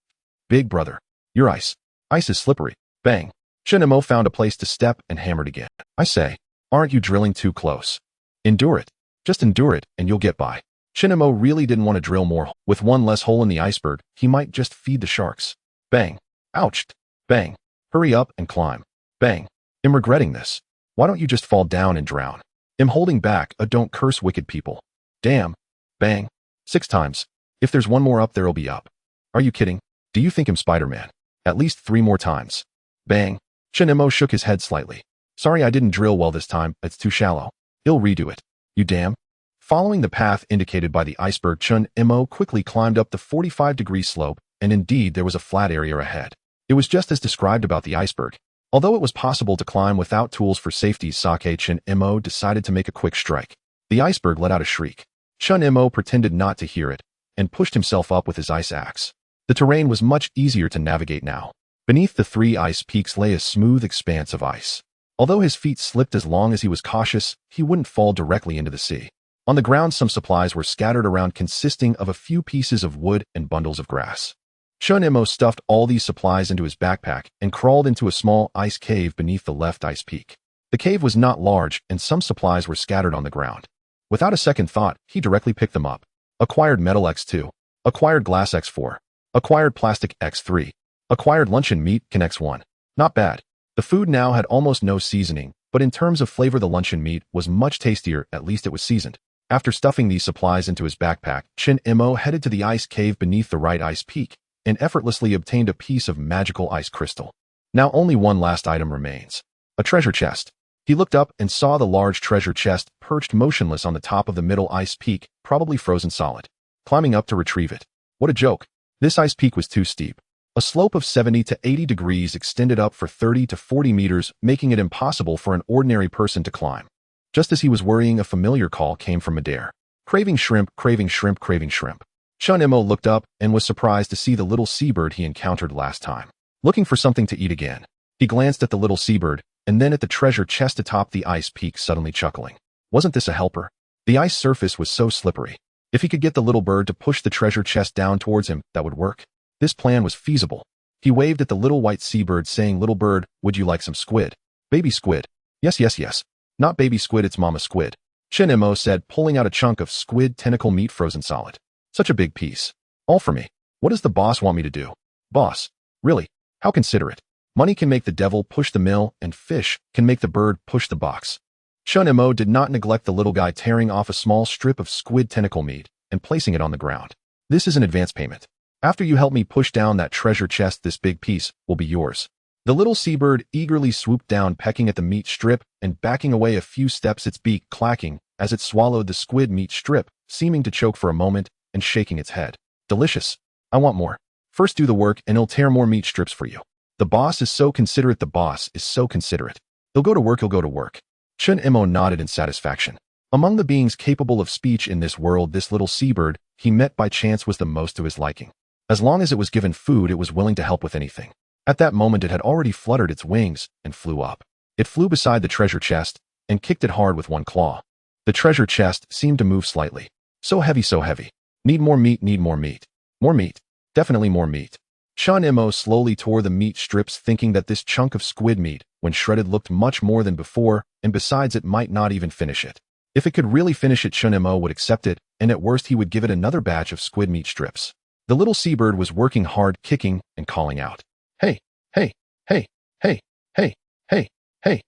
Big brother. You're ice. Ice is slippery. Bang. Shin-mo found a place to step and hammered again. I say, aren't you drilling too close? Endure it. Just endure it, and you'll get by. Shin-mo really didn't want to drill more. With one less hole in the iceberg, he might just feed the sharks. Bang. Ouch. Bang. Hurry up and climb. Bang. I'm regretting this. Why don't you just fall down and drown? I'm holding back. Don't curse wicked people. Damn. Bang. 6 times. If there's one more up, there'll be up. Are you kidding? Do you think I'm Spider-Man? At least 3 more times. Bang. Shin-mo shook his head slightly. Sorry I didn't drill well this time, it's too shallow. I'll redo it. You damn. Following the path indicated by the iceberg, Chun Mo quickly climbed up the 45-degree slope, and indeed there was a flat area ahead. It was just as described about the iceberg. Although it was possible to climb without tools for safety, Chun Mo decided to make a quick strike. The iceberg let out a shriek. Chun Mo pretended not to hear it, and pushed himself up with his ice axe. The terrain was much easier to navigate now. Beneath the 3 ice peaks lay a smooth expanse of ice. Although his feet slipped, as long as he was cautious, he wouldn't fall directly into the sea. On the ground, some supplies were scattered around, consisting of a few pieces of wood and bundles of grass. Chun Mo stuffed all these supplies into his backpack and crawled into a small ice cave beneath the left ice peak. The cave was not large, and some supplies were scattered on the ground. Without a second thought, he directly picked them up. Acquired metal X2. Acquired glass X4. Acquired plastic X3. Acquired luncheon meat can X1. Not bad. The food now had almost no seasoning, but in terms of flavor the luncheon meat was much tastier, at least it was seasoned. After stuffing these supplies into his backpack, Chun Mo headed to the ice cave beneath the right ice peak, and effortlessly obtained a piece of magical ice crystal. Now only one last item remains. A treasure chest. He looked up and saw the large treasure chest perched motionless on the top of the middle ice peak, probably frozen solid. Climbing up to retrieve it. What a joke. This ice peak was too steep. A slope of 70 to 80 degrees extended up for 30 to 40 meters, making it impossible for an ordinary person to climb. Just as he was worrying, a familiar call came from Adair. Craving shrimp, craving shrimp, craving shrimp. Chun Mo looked up and was surprised to see the little seabird he encountered last time. Looking for something to eat again. He glanced at the little seabird, and then at the treasure chest atop the ice peak, suddenly chuckling. Wasn't this a helper? The ice surface was so slippery. If he could get the little bird to push the treasure chest down towards him, that would work. This plan was feasible. He waved at the little white seabird, saying, "Little bird, would you like some squid?" "Baby squid." "Yes, yes, yes. Not baby squid, it's mama squid," Chun Mo said, pulling out a chunk of squid tentacle meat frozen solid. "Such a big piece. All for me. What does the boss want me to do?" "Boss? Really? How considerate. Money can make the devil push the mill, and fish can make the bird push the box." Chun Mo did not neglect the little guy, tearing off a small strip of squid tentacle meat and placing it on the ground. "This is an advance payment. After you help me push down that treasure chest, this big piece will be yours." The little seabird eagerly swooped down, pecking at the meat strip and backing away a few steps, its beak clacking as it swallowed the squid meat strip, seeming to choke for a moment and shaking its head. "Delicious. I want more. First do the work and he'll tear more meat strips for you. The boss is so considerate, the boss is so considerate. He'll go to work, he'll go to work." Chun Mo nodded in satisfaction. Among the beings capable of speech in this world, this little seabird he met by chance was the most to his liking. As long as it was given food, it was willing to help with anything. At that moment, it had already fluttered its wings and flew up. It flew beside the treasure chest and kicked it hard with one claw. The treasure chest seemed to move slightly. So heavy, so heavy. Need more meat, need more meat. More meat. Definitely more meat. Chun Mo slowly tore the meat strips, thinking that this chunk of squid meat, when shredded, looked much more than before, and besides, it might not even finish it. If it could really finish it, Chun Mo would accept it, and at worst he would give it another batch of squid meat strips. The little seabird was working hard, kicking and calling out. "Hey, hey, hey, hey, hey, hey, hey."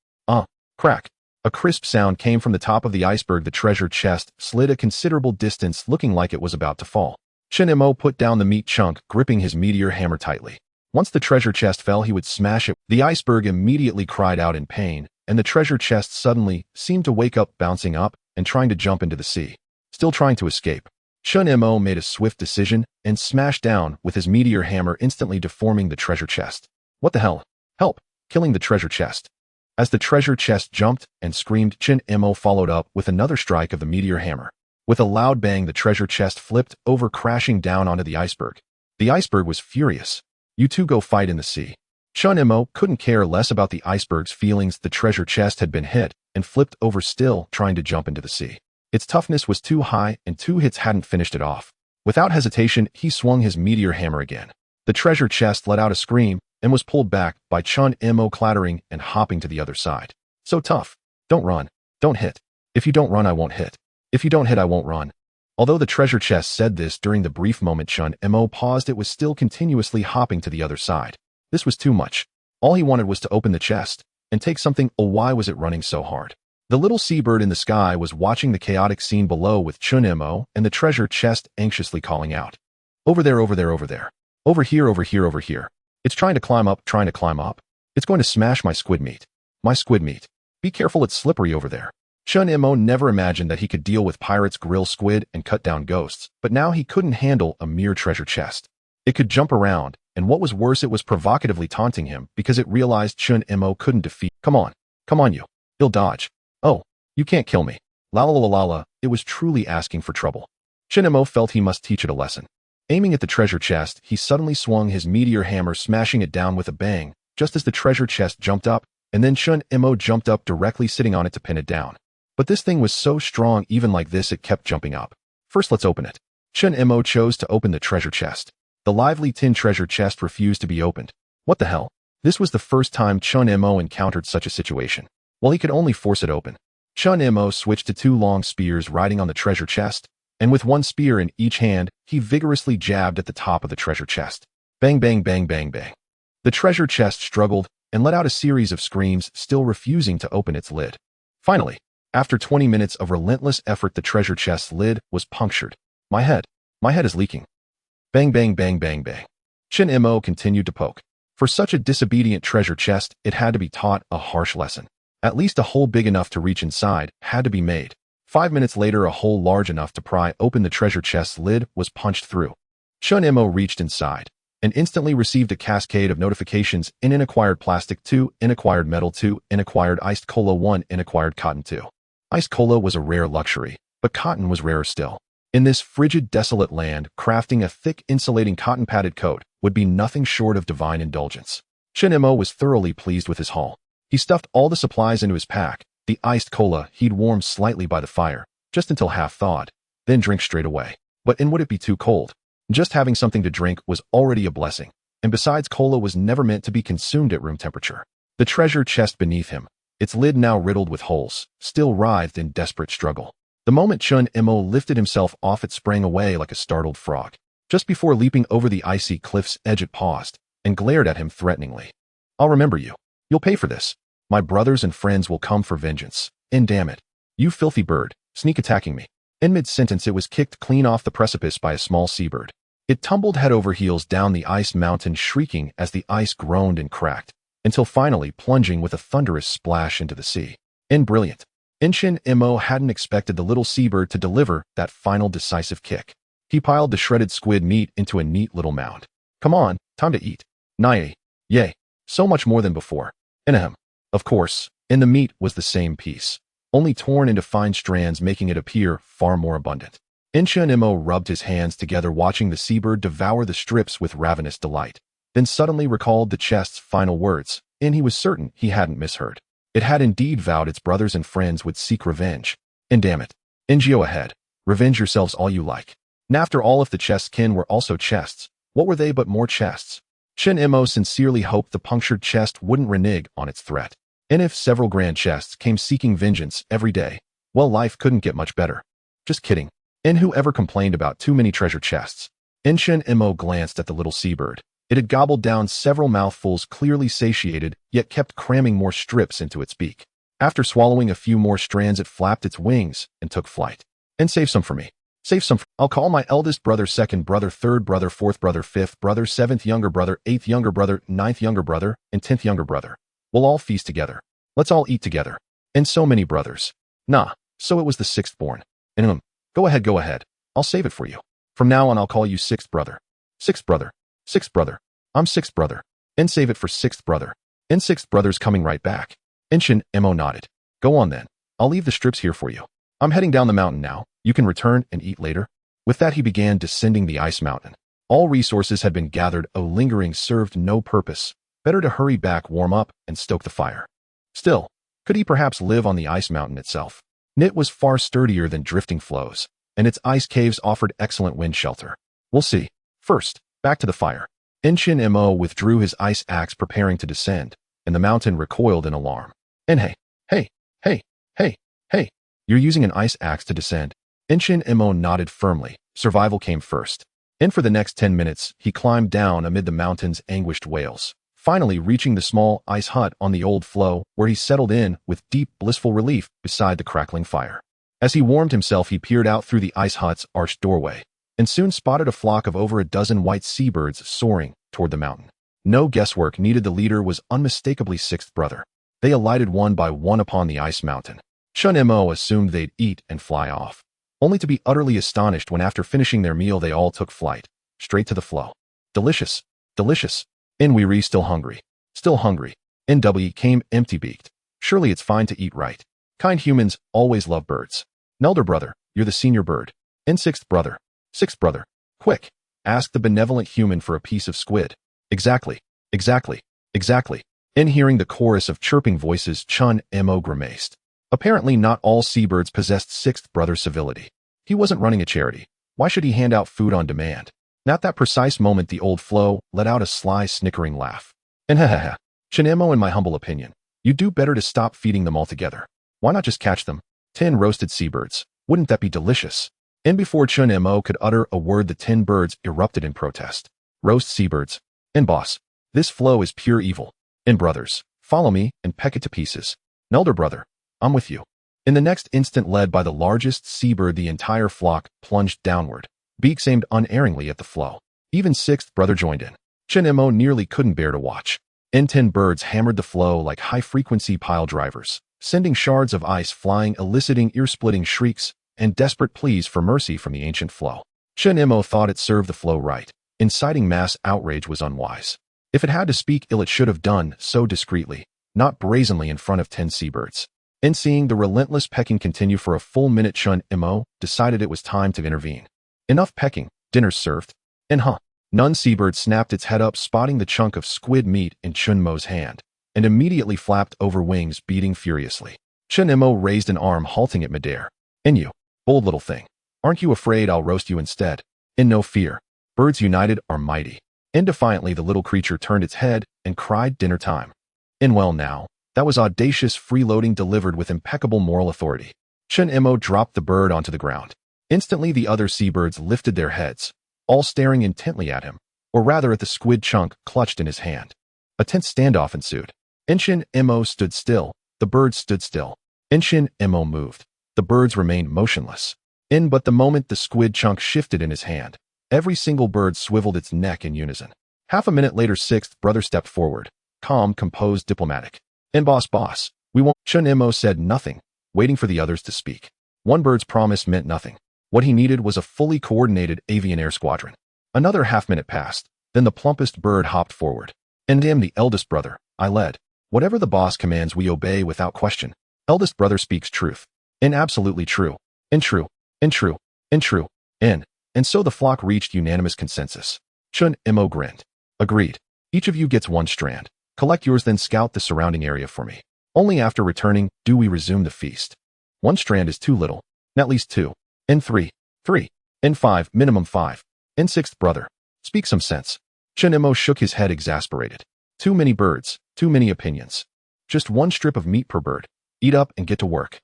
Crack. A crisp sound came from the top of the iceberg. The treasure chest slid a considerable distance, looking like it was about to fall. Chun Mo put down the meat chunk, gripping his meteor hammer tightly. Once the treasure chest fell, he would smash it. The iceberg immediately cried out in pain, and the treasure chest suddenly seemed to wake up, bouncing up and trying to jump into the sea. Still trying to escape. Chun Mo made a swift decision and smashed down with his meteor hammer, instantly deforming the treasure chest. "What the hell? Help!" Killing the treasure chest. As the treasure chest jumped and screamed, Chun Mo followed up with another strike of the meteor hammer. With a loud bang, the treasure chest flipped over, crashing down onto the iceberg. The iceberg was furious. "You two go fight in the sea." Chun Mo couldn't care less about the iceberg's feelings. The treasure chest had been hit and flipped over, still trying to jump into the sea. Its toughness was too high, and 2 hits hadn't finished it off. Without hesitation, he swung his meteor hammer again. The treasure chest let out a scream and was pulled back by Chun Mo, clattering and hopping to the other side. "So tough. Don't run. Don't hit. If you don't run, I won't hit. If you don't hit, I won't run." Although the treasure chest said this during the brief moment Chun Mo paused, it was still continuously hopping to the other side. This was too much. All he wanted was to open the chest and take something. Oh, why was it running so hard? The little seabird in the sky was watching the chaotic scene below, with Chun Mo and the treasure chest anxiously calling out. "Over there, over there, over there. Over here, over here, over here. It's trying to climb up, trying to climb up. It's going to smash my squid meat. My squid meat." Be careful, it's slippery over there. Chun Imo never imagined that he could deal with pirates, grill squid, and cut down ghosts, but now he couldn't handle a mere treasure chest. It could jump around, and what was worse, it was provocatively taunting him because it realized Chun Imo couldn't defeat. Come on you. He'll dodge. Oh, you can't kill me. La la la la la, it was truly asking for trouble. Chun Imo felt he must teach it a lesson. Aiming at the treasure chest, he suddenly swung his meteor hammer, smashing it down with a bang, just as the treasure chest jumped up, and then Chun Imo jumped up directly, sitting on it to pin it down. But this thing was so strong, even like this, it kept jumping up. First, let's open it. Chun Imo chose to open the treasure chest. The lively tin treasure chest refused to be opened. What the hell? This was the first time Chun Imo encountered such a situation. Well, he could only force it open. Chun Imo switched to 2 long spears riding on the treasure chest, and with 1 spear in each hand, he vigorously jabbed at the top of the treasure chest. Bang, bang, bang, bang, bang. The treasure chest struggled and let out a series of screams, still refusing to open its lid. Finally, after 20 minutes of relentless effort, the treasure chest's lid was punctured. My head is leaking. Bang, bang, bang, bang, bang. Chun Imo continued to poke. For such a disobedient treasure chest, it had to be taught a harsh lesson. At least a hole big enough to reach inside had to be made. 5 minutes later, a hole large enough to pry open the treasure chest's lid was punched through. Chun Imo reached inside and instantly received a cascade of notifications: in acquired plastic 2, in acquired metal 2, in acquired iced cola 1, in acquired cotton 2. Iced cola was a rare luxury, but cotton was rarer still. In this frigid, desolate land, crafting a thick, insulating cotton-padded coat would be nothing short of divine indulgence. Chun Imo was thoroughly pleased with his haul. He stuffed all the supplies into his pack. The iced cola he'd warm slightly by the fire, just until half thawed, then drink straight away. But would it be too cold? Just having something to drink was already a blessing, and besides, cola was never meant to be consumed at room temperature. The treasure chest beneath him, its lid now riddled with holes, still writhed in desperate struggle. The moment Chun Imo lifted himself off, it sprang away like a startled frog. Just before leaping over the icy cliff's edge, it paused and glared at him threateningly. I'll remember you. You'll pay for this. My brothers and friends will come for vengeance. And damn it, you filthy bird, sneak attacking me. In mid-sentence, it was kicked clean off the precipice by a small seabird. It tumbled head over heels down the ice mountain, shrieking as the ice groaned and cracked, until finally plunging with a thunderous splash into the sea. Brilliant. Chun Imo hadn't expected the little seabird to deliver that final decisive kick. He piled the shredded squid meat into a neat little mound. Come on, time to eat. Nye. Yay. So much more than before. Ahem. Of course, in the meat was the same piece, only torn into fine strands, making it appear far more abundant. Chun Imo rubbed his hands together, watching the seabird devour the strips with ravenous delight, then suddenly recalled the chest's final words, and he was certain he hadn't misheard. It had indeed vowed its brothers and friends would seek revenge. And damn it. Go ahead. Revenge yourselves all you like. And after all, if the chest's kin were also chests, what were they but more chests? Chun Imo sincerely hoped the punctured chest wouldn't renege on its threat. And if several grand chests came seeking vengeance every day, well, life couldn't get much better. Just kidding. And whoever complained about too many treasure chests? Chun Imo glanced at the little seabird. It had gobbled down several mouthfuls, clearly satiated, yet kept cramming more strips into its beak. After swallowing a few more strands, it flapped its wings and took flight. And save some for me. Save some I'll call my eldest brother, second brother, third brother, fourth brother, fifth brother, seventh younger brother, eighth younger brother, ninth younger brother, and 10th younger brother. We'll all feast together. Let's all eat together. And so many brothers. Nah, so it was the 6th born. And go ahead. I'll save it for you. From now on, I'll call you 6th brother. 6th brother. 6th brother. I'm 6th brother. And save it for 6th brother. And 6th brother's coming right back. Chun Imo nodded. Go on then. I'll leave the strips here for you. I'm heading down the mountain now. You can return and eat later. With that, he began descending the ice mountain. All resources had been gathered. Lingering served no purpose. Better to hurry back, warm up, and stoke the fire. Still, could he perhaps live on the ice mountain itself? It was far sturdier than drifting floes, and its ice caves offered excellent wind shelter. We'll see. First, back to the fire. Chun Imo withdrew his ice axe, preparing to descend, and the mountain recoiled in alarm. And hey, you're using an ice axe to descend? Chun Imo nodded firmly. Survival came first. And for the next 10 minutes, he climbed down amid the mountain's anguished wails, finally reaching the small ice hut on the old floe, where he settled in with deep, blissful relief beside the crackling fire. As he warmed himself, he peered out through the ice hut's arched doorway, and soon spotted a flock of over a dozen white seabirds soaring toward the mountain. No guesswork needed. The leader was unmistakably 6th brother. They alighted one by one upon the ice mountain. Chun Mo assumed they'd eat and fly off, only to be utterly astonished when after finishing their meal they all took flight, straight to the floe. Delicious, delicious. Nwiri still hungry. Still hungry. NW came empty-beaked. Surely it's fine to eat right. Kind humans always love birds. Nelder brother, you're the senior bird. Sixth brother. Sixth brother. Quick, asked the benevolent human for a piece of squid. Exactly, exactly, exactly. In hearing the chorus of chirping voices, Chun Mo grimaced. Apparently not all seabirds possessed sixth brother civility. He wasn't running a charity. Why should he hand out food on demand? At that precise moment the old floe let out a sly snickering laugh. And ha, Chun Mo, in my humble opinion, you'd do better to stop feeding them altogether. Why not just catch them? 10 roasted seabirds. Wouldn't that be delicious? And before Chun Mo could utter a word, the 10 birds erupted in protest. Roast seabirds. And boss, this floe is pure evil. And brothers, follow me and peck it to pieces. Nelder brother, I'm with you. In the next instant, led by the largest seabird, the entire flock plunged downward. Beaks aimed unerringly at the floe. Even sixth brother joined in. Chun Mo nearly couldn't bear to watch. 10 birds hammered the floe like high-frequency pile drivers, sending shards of ice flying, eliciting ear-splitting shrieks and desperate pleas for mercy from the ancient floe. Chun Mo thought it served the floe right. Inciting mass outrage was unwise. If it had to speak ill, it should have done so discreetly, not brazenly in front of 10 seabirds. And seeing the relentless pecking continue for a full minute, Chun Mo decided it was time to intervene. Enough pecking, dinner's served. And none seabird snapped its head up, spotting the chunk of squid meat in Chun Mo's hand, and immediately flapped over, wings beating furiously. Chun Mo raised an arm, halting it midair. And you, bold little thing, aren't you afraid I'll roast you instead? In no fear. Birds united are mighty. And defiantly the little creature turned its head and cried, dinner time. And well now, that was audacious freeloading delivered with impeccable moral authority. Chun Mo dropped the bird onto the ground. Instantly the other seabirds lifted their heads, all staring intently at him, or rather at the squid chunk clutched in his hand. A tense standoff ensued. Chun Mo stood still. The birds stood still. Chun Mo moved. The birds remained motionless. But the moment the squid chunk shifted in his hand, every single bird swiveled its neck in unison. Half a minute later, sixth brother stepped forward, calm, composed, diplomatic. Boss, we won't. Chun Mo said nothing, waiting for the others to speak. One bird's promise meant nothing. What he needed was a fully coordinated avian air squadron. Another half-minute passed. Then the plumpest bird hopped forward. The eldest brother, I led. Whatever the boss commands, we obey without question. Eldest brother speaks truth. Absolutely true. True. True. True. And so the flock reached unanimous consensus. Chun Mo grinned. Agreed. Each of you gets one strand. Collect yours, then scout the surrounding area for me. Only after returning do we resume the feast. One strand is too little. At least 2. And 3. And 5, minimum 5. And sixth brother, speak some sense. Chun Mo shook his head, exasperated. Too many birds, too many opinions. Just one strip of meat per bird. Eat up and get to work.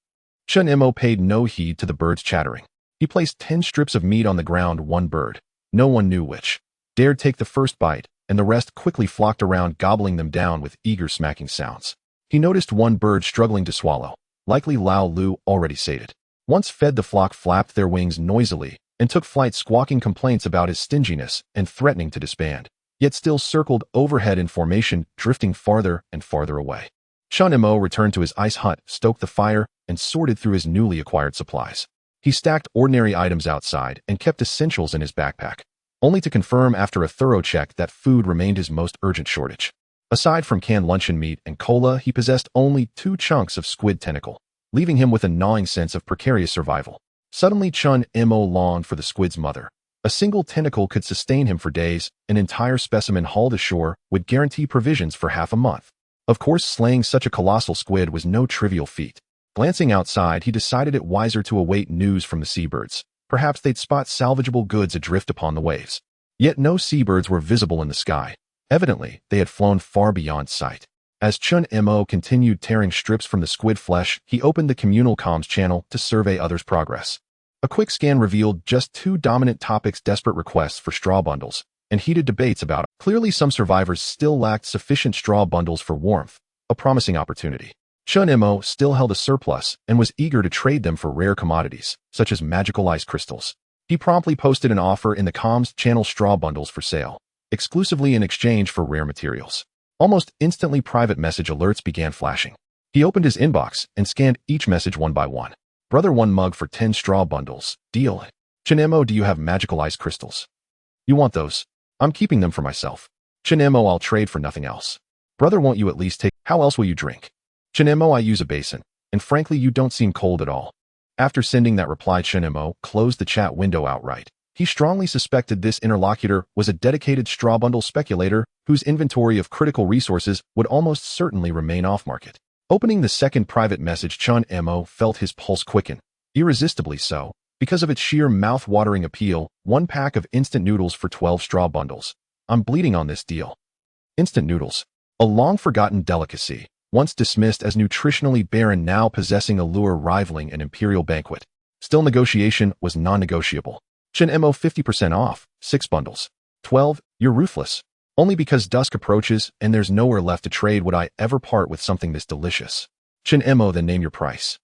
Chun Mo paid no heed to the birds chattering. He placed 10 strips of meat on the ground. One bird, no one knew which, dared take the first bite, and the rest quickly flocked around, gobbling them down with eager smacking sounds. He noticed one bird struggling to swallow, likely Lao Lu, already sated. Once fed, the flock flapped their wings noisily and took flight, squawking complaints about his stinginess and threatening to disband, yet still circled overhead in formation, drifting farther and farther away. Chun Mo returned to his ice hut, stoked the fire, and sorted through his newly acquired supplies. He stacked ordinary items outside and kept essentials in his backpack, only to confirm after a thorough check that food remained his most urgent shortage. Aside from canned luncheon meat and cola, he possessed only 2 chunks of squid tentacle, leaving him with a gnawing sense of precarious survival. Suddenly Chun Mo longed for the squid's mother. A single tentacle could sustain him for days. An entire specimen hauled ashore would guarantee provisions for half a month. Of course, slaying such a colossal squid was no trivial feat. Glancing outside, he decided it wiser to await news from the seabirds. Perhaps they'd spot salvageable goods adrift upon the waves. Yet no seabirds were visible in the sky. Evidently, they had flown far beyond sight. As Chun Mo continued tearing strips from the squid flesh, he opened the communal comms channel to survey others' progress. A quick scan revealed just 2 dominant topics: desperate requests for straw bundles and heated debates about it. Clearly, some survivors still lacked sufficient straw bundles for warmth, a promising opportunity. Chun Mo still held a surplus and was eager to trade them for rare commodities, such as magical ice crystals. He promptly posted an offer in the comms channel: straw bundles for sale, exclusively in exchange for rare materials. Almost instantly, private message alerts began flashing. He opened his inbox and scanned each message one by one. Brother, 1 mug for 10 straw bundles. Deal. Chinemo, do you have magical ice crystals? You want those? I'm keeping them for myself. Chinemo, I'll trade for nothing else. Brother, won't you at least take— How else will you drink? Chinemo, I use a basin, and frankly you don't seem cold at all. After sending that reply, Chinemo closed the chat window outright. He strongly suspected this interlocutor was a dedicated straw bundle speculator whose inventory of critical resources would almost certainly remain off-market. Opening the second private message, Chinemo felt his pulse quicken, irresistibly so, because of its sheer mouth-watering appeal. 1 pack of instant noodles for 12 straw bundles. I'm bleeding on this deal. Instant noodles, a long-forgotten delicacy, once dismissed as nutritionally barren, now possessing a lure rivaling an imperial banquet. Still, negotiation was non-negotiable. Chinemo, 50% off, 6 bundles. 12, you're ruthless. Only because dusk approaches and there's nowhere left to trade would I ever part with something this delicious. Chinemo, then name your price.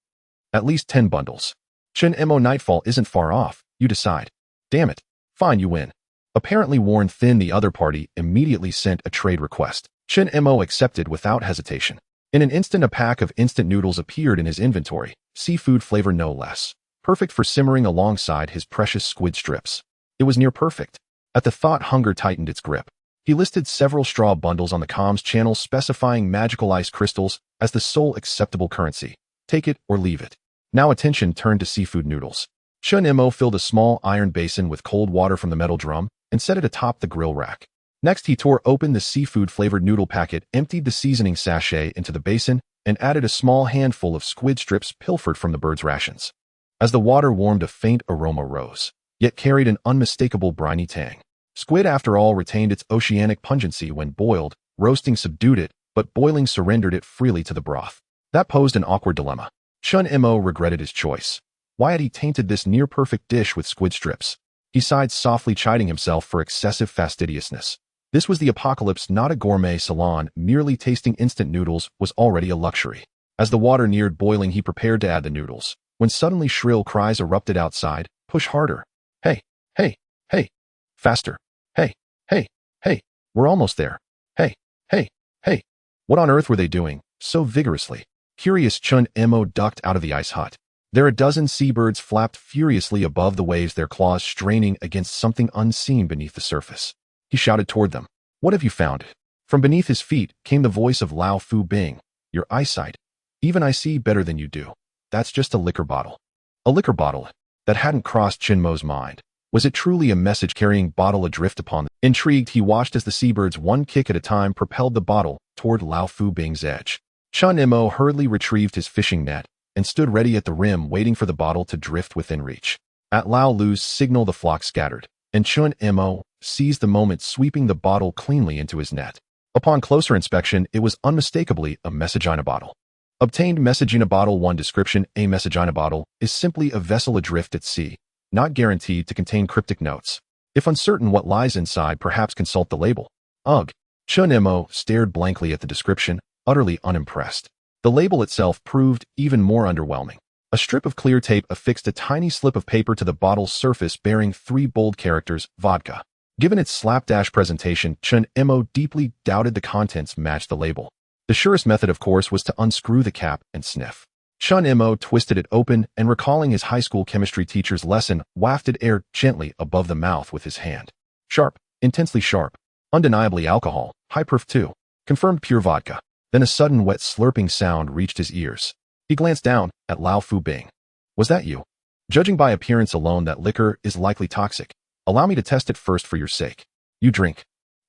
At least 10 bundles. Chinemo, nightfall isn't far off, you decide. Damn it. Fine, you win. Apparently worn thin, the other party immediately sent a trade request. Chinemo accepted without hesitation. In an instant, a pack of instant noodles appeared in his inventory, seafood flavor no less. Perfect for simmering alongside his precious squid strips. It was near perfect. At the thought, hunger tightened its grip. He listed several straw bundles on the comms channel, specifying magical ice crystals as the sole acceptable currency. Take it or leave it. Now attention turned to seafood noodles. Chinemo filled a small iron basin with cold water from the metal drum and set it atop the grill rack. Next, he tore open the seafood-flavored noodle packet, emptied the seasoning sachet into the basin, and added a small handful of squid strips pilfered from the bird's rations. As the water warmed, a faint aroma rose, yet carried an unmistakable briny tang. Squid, after all, retained its oceanic pungency when boiled. Roasting subdued it, but boiling surrendered it freely to the broth. That posed an awkward dilemma. Chinemo regretted his choice. Why had he tainted this near-perfect dish with squid strips? He sighed softly, chiding himself for excessive fastidiousness. This was the apocalypse, not a gourmet salon. Merely tasting instant noodles was already a luxury. As the water neared boiling, he prepared to add the noodles, when suddenly shrill cries erupted outside. Push harder. Hey, hey, hey. Faster. Hey, hey, hey. We're almost there. Hey, hey, hey. What on earth were they doing so vigorously? Curious, Chinemo ducked out of the ice hut. There a dozen seabirds flapped furiously above the waves, their claws straining against something unseen beneath the surface. He shouted toward them. What have you found? From beneath his feet came the voice of Lao Fu Bing. Your eyesight. Even I see better than you do. That's just a liquor bottle. A liquor bottle. That hadn't crossed Chinmo's mind. Was it truly a message-carrying bottle adrift upon them? Intrigued, he watched as the seabirds, one kick at a time, propelled the bottle toward Lao Fu Bing's edge. Chinmo hurriedly retrieved his fishing net and stood ready at the rim, waiting for the bottle to drift within reach. At Lao Lu's signal, the flock scattered, and Chinmo seized the moment, sweeping the bottle cleanly into his net. Upon closer inspection, it was unmistakably a message in a bottle. Obtained message in a bottle. 1 description. A message in a bottle is simply a vessel adrift at sea, not guaranteed to contain cryptic notes. If uncertain what lies inside, perhaps consult the label. Ugh. Chinmo stared blankly at the description, utterly unimpressed. The label itself proved even more underwhelming. A strip of clear tape affixed a tiny slip of paper to the bottle's surface bearing 3 bold characters, vodka. Given its slapdash presentation, Chinmo deeply doubted the contents matched the label. The surest method, of course, was to unscrew the cap and sniff. Chinmo twisted it open and, recalling his high school chemistry teacher's lesson, wafted air gently above the mouth with his hand. Sharp, intensely sharp. Undeniably alcohol, high proof too. Confirmed pure vodka. Then a sudden wet slurping sound reached his ears. He glanced down at Lao Fu Bing. Was that you? Judging by appearance alone, that liquor is likely toxic. Allow me to test it first for your sake. You drink.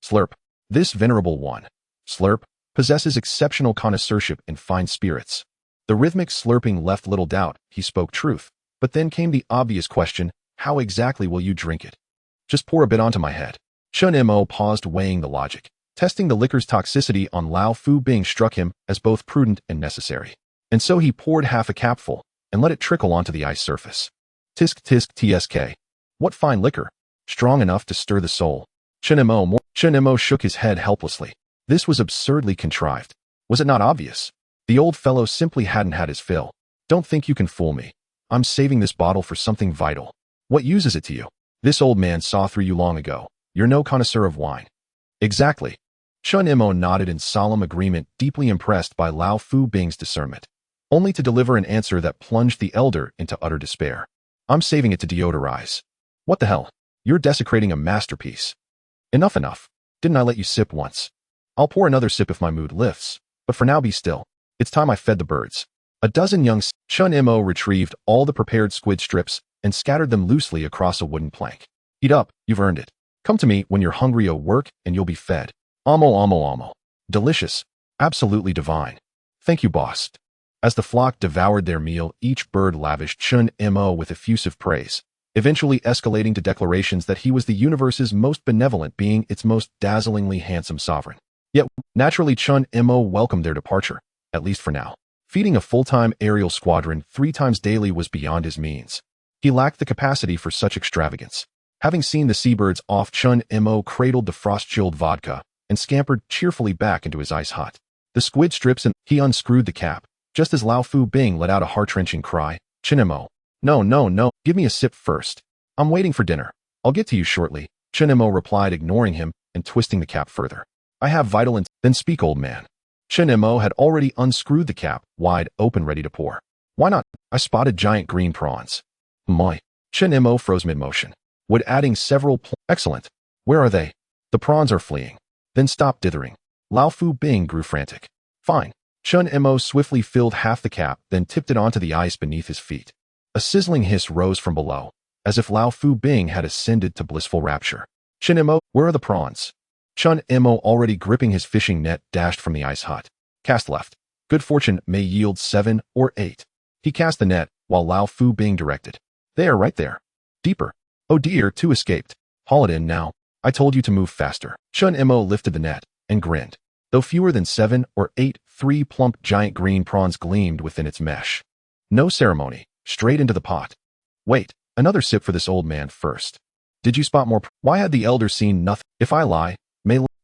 Slurp. This venerable one, Slurp, possesses exceptional connoisseurship in fine spirits. The rhythmic slurping left little doubt he spoke truth. But then came the obvious question, how exactly will you drink it? Just pour a bit onto my head. Chinmo paused, weighing the logic. Testing the liquor's toxicity on Lao Fu Bing struck him as both prudent and necessary. And so he poured half a capful and let it trickle onto the ice surface. Tisk tisk tsk. What fine liquor. Strong enough to stir the soul. Chinmo shook his head helplessly. This was absurdly contrived. Was it not obvious? The old fellow simply hadn't had his fill. Don't think you can fool me. I'm saving this bottle for something vital. What use is it to you? This old man saw through you long ago. You're no connoisseur of wine. Exactly. Chun Imo nodded in solemn agreement, deeply impressed by Lao Fu Bing's discernment, only to deliver an answer that plunged the elder into utter despair. I'm saving it to deodorize. What the hell? You're desecrating a masterpiece. Enough, enough. Didn't I let you sip once? I'll pour another sip if my mood lifts, but for now be still. It's time I fed the birds. A dozen young Chun Imo retrieved all the prepared squid strips and scattered them loosely across a wooden plank. Eat up, you've earned it. Come to me when you're hungry at work and you'll be fed. Amo, amo, amo. Delicious. Absolutely divine. Thank you, boss. As the flock devoured their meal, each bird lavished Chun Imo with effusive praise, eventually escalating to declarations that he was the universe's most benevolent being, its most dazzlingly handsome sovereign. Yet, naturally, Chun Imo welcomed their departure, at least for now. Feeding a full-time aerial squadron 3 times daily was beyond his means. He lacked the capacity for such extravagance. Having seen the seabirds off, Chun Imo cradled the frost-chilled vodka and scampered cheerfully back into his ice hut. The squid strips and he unscrewed the cap, just as Lao Fu Bing let out a heart-wrenching cry. Chun Imo. No, no, no, give me a sip first. I'm waiting for dinner. I'll get to you shortly, Chun Imo replied, ignoring him and twisting the cap further. I have vital then speak, old man. Chun Imo had already unscrewed the cap, wide open, ready to pour. Why not? I spotted giant green prawns. My. Chun Imo froze mid-motion. Would adding several excellent. Where are they? The prawns are fleeing. Then stop dithering. Lao Fu Bing grew frantic. Fine. Chun Imo swiftly filled half the cap, then tipped it onto the ice beneath his feet. A sizzling hiss rose from below, as if Lao Fu Bing had ascended to blissful rapture. Chun Imo, where are the prawns? Chun Imo, already gripping his fishing net, dashed from the ice hut. Cast left. Good fortune may yield 7 or 8. He cast the net, while Lao Fu Bing directed. They are right there. Deeper. Oh dear, 2 escaped. Haul it in now. I told you to move faster. Chun Imo lifted the net and grinned. Though fewer than 7 or 8, 3 plump giant green prawns gleamed within its mesh. No ceremony, straight into the pot. Wait, another sip for this old man first. Did you spot more? Why had the elder seen nothing? If I lie,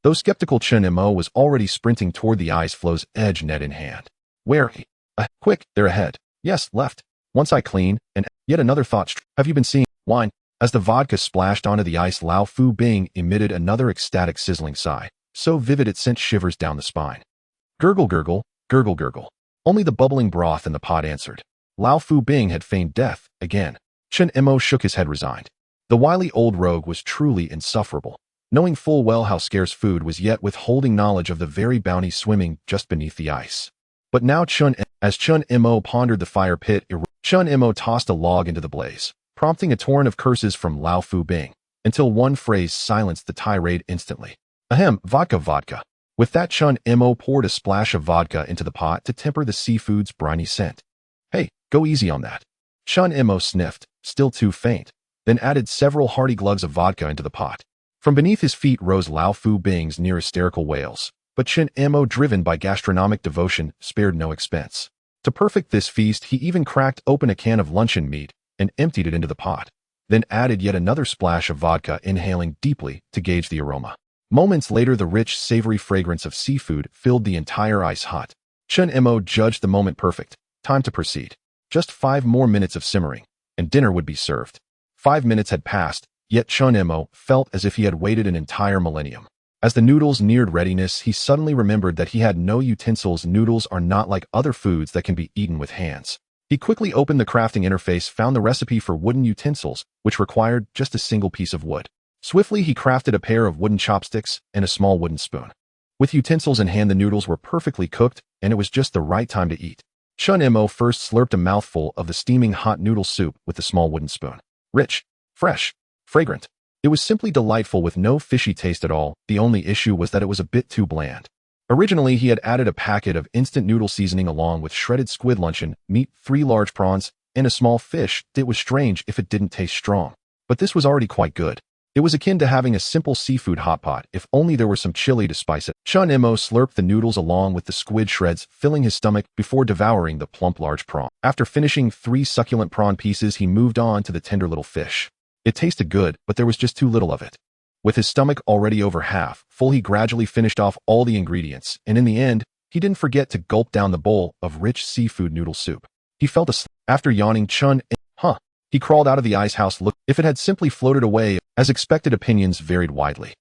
though skeptical, Chun Imo was already sprinting toward the ice flow's edge, net in hand. Where? Quick, they're ahead. Yes, left. Once I clean, and yet another thought. Have you been seeing wine? As the vodka splashed onto the ice, Lao Fu Bing emitted another ecstatic sizzling sigh, so vivid it sent shivers down the spine. Gurgle, gurgle, gurgle, gurgle. Only the bubbling broth in the pot answered. Lao Fu Bing had feigned death again. Chun Imo shook his head, resigned. The wily old rogue was truly insufferable, knowing full well how scarce food was, yet withholding knowledge of the very bounty swimming just beneath the ice. But now as Chun Imo pondered the fire pit, Chun Imo tossed a log into the blaze, prompting a torrent of curses from Lao Fu Bing, until one phrase silenced the tirade instantly. Ahem, vodka, vodka. With that, Chun Imo poured a splash of vodka into the pot to temper the seafood's briny scent. Hey, go easy on that. Chun Imo sniffed, still too faint, then added several hearty glugs of vodka into the pot. From beneath his feet rose Lao Fu Bing's near hysterical wails, but Chun Imo, driven by gastronomic devotion, spared no expense. To perfect this feast, he even cracked open a can of luncheon meat and emptied it into the pot, then added yet another splash of vodka, inhaling deeply to gauge the aroma. Moments later, the rich, savory fragrance of seafood filled the entire ice hut. Chun Imo judged the moment perfect. Time to proceed. Just 5 more minutes of simmering, and dinner would be served. 5 minutes had passed, yet Chun Imo felt as if he had waited an entire millennium. As the noodles neared readiness, he suddenly remembered that he had no utensils. Noodles are not like other foods that can be eaten with hands. He quickly opened the crafting interface, found the recipe for wooden utensils, which required just a single piece of wood. Swiftly, he crafted a pair of wooden chopsticks and a small wooden spoon. With utensils in hand, the noodles were perfectly cooked, and it was just the right time to eat. Chun Imo first slurped a mouthful of the steaming hot noodle soup with the small wooden spoon. Rich, fresh, fragrant. It was simply delightful with no fishy taste at all. The only issue was that it was a bit too bland. Originally, he had added a packet of instant noodle seasoning along with shredded squid luncheon, meat, 3 large prawns, and a small fish. It was strange if it didn't taste strong. But this was already quite good. It was akin to having a simple seafood hot pot, if only there were some chili to spice it. Chun Imo slurped the noodles along with the squid shreds, filling his stomach before devouring the plump large prawn. After finishing 3 succulent prawn pieces, he moved on to the tender little fish. It tasted good, but there was just too little of it. With his stomach already over half full, he gradually finished off all the ingredients, and in the end, he didn't forget to gulp down the bowl of rich seafood noodle soup. He felt asleep. After yawning, he crawled out of the ice house. If it had simply floated away, as expected, opinions varied widely.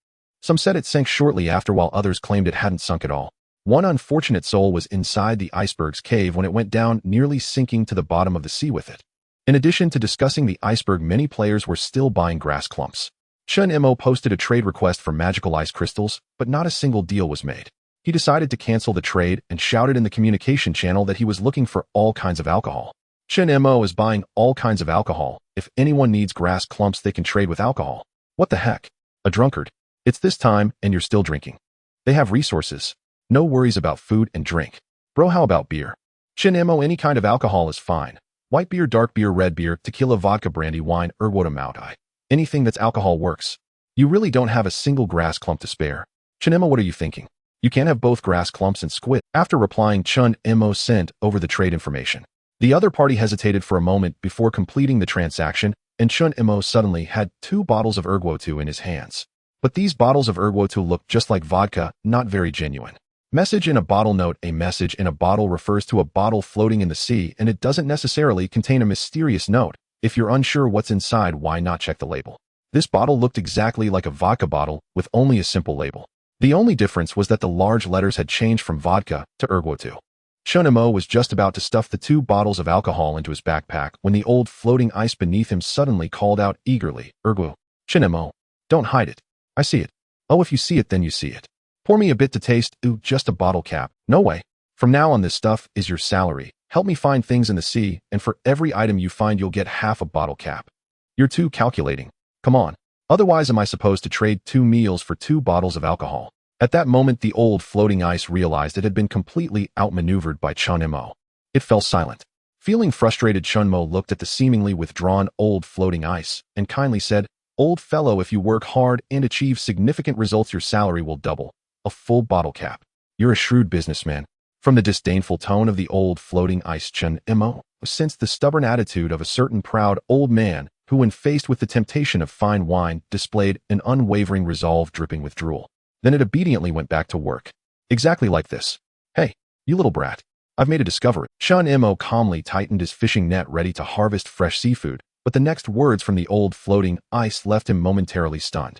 Some said it sank shortly after, while others claimed it hadn't sunk at all. One unfortunate soul was inside the iceberg's cave when it went down, nearly sinking to the bottom of the sea with it. In addition to discussing the iceberg, many players were still buying grass clumps. Chun Mo posted a trade request for magical ice crystals, but not a single deal was made. He decided to cancel the trade and shouted in the communication channel that he was looking for all kinds of alcohol. Chun Mo is buying all kinds of alcohol. If anyone needs grass clumps, they can trade with alcohol. What the heck? A drunkard. It's this time and you're still drinking. They have resources. No worries about food and drink. Bro, how about beer? Chun Mo, any kind of alcohol is fine. White beer, dark beer, red beer, tequila, vodka, brandy, wine, ergot, Moutai. Anything that's alcohol works. You really don't have a single grass clump to spare. Chun Mo, what are you thinking? You can't have both grass clumps and squid. After replying, Chun Mo sent over the trade information. The other party hesitated for a moment before completing the transaction, and Chun Mo suddenly had 2 bottles of ergot in his hands. But these bottles of ergot looked just like vodka, not very genuine. Message in a bottle note. A message in a bottle refers to a bottle floating in the sea, and it doesn't necessarily contain a mysterious note. If you're unsure what's inside, why not check the label? This bottle looked exactly like a vodka bottle, with only a simple label. The only difference was that the large letters had changed from vodka to ergot. Chun Mo was just about to stuff the 2 bottles of alcohol into his backpack when the old floating ice beneath him suddenly called out eagerly, "Ergot. Chun Mo, don't hide it. I see it. Oh, if you see it, then you see it. Pour me a bit to taste." "Ooh, just a bottle cap. No way. From now on, this stuff is your salary. Help me find things in the sea, and for every item you find, you'll get half a bottle cap. You're too calculating. Come on. Otherwise, am I supposed to trade 2 meals for 2 bottles of alcohol?" At that moment, the old floating ice realized it had been completely outmaneuvered by Chun Mo. It fell silent. Feeling frustrated, Chun Mo looked at the seemingly withdrawn old floating ice and kindly said, "Old fellow, if you work hard and achieve significant results, your salary will double. A full bottle cap. You're a shrewd businessman." From the disdainful tone of the old floating ice, Chun Mo sensed the stubborn attitude of a certain proud old man who, when faced with the temptation of fine wine, displayed an unwavering resolve dripping with drool. Then it obediently went back to work. Exactly like this. "Hey, you little brat. I've made a discovery." Chun Mo calmly tightened his fishing net, ready to harvest fresh seafood, but the next words from the old floating ice left him momentarily stunned.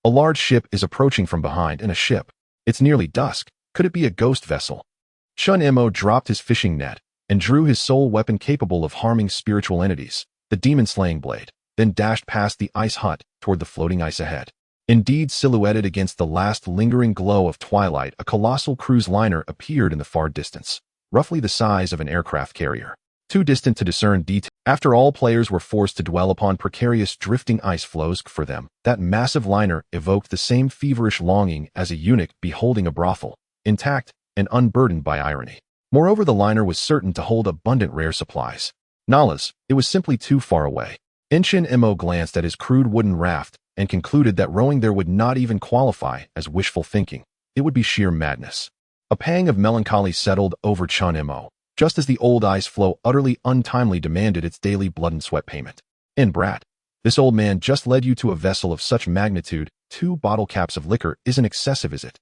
"A large ship is approaching from behind, and a ship. It's nearly dusk. Could it be a ghost vessel?" Chun Mo dropped his fishing net and drew his sole weapon capable of harming spiritual entities, the demon-slaying blade, then dashed past the ice hut toward the floating ice ahead. Indeed, silhouetted against the last lingering glow of twilight, a colossal cruise liner appeared in the far distance, roughly the size of an aircraft carrier. Too distant to discern detail. After all players were forced to dwell upon precarious drifting ice floes, for them, that massive liner evoked the same feverish longing as a eunuch beholding a brothel, intact and unburdened by irony. Moreover, the liner was certain to hold abundant rare supplies. Nalas, it was simply too far away. Chun Mo glanced at his crude wooden raft and concluded that rowing there would not even qualify as wishful thinking. It would be sheer madness. A pang of melancholy settled over Chun Mo, just as the old ice floe utterly untimely demanded its daily blood and sweat payment. "And brat, this old man just led you to a vessel of such magnitude. 2 bottle caps of liquor isn't excessive, is it?"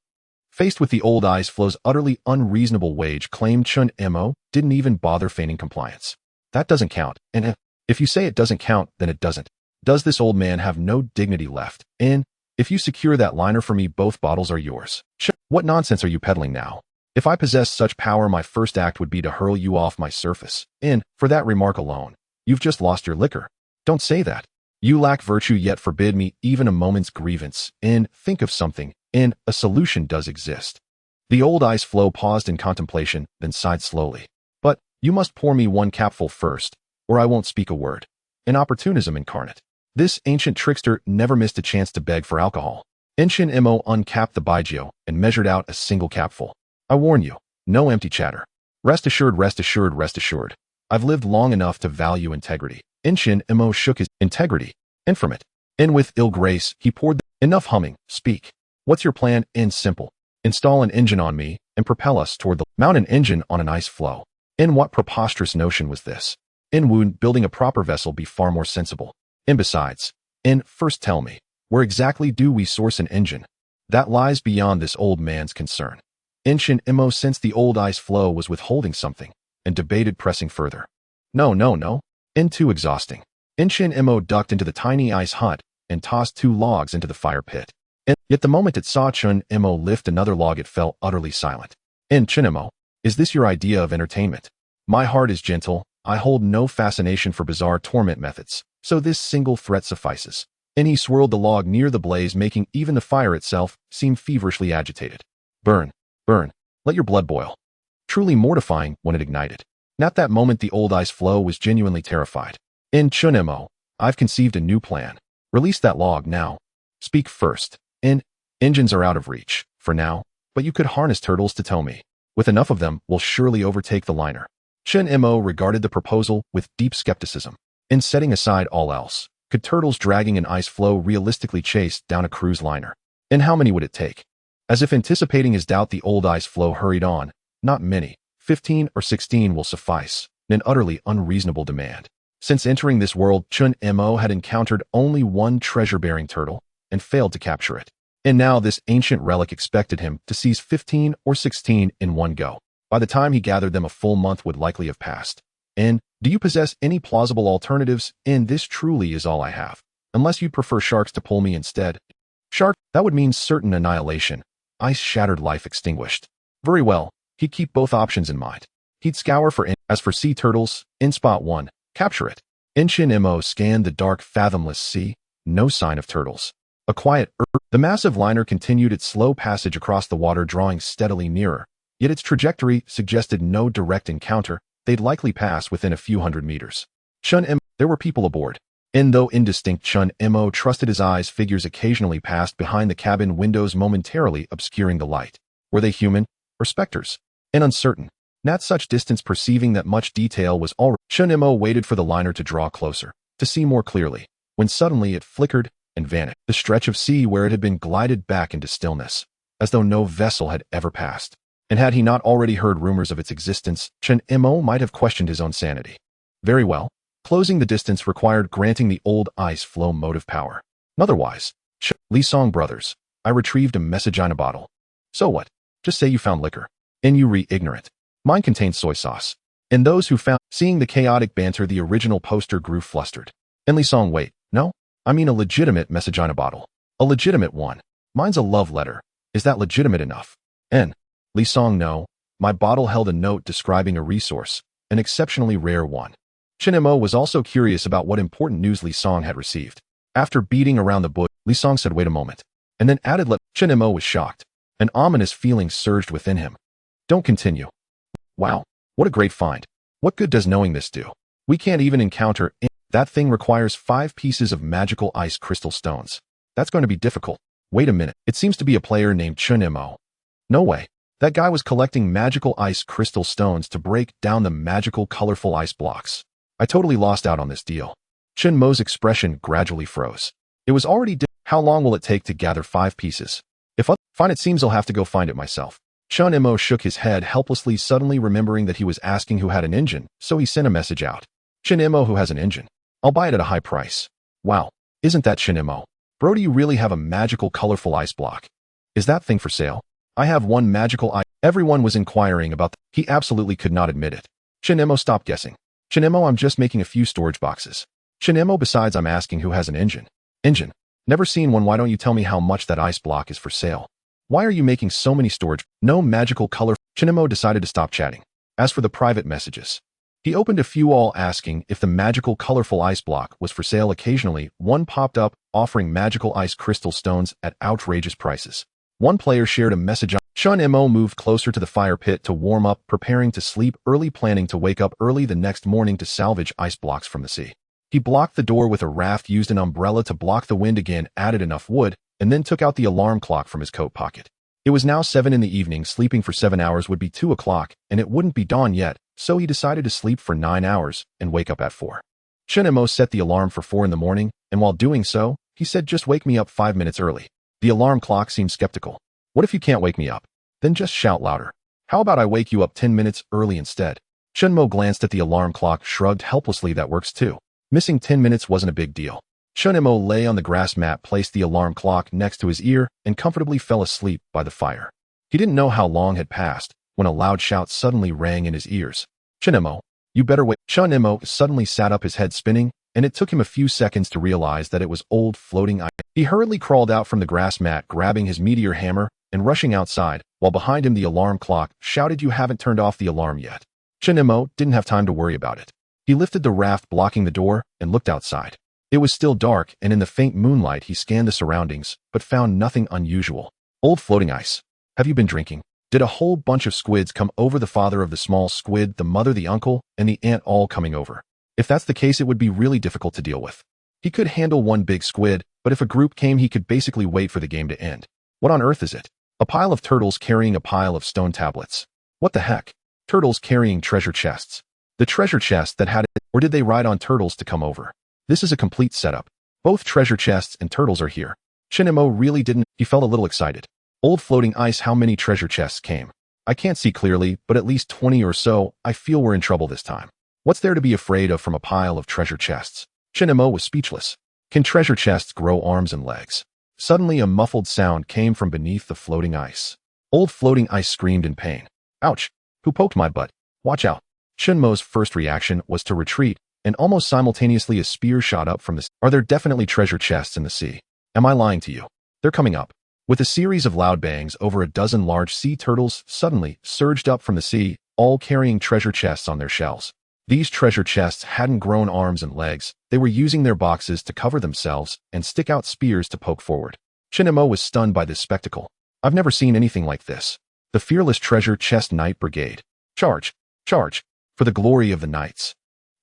Faced with the old ice floe's utterly unreasonable wage claim, Chun Mo didn't even bother feigning compliance. "That doesn't count, and if you say it doesn't count, then it doesn't. Does this old man have no dignity left? And if you secure that liner for me, both bottles are yours." "What nonsense are you peddling now? If I possessed such power, my first act would be to hurl you off my surface. And for that remark alone, you've just lost your liquor." "Don't say that. You lack virtue, yet forbid me even a moment's grievance. And think of something, and a solution does exist." The old ice floe paused in contemplation, then sighed slowly. "But you must pour me 1 capful first, or I won't speak a word." An opportunism incarnate. This ancient trickster never missed a chance to beg for alcohol. Chun Mo uncapped the baijiu and measured out a single capful. "I warn you, no empty chatter. Rest assured, rest assured, rest assured. I've lived long enough to value integrity." Chun Mo shook his integrity, and from it, and with ill grace, he poured enough humming. "Speak. What's your plan?" "And simple. Install an engine on me and propel us toward the mount an engine on an ice floe." And what preposterous notion was this? Wouldn't building a proper vessel be far more sensible? And besides, first tell me, where exactly do we source an engine? That lies beyond this old man's concern. Chun Mo sensed the old ice floe was withholding something, and debated pressing further. No. Too exhausting. Chun Mo ducked into the tiny ice hut and tossed 2 logs into the fire pit. And yet the moment it saw Chun Imo lift another log, it fell utterly silent. And Chun Imo, is this your idea of entertainment? My heart is gentle. I hold no fascination for bizarre torment methods, so this single threat suffices. And he swirled the log near the blaze, making even the fire itself seem feverishly agitated. Burn, burn, let your blood boil. Truly mortifying when it ignited. And at that moment the old ice floe was genuinely terrified. In Chun Imo, I've conceived a new plan. Release that log now. Speak first. Engines are out of reach, for now, but you could harness turtles to tow me. With enough of them, we'll surely overtake the liner. Chun Imo regarded the proposal with deep skepticism. In setting aside all else, could turtles dragging an ice floe realistically chase down a cruise liner? And how many would it take? As if anticipating his doubt, the old ice floe hurried on. Not many. 15 or 16 will suffice. An utterly unreasonable demand. Since entering this world, Chun Imo had encountered only one treasure-bearing turtle and failed to capture it. And now this ancient relic expected him to seize 15 or 16 in one go. By the time he gathered them, a full month would likely have passed. And do you possess any plausible alternatives? And this truly is all I have. Unless you'd prefer sharks to pull me instead. Shark, that would mean certain annihilation. Ice shattered, life extinguished. Very well, he'd keep both options in mind. He'd scour for as for sea turtles, in spot 1, capture it. Chun Imo scanned the dark, fathomless sea. No sign of turtles. A quiet the massive liner continued its slow passage across the water, drawing steadily nearer. Yet its trajectory suggested no direct encounter. They'd likely pass within a few hundred meters. Chun Imo, there were people aboard. And though indistinct, Chun Imo trusted his eyes. Figures occasionally passed behind the cabin windows, momentarily obscuring the light. Were they human or specters? And uncertain. At such distance, perceiving that much detail was already, Chun Imo waited for the liner to draw closer, to see more clearly, when suddenly it flickered and vanished. The stretch of sea where it had been glided back into stillness, as though no vessel had ever passed. And had he not already heard rumors of its existence, Chun Imo might have questioned his own sanity. Very well. Closing the distance required granting the old ice floe motive power. Otherwise, Lee Song brothers, I retrieved a message in a bottle. So what? Just say you found liquor. And you ignorant. Mine contains soy sauce. And those who found, seeing the chaotic banter, the original poster grew flustered. And Lee Song, wait, no? I mean a legitimate message in a bottle. A legitimate one. Mine's a love letter. Is that legitimate enough? N. Lee Song, no. My bottle held a note describing a resource, an exceptionally rare one. Chun Imo was also curious about what important news Lee Song had received. After beating around the bush, Lee Song said, wait a moment, and then added, Chun Imo was shocked. An ominous feeling surged within him. Don't continue. Wow, what a great find. What good does knowing this do? We can't even encounter it. That thing requires 5 pieces of magical ice crystal stones. That's going to be difficult. Wait a minute, it seems to be a player named Chun Imo. No way. That guy was collecting magical ice crystal stones to break down the magical colorful ice blocks. I totally lost out on this deal. Chun Mo's expression gradually froze. It was already how long will it take to gather 5 pieces? If fine, it seems I'll have to go find it myself. Chun Imo shook his head helplessly, suddenly remembering that he was asking who had an engine, so he sent a message out. Chun Imo, who has an engine? I'll buy it at a high price. Wow, isn't that Chun Imo? Bro, do you really have a magical colorful ice block? Is that thing for sale? I have one magical ice. Everyone was inquiring about that. He absolutely could not admit it. Chun Imo, stop guessing. Chun Imo, I'm just making a few storage boxes. Chun Imo, besides, I'm asking who has an engine. Engine? Never seen one. Why don't you tell me how much that ice block is for sale? Why are you making so many storage? No magical color. Chun Imo decided to stop chatting. As for the private messages, he opened a few, all asking if the magical colorful ice block was for sale. Occasionally, one popped up offering magical ice crystal stones at outrageous prices. One player shared a message on. Chun Imo moved closer to the fire pit to warm up, preparing to sleep early, planning to wake up early the next morning to salvage ice blocks from the sea. He blocked the door with a raft, used an umbrella to block the wind again, added enough wood, and then took out the alarm clock from his coat pocket. It was now 7 in the evening. Sleeping for 7 hours would be 2 o'clock, and it wouldn't be dawn yet, so he decided to sleep for 9 hours and wake up at 4. Chun Imo set the alarm for 4 in the morning, and while doing so, he said, just wake me up 5 minutes early. The alarm clock seemed skeptical. What if you can't wake me up? Then just shout louder. How about I wake you up 10 minutes early instead? Chun Mo glanced at the alarm clock, shrugged helplessly. That works too. Missing 10 minutes wasn't a big deal. Chun Mo lay on the grass mat, placed the alarm clock next to his ear, and comfortably fell asleep by the fire. He didn't know how long had passed when a loud shout suddenly rang in his ears. Chun Mo, you better wait. Chun Mo suddenly sat up, his head spinning. and it took him a few seconds to realize that it was old floating ice. He hurriedly crawled out from the grass mat, grabbing his meteor hammer and rushing outside, while behind him the alarm clock shouted, "You haven't turned off the alarm yet." Chinemo didn't have time to worry about it. He lifted the raft blocking the door and looked outside. It was still dark, and in the faint moonlight he scanned the surroundings, but found nothing unusual. Old floating ice. Have you been drinking? Did a whole bunch of squids come over? The father of the small squid, the mother, the uncle, and the aunt all coming over. If that's the case, it would be really difficult to deal with. He could handle one big squid, but if a group came, he could basically wait for the game to end. What on earth is it? A pile of turtles carrying a pile of stone tablets. What the heck? Turtles carrying treasure chests. The treasure chest that had it, or did they ride on turtles to come over? This is a complete setup. Both treasure chests and turtles are here. Chinemo really didn't. He felt a little excited. Old floating ice. How many treasure chests came? I can't see clearly, but at least 20 or so. I feel we're in trouble this time. What's there to be afraid of from a pile of treasure chests? Chinemo was speechless. Can treasure chests grow arms and legs? Suddenly a muffled sound came from beneath the floating ice. Old floating ice screamed in pain. Ouch! Who poked my butt? Watch out! Chinmo's first reaction was to retreat, and almost simultaneously a spear shot up from the sea. Are there definitely treasure chests in the sea? Am I lying to you? They're coming up. With a series of loud bangs, over a dozen large sea turtles suddenly surged up from the sea, all carrying treasure chests on their shells. These treasure chests hadn't grown arms and legs. They were using their boxes to cover themselves and stick out spears to poke forward. Chinemo was stunned by this spectacle. I've never seen anything like this. The fearless treasure chest knight brigade. Charge! Charge! For the glory of the knights.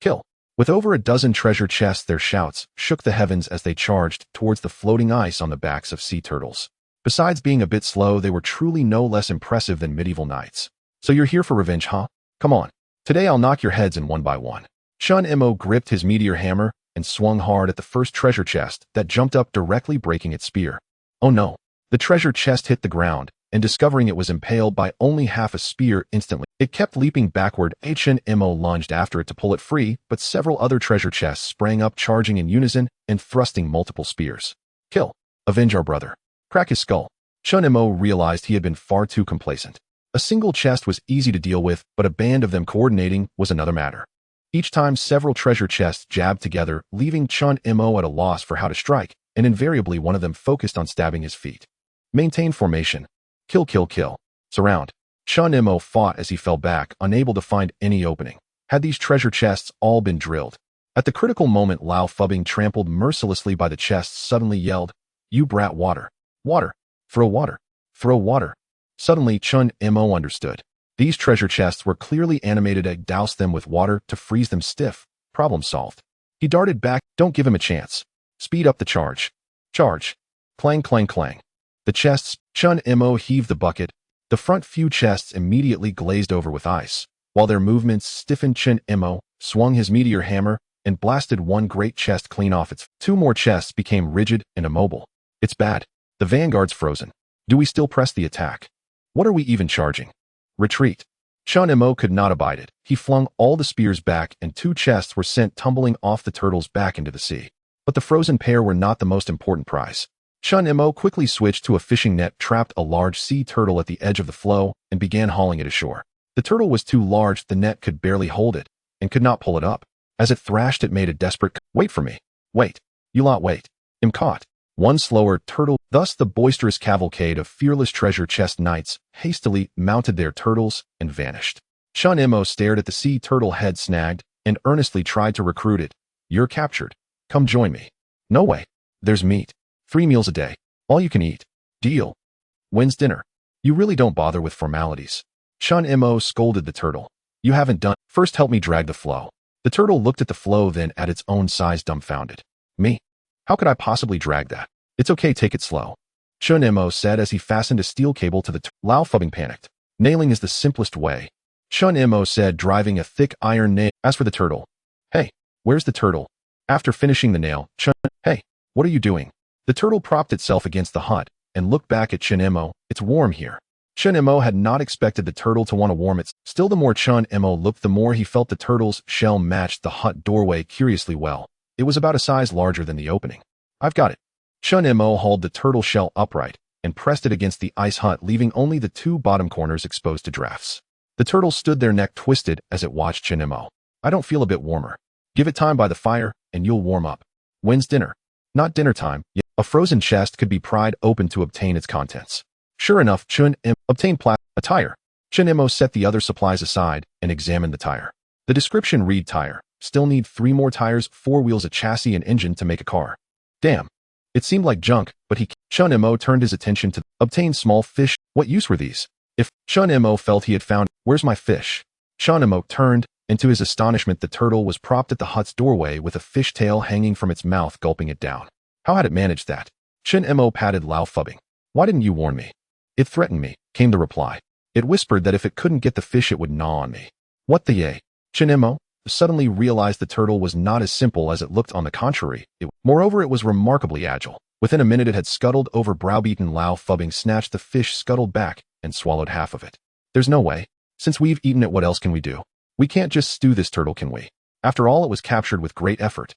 Kill! With over a dozen treasure chests, their shouts shook the heavens as they charged towards the floating ice on the backs of sea turtles. Besides being a bit slow, they were truly no less impressive than medieval knights. So you're here for revenge, huh? Come on. Today I'll knock your heads in one by one. Chun-Imo gripped his meteor hammer and swung hard at the first treasure chest that jumped up, directly breaking its spear. Oh no. The treasure chest hit the ground, and discovering it was impaled by only half a spear instantly, it kept leaping backward. Chun-Imo lunged after it to pull it free, but several other treasure chests sprang up, charging in unison and thrusting multiple spears. Kill. Avenge our brother. Crack his skull. Chun-Imo realized he had been far too complacent. A single chest was easy to deal with, but a band of them coordinating was another matter. Each time several treasure chests jabbed together, leaving Chun-Imo at a loss for how to strike, and invariably one of them focused on stabbing his feet. Maintain formation. Kill, kill, kill. Surround. Chun-Imo fought as he fell back, unable to find any opening. Had these treasure chests all been drilled? At the critical moment, Lao Fubbing, trampled mercilessly by the chests, suddenly yelled, "You brat, water! Water! Throw water! Throw water!" Suddenly, Chun-Imo understood. These treasure chests were clearly animated to douse them with water to freeze them stiff. Problem solved. He darted back. Don't give him a chance. Speed up the charge. Charge. Clang, clang, clang. The chests. Chun-Imo heaved the bucket. The front few chests immediately glazed over with ice. While their movements stiffened, Chun-Imo swung his meteor hammer and blasted one great chest clean off its. Two more chests became rigid and immobile. It's bad. The vanguard's frozen. Do we still press the attack? What are we even charging? Retreat. Chun-Imo could not abide it. He flung all the spears back, and two chests were sent tumbling off the turtles back into the sea. But the frozen pair were not the most important prize. Chun-Imo quickly switched to a fishing net, trapped a large sea turtle at the edge of the floe, and began hauling it ashore. The turtle was too large, the net could barely hold it, and could not pull it up. As it thrashed, it made a desperate "Wait for me. Wait. You lot wait. I'm caught." One slower turtle. Thus the boisterous cavalcade of fearless treasure chest knights hastily mounted their turtles and vanished. Chun-Imo stared at the sea turtle head snagged and earnestly tried to recruit it. "You're captured. Come join me." "No way. There's meat. 3 meals a day. All you can eat. Deal. When's dinner? You really don't bother with formalities." Chun-Imo scolded the turtle. "You haven't done. First help me drag the floe." The turtle looked at the floe, then at its own size, dumbfounded. "Me? How could I possibly drag that?" "It's okay, take it slow," Chun-Imo said as he fastened a steel cable to the Lao Fubbing panicked. "Nailing is the simplest way," Chun-Imo said, driving a thick iron nail. As for the turtle, "Hey, where's the turtle?" After finishing the nail, "Hey, what are you doing?" The turtle propped itself against the hut and looked back at Chun-Imo. "It's warm here." Chun-Imo had not expected the turtle to want to warm it. Still, the more Chun-Imo looked, the more he felt the turtle's shell matched the hut doorway curiously well. It was about a size larger than the opening. "I've got it." Chun-Imo hauled the turtle shell upright and pressed it against the ice hut, leaving only the 2 bottom corners exposed to drafts. The turtle stood there, neck twisted, as it watched Chun-Imo. "I don't feel a bit warmer." "Give it time by the fire," and you'll warm up. When's dinner? Not dinner time. Yet a frozen chest could be pried open to obtain its contents. Sure enough, Chun-Imo obtained a tire. Chun-Imo set the other supplies aside and examined the tire. The description read tire. Still need 3 more tires, 4 wheels, a chassis, and engine to make a car. Damn. It seemed like junk, but Chun-Imo turned his attention to obtain small fish. What use were these? If Chun-Imo felt he had found, where's my fish? Chun-Imo turned, and to his astonishment the turtle was propped at the hut's doorway with a fish tail hanging from its mouth, gulping it down. How had it managed that? Chun-Imo patted Lao Fubbing. Why didn't you warn me? It threatened me, came the reply. It whispered that if it couldn't get the fish it would gnaw on me. What the yay? Chun-Imo suddenly realized the turtle was not as simple as it looked. On the contrary, moreover, it was remarkably agile. Within a minute it had scuttled over. Browbeaten Lao Fubbing snatched the fish, scuttled back, and swallowed half of it. There's no way. Since we've eaten it, what else can we do? We can't just stew this turtle, can we? After all, it was captured with great effort.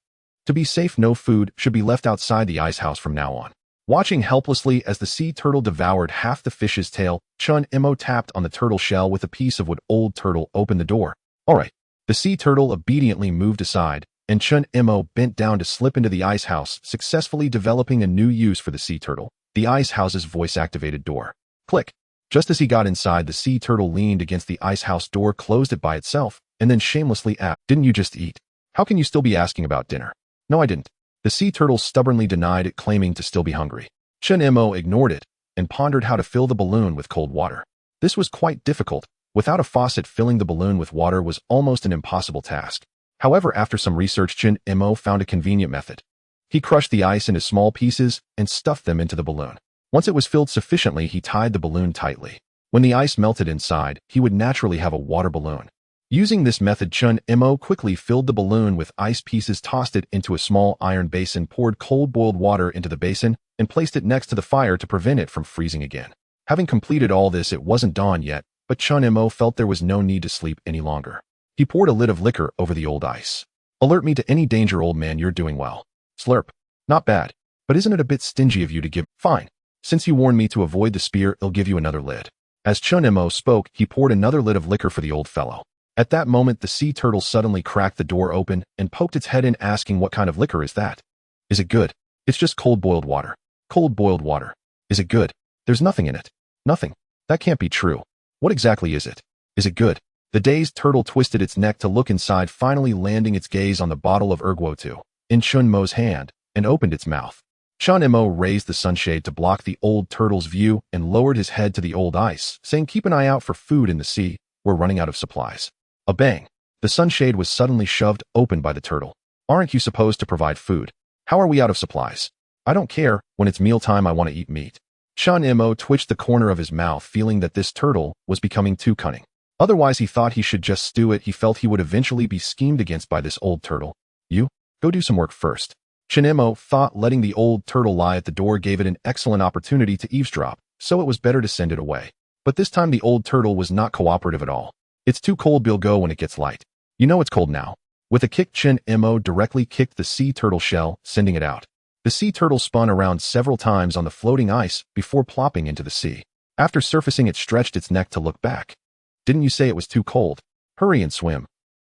To be safe, no food should be left outside the ice house from now on. Watching helplessly as the sea turtle devoured half the fish's tail, Chun-Imo tapped on the turtle shell with a piece of wood. Old turtle, open the door. All right. The sea turtle obediently moved aside, and Chun-Imo bent down to slip into the ice house, successfully developing a new use for the sea turtle, the ice house's voice-activated door. Click. Just as he got inside, the sea turtle leaned against the ice house door, closed it by itself, and then shamelessly asked, "Didn't you just eat? How can you still be asking about dinner?" "No, I didn't." The sea turtle stubbornly denied it, claiming to still be hungry. Chun-Imo ignored it and pondered how to fill the balloon with cold water. This was quite difficult. Without a faucet, filling the balloon with water was almost an impossible task. However, after some research, Chun-Imo found a convenient method. He crushed the ice into small pieces and stuffed them into the balloon. Once it was filled sufficiently, he tied the balloon tightly. When the ice melted inside, he would naturally have a water balloon. Using this method, Chun-Imo quickly filled the balloon with ice pieces, tossed it into a small iron basin, poured cold boiled water into the basin, and placed it next to the fire to prevent it from freezing again. Having completed all this, it wasn't dawn yet, but Chun-Imo felt there was no need to sleep any longer. He poured a lid of liquor over the old ice. "Alert me to any danger, old man. You're doing well." Slurp. "Not bad. But isn't it a bit stingy of you to give—" "Fine. Since you warned me to avoid the spear, I'll give you another lid." As Chun-Imo spoke, he poured another lid of liquor for the old fellow. At that moment, the sea turtle suddenly cracked the door open and poked its head in, asking, "What kind of liquor is that? Is it good?" "It's just cold boiled water." "Cold boiled water. Is it good?" "There's nothing in it." "Nothing? That can't be true. What exactly is it? Is it good?" The dazed turtle twisted its neck to look inside, finally landing its gaze on the bottle of Erguotu in Chun-Mo's hand, and opened its mouth. Chun-Imo raised the sunshade to block the old turtle's view and lowered his head to the old ice, saying, "Keep an eye out for food in the sea. We're running out of supplies." A bang. The sunshade was suddenly shoved open by the turtle. "Aren't you supposed to provide food? How are we out of supplies?" "I don't care. When it's mealtime, I want to eat meat." Chun-Imo twitched the corner of his mouth, feeling that this turtle was becoming too cunning. Otherwise, he thought he should just stew it. He felt he would eventually be schemed against by this old turtle. "You, go do some work first." Chun-Imo thought letting the old turtle lie at the door gave it an excellent opportunity to eavesdrop, so it was better to send it away. But this time the old turtle was not cooperative at all. "It's too cold. We'll go when it gets light." "You know it's cold now." With a kick, Chun-Imo directly kicked the sea turtle shell, sending it out. The sea turtle spun around several times on the floating ice before plopping into the sea. After surfacing, it stretched its neck to look back. "Didn't you say it was too cold? Hurry and swim."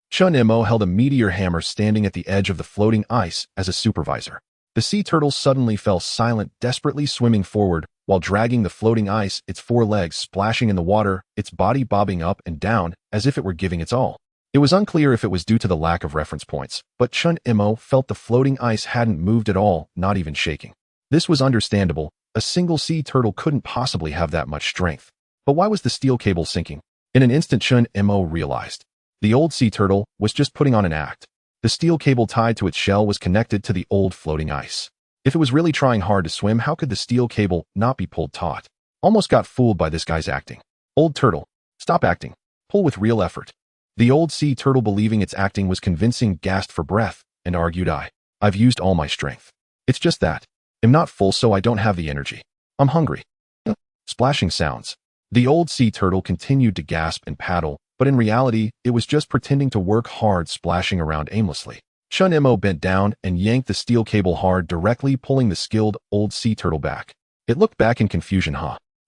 Chun-Imo held a meteor hammer standing at the edge of the floating ice as a supervisor. The sea turtle suddenly fell silent, desperately swimming forward while dragging the floating ice, its 4 legs splashing in the water, its body bobbing up and down as if it were giving its all. It was unclear if it was due to the lack of reference points, but Chun-Imo felt the floating ice hadn't moved at all, not even shaking. This was understandable. A single sea turtle couldn't possibly have that much strength. But why was the steel cable sinking? In an instant, Chun-Imo realized. The old sea turtle was just putting on an act. The steel cable tied to its shell was connected to the old floating ice. If it was really trying hard to swim, how could the steel cable not be pulled taut? Almost got fooled by this guy's acting. "Old turtle, stop acting. Pull with real effort." The old sea turtle, believing its acting was convincing, gasped for breath and argued, I've used all my strength. It's just that. I'm not full, so I don't have the energy. I'm hungry." Splashing sounds. The old sea turtle continued to gasp and paddle, but in reality, it was just pretending to work hard, splashing around aimlessly. Chun-Imo bent down and yanked the steel cable hard, directly pulling the skilled old sea turtle back. It looked back in confusion.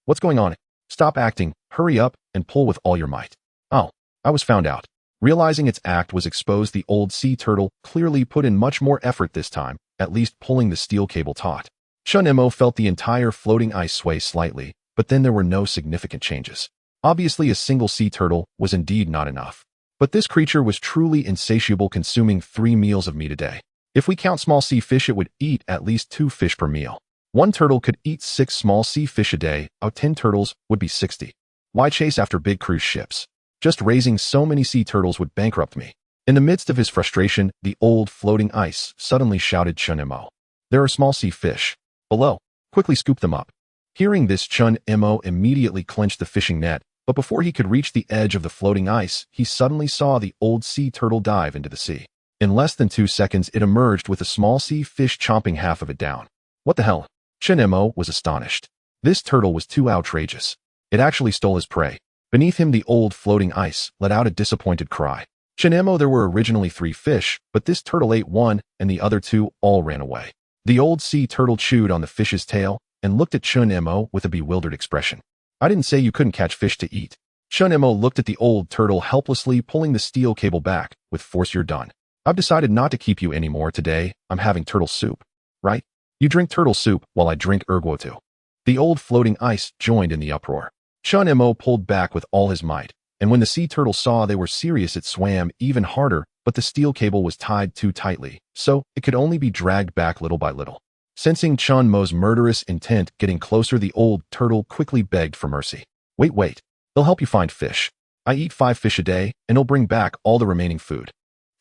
What's going on? Stop acting, hurry up, and pull with all your might." "Oh, I was found out." Realizing its act was exposed, the old sea turtle clearly put in much more effort this time, at least pulling the steel cable taut. Chun-Mo felt the entire floating ice sway slightly, but then there were no significant changes. Obviously, a single sea turtle was indeed not enough. But this creature was truly insatiable, consuming 3 meals of meat a day. If we count small sea fish, it would eat at least 2 fish per meal. One turtle could eat 6 small sea fish a day. 10 turtles would be 60. Why chase after big cruise ships? Just raising so many sea turtles would bankrupt me. In the midst of his frustration, the old floating ice suddenly shouted, Chun-Mo, there are small sea fish below. Quickly scoop them up. Hearing this, Chun-Mo immediately clenched the fishing net, but before he could reach the edge of the floating ice, he suddenly saw the old sea turtle dive into the sea. In less than 2 seconds, it emerged with a small sea fish chomping half of it down. What the hell? Chun-Mo was astonished. This turtle was too outrageous. It actually stole his prey. Beneath him, the old floating ice let out a disappointed cry. Chun-Mo, there were originally 3 fish, but this turtle ate 1, and the other 2 all ran away. The old sea turtle chewed on the fish's tail and looked at Chun-Mo with a bewildered expression. I didn't say you couldn't catch fish to eat. Chun-Mo looked at the old turtle helplessly, pulling the steel cable back. With force, you're done. I've decided not to keep you anymore today. I'm having turtle soup. Right? You drink turtle soup while I drink erguotu. The old floating ice joined in the uproar. Chun-Mo pulled back with all his might, and when the sea turtle saw they were serious, it swam even harder, but the steel cable was tied too tightly, so it could only be dragged back little by little. Sensing Chun-Mo's murderous intent getting closer, the old turtle quickly begged for mercy. Wait. They'll help you find fish. I eat 5 fish a day, and it'll bring back all the remaining food.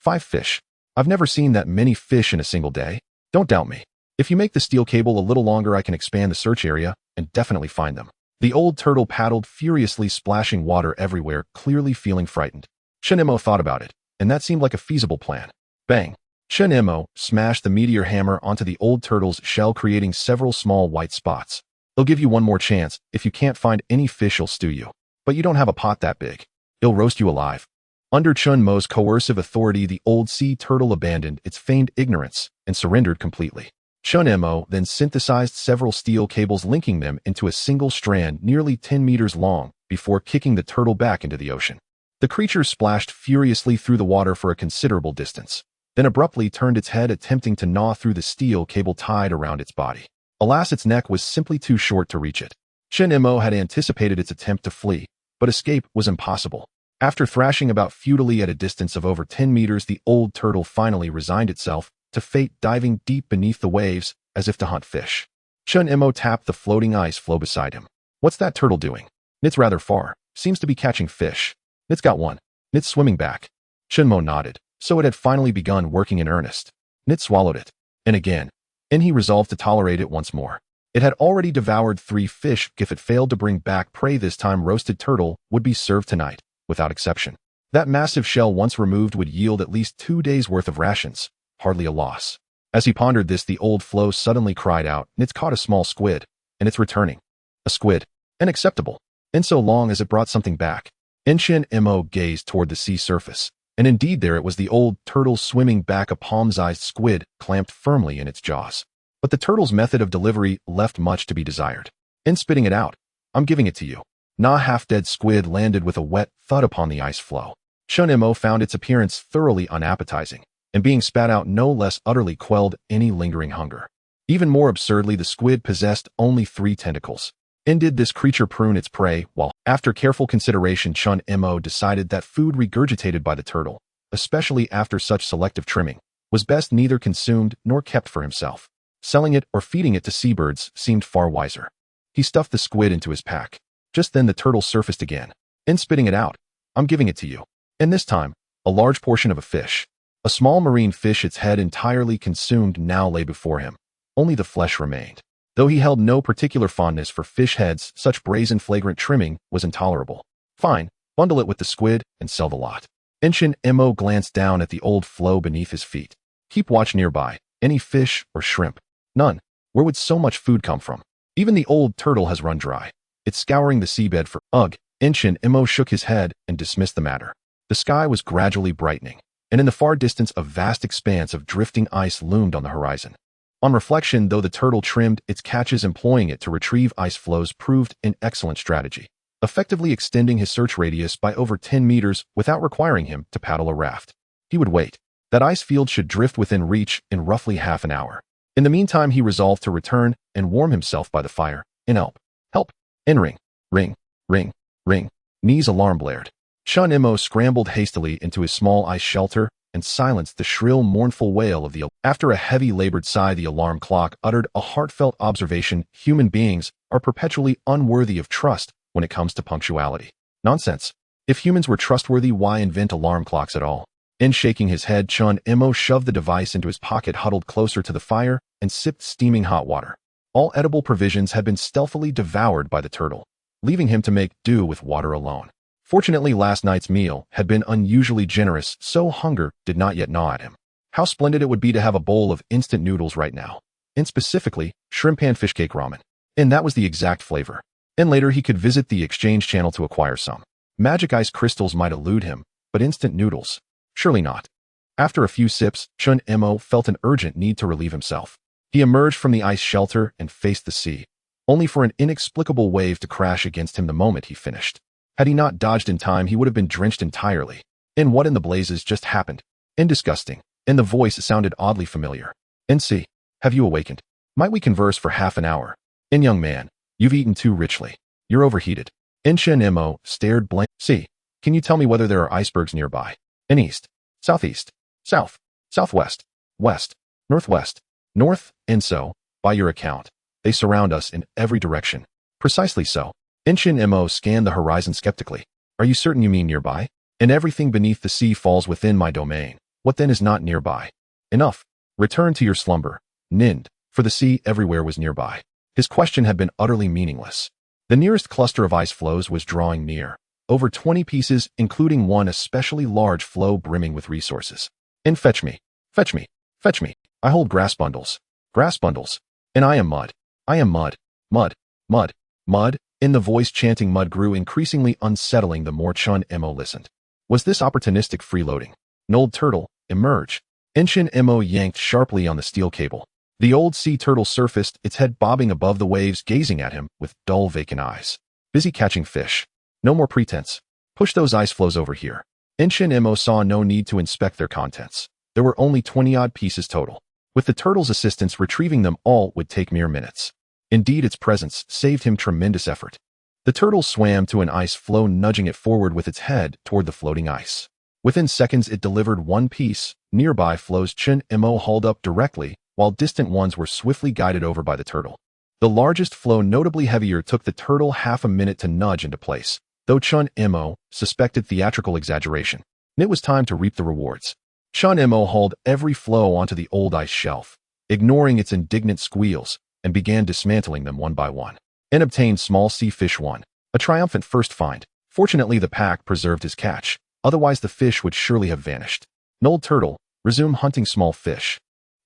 5 fish. I've never seen that many fish in a single day. Don't doubt me. If you make the steel cable a little longer, I can expand the search area and definitely find them. The old turtle paddled furiously, splashing water everywhere, clearly feeling frightened. Chun-Mo thought about it, and that seemed like a feasible plan. Bang! Chun-Mo smashed the meteor hammer onto the old turtle's shell, creating several small white spots. They'll give you one more chance. If you can't find any fish, he'll stew you. But you don't have a pot that big. He'll roast you alive. Under Chun-Mo's coercive authority, the old sea turtle abandoned its feigned ignorance and surrendered completely. Chun-Mo then synthesized several steel cables, linking them into a single strand nearly 10 meters long before kicking the turtle back into the ocean. The creature splashed furiously through the water for a considerable distance, then abruptly turned its head, attempting to gnaw through the steel cable tied around its body. Alas, its neck was simply too short to reach it. Chun-Mo had anticipated its attempt to flee, but escape was impossible. After thrashing about futilely at a distance of over 10 meters, the old turtle finally resigned itself to fate, diving deep beneath the waves as if to hunt fish. Chun-Mo tapped the floating ice floe beside him. What's that turtle doing? It's rather far. Seems to be catching fish. It's got one. It's swimming back. Chun-Mo nodded. So it had finally begun working in earnest. Nit swallowed it. And again. And he resolved to tolerate it once more. It had already devoured 3 fish. If it failed to bring back prey this time, roasted turtle would be served tonight, without exception. That massive shell, once removed, would yield at least 2 days' worth of rations. Hardly a loss. As he pondered this, the old floe suddenly cried out, "It's caught a small squid, and it's returning." A squid. Unacceptable. And so long as it brought something back. Chun-Mo gazed toward the sea surface, and indeed there it was, the old turtle swimming back, a palm-sized squid clamped firmly in its jaws. But the turtle's method of delivery left much to be desired. In spitting it out, "I'm giving it to you." Half-dead squid landed with a wet thud upon the ice floe. Chun-Mo found its appearance thoroughly unappetizing, and being spat out no less utterly quelled any lingering hunger. Even more absurdly, the squid possessed only 3 tentacles. And did this creature prune its prey, while, after careful consideration, Chun-Mo decided that food regurgitated by the turtle, especially after such selective trimming, was best neither consumed nor kept for himself. Selling it or feeding it to seabirds seemed far wiser. He stuffed the squid into his pack. Just then the turtle surfaced again. In spitting it out, "I'm giving it to you." And this time, a large portion of a fish. A small marine fish, its head entirely consumed, now lay before him. Only the flesh remained. Though he held no particular fondness for fish heads, such brazen flagrant trimming was intolerable. Fine, bundle it with the squid and sell the lot. Chun-Mo glanced down at the old floe beneath his feet. Keep watch nearby. Any fish or shrimp? None. Where would so much food come from? Even the old turtle has run dry. It's scouring the seabed for ugh. Chun-Mo shook his head and dismissed the matter. The sky was gradually brightening, and in the far distance a vast expanse of drifting ice loomed on the horizon. On reflection, though the turtle trimmed its catches employing it to retrieve ice floes proved an excellent strategy. effectively extending his search radius by over 10 meters without requiring him to paddle a raft. He would wait. That ice field should drift within reach in roughly half an hour. In the meantime, he resolved to return and warm himself by the fire. Help! Help! Ring! Ring! Ring! Ring! Nee's alarm blared. Chun Imo scrambled hastily into his small ice shelter and silenced the shrill, mournful wail of the alarm. After a heavy, labored sigh, the alarm clock uttered a heartfelt observation: human beings are perpetually unworthy of trust when it comes to punctuality. Nonsense. If humans were trustworthy, why invent alarm clocks at all? In shaking his head, Chun Imo shoved the device into his pocket, huddled closer to the fire, and sipped steaming hot water. All edible provisions had been stealthily devoured by the turtle, leaving him to make do with water alone. Fortunately, last night's meal had been unusually generous, so hunger did not yet gnaw at him. How splendid it would be to have a bowl of instant noodles right now, and specifically, shrimp and fish cake ramen. And that was the exact flavor. And later he could visit the exchange channel to acquire some. Magic ice crystals might elude him, but instant noodles? Surely not. After a few sips, Chun Imo felt an urgent need to relieve himself. He emerged from the ice shelter and faced the sea, only for an inexplicable wave to crash against him the moment he finished. Had he not dodged in time, he would have been drenched entirely. And what in the blazes just happened? And disgusting. And the voice sounded oddly familiar. NC, have you awakened? Might we converse for half an hour? And young man, you've eaten too richly. You're overheated. And Chun Imo stared blank. See, can you tell me whether there are icebergs nearby? In east, southeast, south, southwest, west, northwest, north, and so, by your account, they surround us in every direction. Precisely so. Chun Imo scanned the horizon skeptically. Are you certain you mean nearby? And everything beneath the sea falls within my domain. What then is not nearby? Enough. Return to your slumber, Nind, for the sea everywhere was nearby. His question had been utterly meaningless. The nearest cluster of ice floes was drawing near. Over 20 pieces, including one especially large floe brimming with resources. And fetch me. Fetch me. Fetch me. I hold grass bundles. Grass bundles. And I am mud. I am mud. Mud. Mud. Mud. In the voice chanting mud grew increasingly unsettling the more Chun Imo listened. Was this opportunistic freeloading? An old turtle, emerge. Chun Imo yanked sharply on the steel cable. The old sea turtle surfaced, its head bobbing above the waves, gazing at him with dull, vacant eyes. Busy catching fish. No more pretense. Push those ice floes over here. Chun Imo saw no need to inspect their contents. There were only 20-odd pieces total. With the turtle's assistance, retrieving them all would take mere minutes. Indeed, its presence saved him tremendous effort. The turtle swam to an ice floe, nudging it forward with its head toward the floating ice. Within seconds, it delivered one piece. Nearby floes Chun Imo hauled up directly, while distant ones were swiftly guided over by the turtle. The largest floe, notably heavier, took the turtle half a minute to nudge into place, though Chun Imo suspected theatrical exaggeration. It was time to reap the rewards. Chun Imo hauled every floe onto the old ice shelf, ignoring its indignant squeals, and began dismantling them one by one. And obtained small sea fish 1, a triumphant first find. Fortunately, the pack preserved his catch, otherwise the fish would surely have vanished. An old turtle, resume hunting small fish.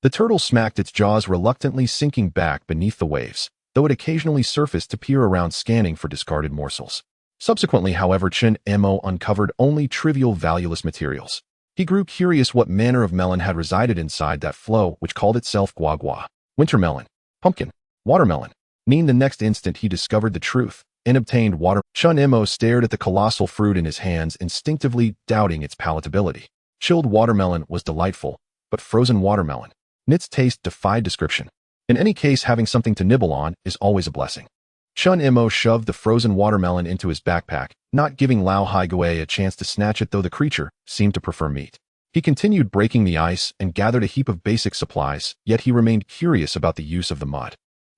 The turtle smacked its jaws, reluctantly sinking back beneath the waves, though it occasionally surfaced to peer around, scanning for discarded morsels. Subsequently, however, Chun Imo uncovered only trivial, valueless materials. He grew curious what manner of melon had resided inside that floe, which called itself guagua. Winter melon. Pumpkin. Watermelon. The next instant he discovered the truth and obtained water. Chun Imo stared at the colossal fruit in his hands, instinctively doubting its palatability. Chilled watermelon was delightful, but frozen watermelon, its taste defied description. In any case, having something to nibble on is always a blessing. Chun Imo shoved the frozen watermelon into his backpack, not giving Lao Haigui a chance to snatch it, though the creature seemed to prefer meat. He continued breaking the ice and gathered a heap of basic supplies, yet he remained curious about the use of the mud.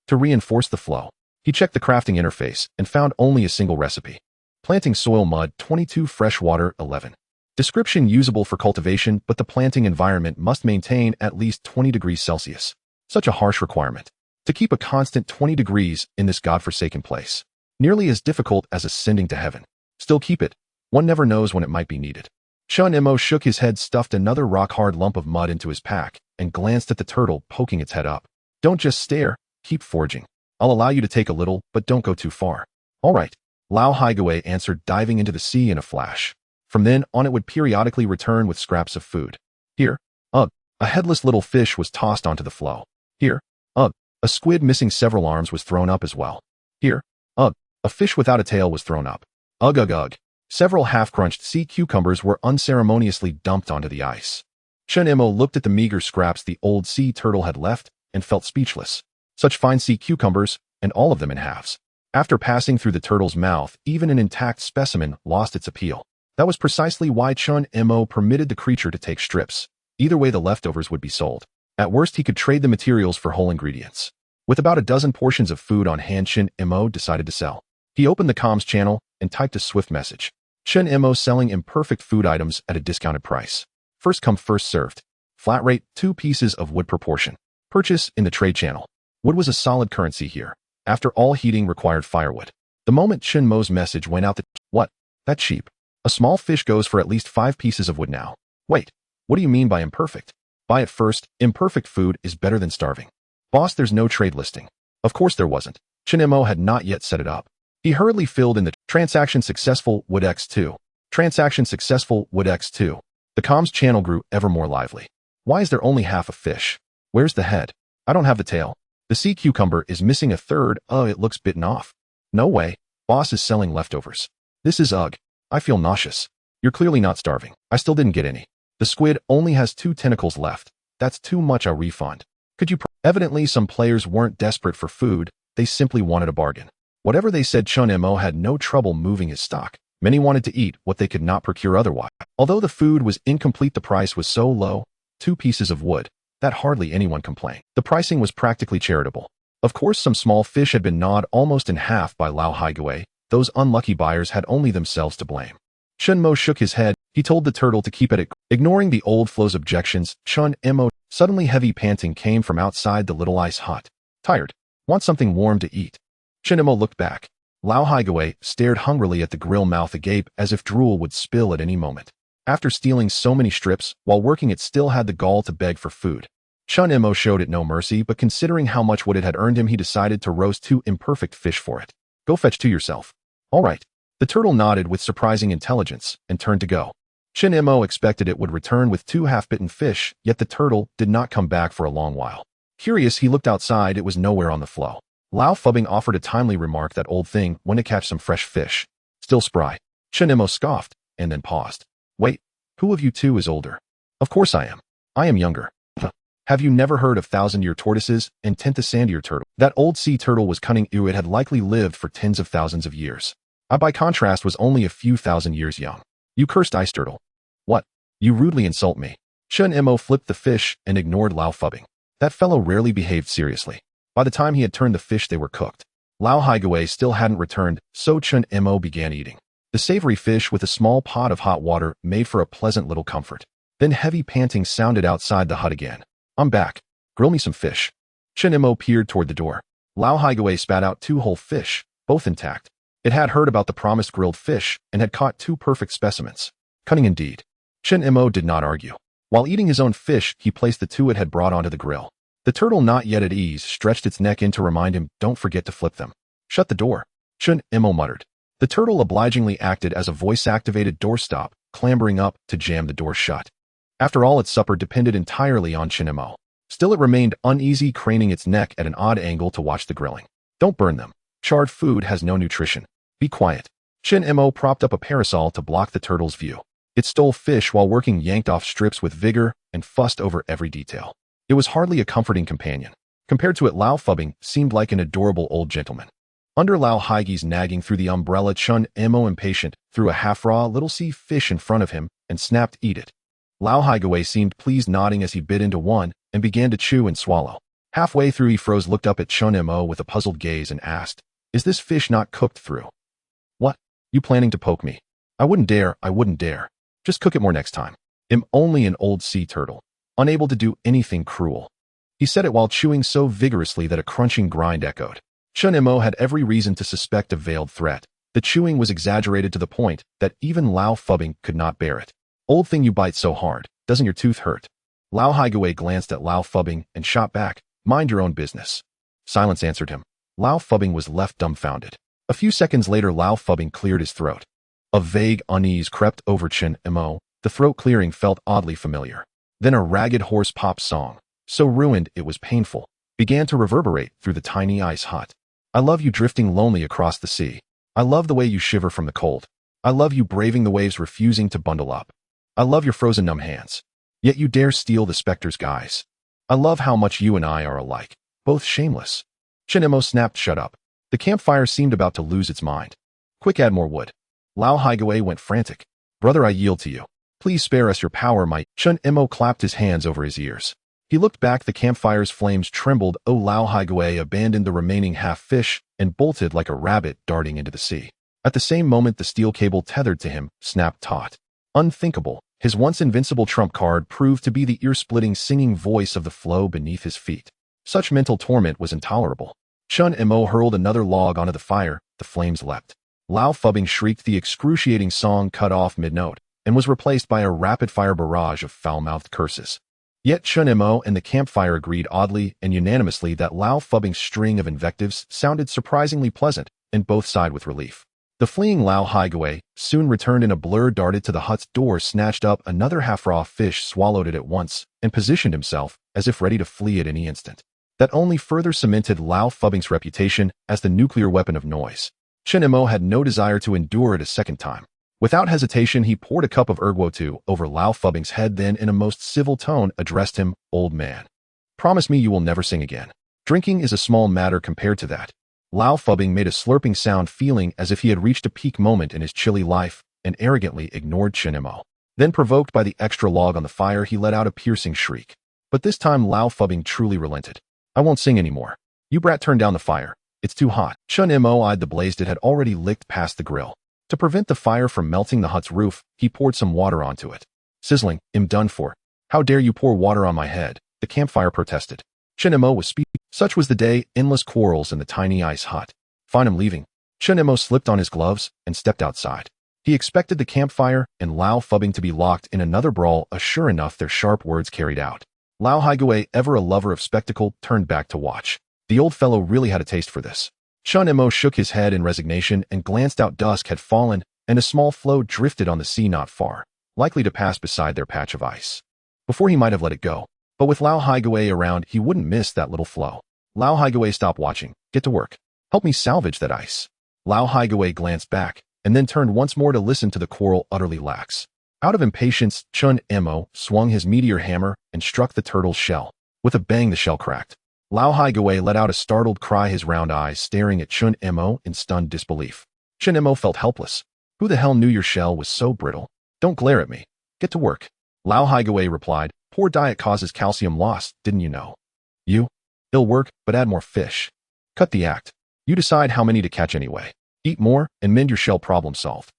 To reinforce the flow, he checked the crafting interface and found only a single recipe. Planting soil mud 22 freshwater 11. Description: usable for cultivation, but the planting environment must maintain at least 20 degrees Celsius. Such a harsh requirement. To keep a constant 20 degrees in this godforsaken place. Nearly as difficult as ascending to heaven. Still keep it. One never knows when it might be needed. Chun Imo shook his head, stuffed another rock-hard lump of mud into his pack, and glanced at the turtle poking its head up. Don't just stare. Keep foraging. I'll allow you to take a little, but don't go too far. All right. Lao Haigui answered, diving into the sea in a flash. From then on, it would periodically return with scraps of food. Here. Ugh. A headless little fish was tossed onto the floe. Here. Ugh. A squid missing several arms was thrown up as well. Here. Ugh. A fish without a tail was thrown up. Ugh ugh ugh. Several half-crunched sea cucumbers were unceremoniously dumped onto the ice. Chun Imo looked at the meager scraps the old sea turtle had left and felt speechless. Such fine sea cucumbers, and all of them in halves. After passing through the turtle's mouth, even an intact specimen lost its appeal. That was precisely why Chun Imo permitted the creature to take strips. Either way, the leftovers would be sold. At worst, he could trade the materials for whole ingredients. With about a dozen portions of food on hand, Chun Imo decided to sell. He opened the comms channel and typed a swift message. Chun Imo selling imperfect food items at a discounted price. First come, first served. Flat rate, 2 pieces of wood proportion. Purchase in the trade channel. Wood was a solid currency here. After all, heating required firewood. The moment Chun Mo's message went out, what? That cheap. A small fish goes for at least 5 pieces of wood now. Wait, what do you mean by imperfect? Buy it first. Imperfect food is better than starving. Boss, there's no trade listing. Of course there wasn't. Chun Imo had not yet set it up. He hurriedly filled in the transaction successful wood X2. Transaction successful wood X2. The comms channel grew ever more lively. Why is there only half a fish? Where's the head? I don't have the tail. The sea cucumber is missing a third. It looks bitten off. No way. Boss is selling leftovers. This is ugh. I feel nauseous. You're clearly not starving. I still didn't get any. The squid only has 2 tentacles left. That's too much. A refund. Could you Evidently, some players weren't desperate for food. They simply wanted a bargain. Whatever they said, Chun Imo had no trouble moving his stock. Many wanted to eat what they could not procure otherwise. Although the food was incomplete, the price was so low, 2 pieces of wood, that hardly anyone complained. The pricing was practically charitable. Of course, some small fish had been gnawed almost in half by Lao Haigui. Those unlucky buyers had only themselves to blame. Chun Mo shook his head. He told the turtle to keep at it. Ignoring the old flow's objections, Chun Imo, suddenly heavy panting, came from outside the little ice hut. Tired. Want something warm to eat. Chun Imo looked back. Lao Haigui stared hungrily at the grill, mouth agape as if drool would spill at any moment. After stealing so many strips, while working, it still had the gall to beg for food. Chun Imo showed it no mercy, but considering how much wood it had earned him, he decided to roast 2 imperfect fish for it. Go fetch 2 yourself. All right. The turtle nodded with surprising intelligence and turned to go. Chun Imo expected it would return with 2 half-bitten fish, yet the turtle did not come back for a long while. Curious, he looked outside. It was nowhere on the floe. Lao Fubbing offered a timely remark. That old thing, when to catch some fresh fish. Still spry. Chun Imo scoffed, and then paused. Wait, who of you 2 is older? Of course I am. I am younger. Have you never heard of 1,000-year tortoises and 10,000-year turtle? That old sea turtle was cunning. It had likely lived for tens of thousands of years. I, by contrast, was only a few thousand years young. You cursed ice turtle. What? You rudely insult me. Chun Imo flipped the fish and ignored Lao Fubbing. That fellow rarely behaved seriously. By the time he had turned the fish, they were cooked. Lao Haigui still hadn't returned, so Chun Imo began eating. The savory fish with a small pot of hot water made for a pleasant little comfort. Then heavy panting sounded outside the hut again. I'm back. Grill me some fish. Chun Imo peered toward the door. Lao Haigui spat out 2 whole fish, both intact. It had heard about the promised grilled fish and had caught 2 perfect specimens. Cunning indeed. Chun Imo did not argue. While eating his own fish, he placed the 2 it had brought onto the grill. The turtle, not yet at ease, stretched its neck in to remind him, don't forget to flip them. Shut the door. Chun Imo muttered. The turtle obligingly acted as a voice-activated doorstop, clambering up to jam the door shut. After all, its supper depended entirely on Chun Imo. Still, it remained uneasy, craning its neck at an odd angle to watch the grilling. Don't burn them. Charred food has no nutrition. Be quiet. Chun Imo propped up a parasol to block the turtle's view. It stole fish while working, yanked off strips with vigor, and fussed over every detail. It was hardly a comforting companion. Compared to it, Lao Fubbing seemed like an adorable old gentleman. Under Lao Haigui's nagging through the umbrella, Chun Imo, impatient, threw a half-raw little sea fish in front of him and snapped, eat it. Lao Haigui seemed pleased, nodding as he bit into one and began to chew and swallow. Halfway through, he froze, looked up at Chun Imo with a puzzled gaze and asked, is this fish not cooked through? What? You planning to poke me? I wouldn't dare. Just cook it more next time. I'm only an old sea turtle, unable to do anything cruel. He said it while chewing so vigorously that a crunching grind echoed. Chun Imo had every reason to suspect a veiled threat. The chewing was exaggerated to the point that even Lao Fubbing could not bear it. Old thing, you bite so hard, doesn't your tooth hurt? Lao Haigui glanced at Lao Fubbing and shot back, mind your own business. Silence answered him. Lao Fubbing was left dumbfounded. A few seconds later, Lao Fubbing cleared his throat. A vague unease crept over Chun Imo. The throat clearing felt oddly familiar. Then a ragged hoarse pop song, so ruined it was painful, began to reverberate through the tiny ice hut. I love you, drifting lonely across the sea. I love the way you shiver from the cold. I love you braving the waves, refusing to bundle up. I love your frozen numb hands. Yet you dare steal the specter's guise. I love how much you and I are alike, both shameless. Shinemo snapped shut up. The campfire seemed about to lose its mind. Quick, add more wood. Lao Haigawei went frantic. Brother, I yield to you. Please spare us your power, might. Shinemo clapped his hands over his ears. He looked back, the campfire's flames trembled. Oh, Lao Haigawei abandoned the remaining half-fish and bolted like a rabbit darting into the sea. At the same moment, the steel cable tethered to him snapped taut. Unthinkable, his once invincible trump card proved to be the ear-splitting singing voice of the floe beneath his feet. Such mental torment was intolerable. Shinemo hurled another log onto the fire, the flames leapt. Lao Fubbing shrieked, the excruciating song cut off mid-note, and was replaced by a rapid-fire barrage of foul-mouthed curses. Yet Shinemo and the campfire agreed oddly and unanimously that Lao Fubbing's string of invectives sounded surprisingly pleasant, and both sighed with relief. The fleeing Lao Haigawei soon returned in a blur, darted to the hut's door, snatched up another half-raw fish, swallowed it at once, and positioned himself as if ready to flee at any instant. That only further cemented Lao Fubbing's reputation as the nuclear weapon of noise. Shinemo had no desire to endure it a second time. Without hesitation, he poured a cup of erguotu over Lao Fubbing's head, then in a most civil tone addressed him, "Old man, promise me you will never sing again. Drinking is a small matter compared to that." Lao Fubbing made a slurping sound, feeling as if he had reached a peak moment in his chilly life, and arrogantly ignored Shinemo. Then, provoked by the extra log on the fire, he let out a piercing shriek. But this time Lao Fubbing truly relented. "I won't sing anymore. You brat, turn down the fire. It's too hot." Shinemo eyed the blaze that had already licked past the grill. To prevent the fire from melting the hut's roof, he poured some water onto it. Sizzling, "I'm done for. How dare you pour water on my head?" the campfire protested. Shinemo was speaking. Such was the day, endless quarrels in the tiny ice hut. "Fine, I'm leaving." Shinemo slipped on his gloves and stepped outside. He expected the campfire and Lao Fubbing to be locked in another brawl, sure enough their sharp words carried out. Lao Haigawei, ever a lover of spectacle, turned back to watch. The old fellow really had a taste for this. Shinemo shook his head in resignation and glanced out. Dusk had fallen, and a small floe drifted on the sea not far, likely to pass beside their patch of ice. Before he might have let it go, but with Lao Haigawei around, he wouldn't miss that little floe. Lao Haigawei, stop watching. Get to work. Help me salvage that ice. Lao Haigawei glanced back, and then turned once more to listen to the quarrel utterly lax. Out of impatience, Shinemo swung his meteor hammer and struck the turtle's shell. With a bang, the shell cracked. Lao Haigawei let out a startled cry, his round eyes staring at Shinemo in stunned disbelief. Shinemo felt helpless. "Who the hell knew your shell was so brittle? Don't glare at me. Get to work." Lao Haigawei replied, "Poor diet causes calcium loss, didn't you know?" "It'll work, but add more fish. Cut the act. You decide how many to catch anyway. Eat more and mend your shell, problem solved."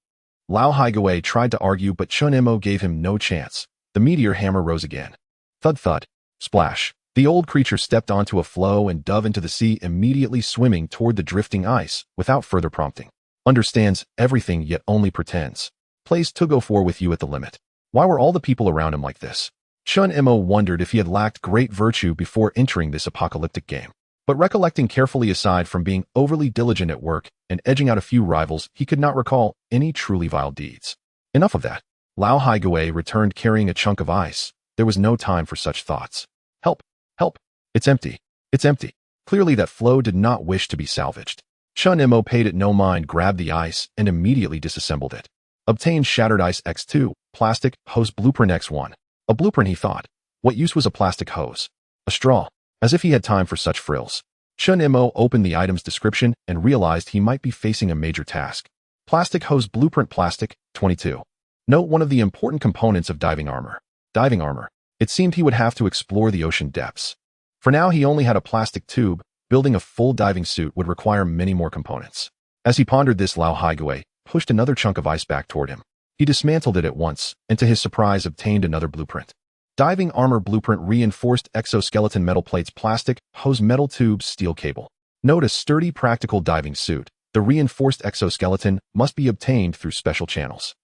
Lao Haigawei tried to argue, but Shinemo gave him no chance. The meteor hammer rose again. Thud thud. Splash. The old creature stepped onto a floe and dove into the sea, immediately swimming toward the drifting ice without further prompting. Understands everything yet only pretends. Plays tug-of-war with you at the limit. Why were all the people around him like this? Shinemo wondered if he had lacked great virtue before entering this apocalyptic game. But recollecting carefully, aside from being overly diligent at work and edging out a few rivals, he could not recall any truly vile deeds. Enough of that. Lao Haigawei returned carrying a chunk of ice. There was no time for such thoughts. Help! Help! It's empty. It's empty. Clearly that floe did not wish to be salvaged. Shinemo paid it no mind, grabbed the ice, and immediately disassembled it. Obtained shattered ice X2, plastic, hose blueprint X1. A blueprint, he thought. What use was a plastic hose? A straw. As if he had time for such frills. Shinemo opened the item's description and realized he might be facing a major task. Plastic hose blueprint, plastic, 22. Note one of the important components of diving armor. Diving armor. It seemed he would have to explore the ocean depths. For now, he only had a plastic tube. Building a full diving suit would require many more components. As he pondered this, Lao Haigawei pushed another chunk of ice back toward him. He dismantled it at once, and to his surprise obtained another blueprint. Diving armor blueprint, reinforced exoskeleton, metal plates, plastic, hose, metal tubes, steel cable. Note a sturdy, practical diving suit. The reinforced exoskeleton must be obtained through special channels.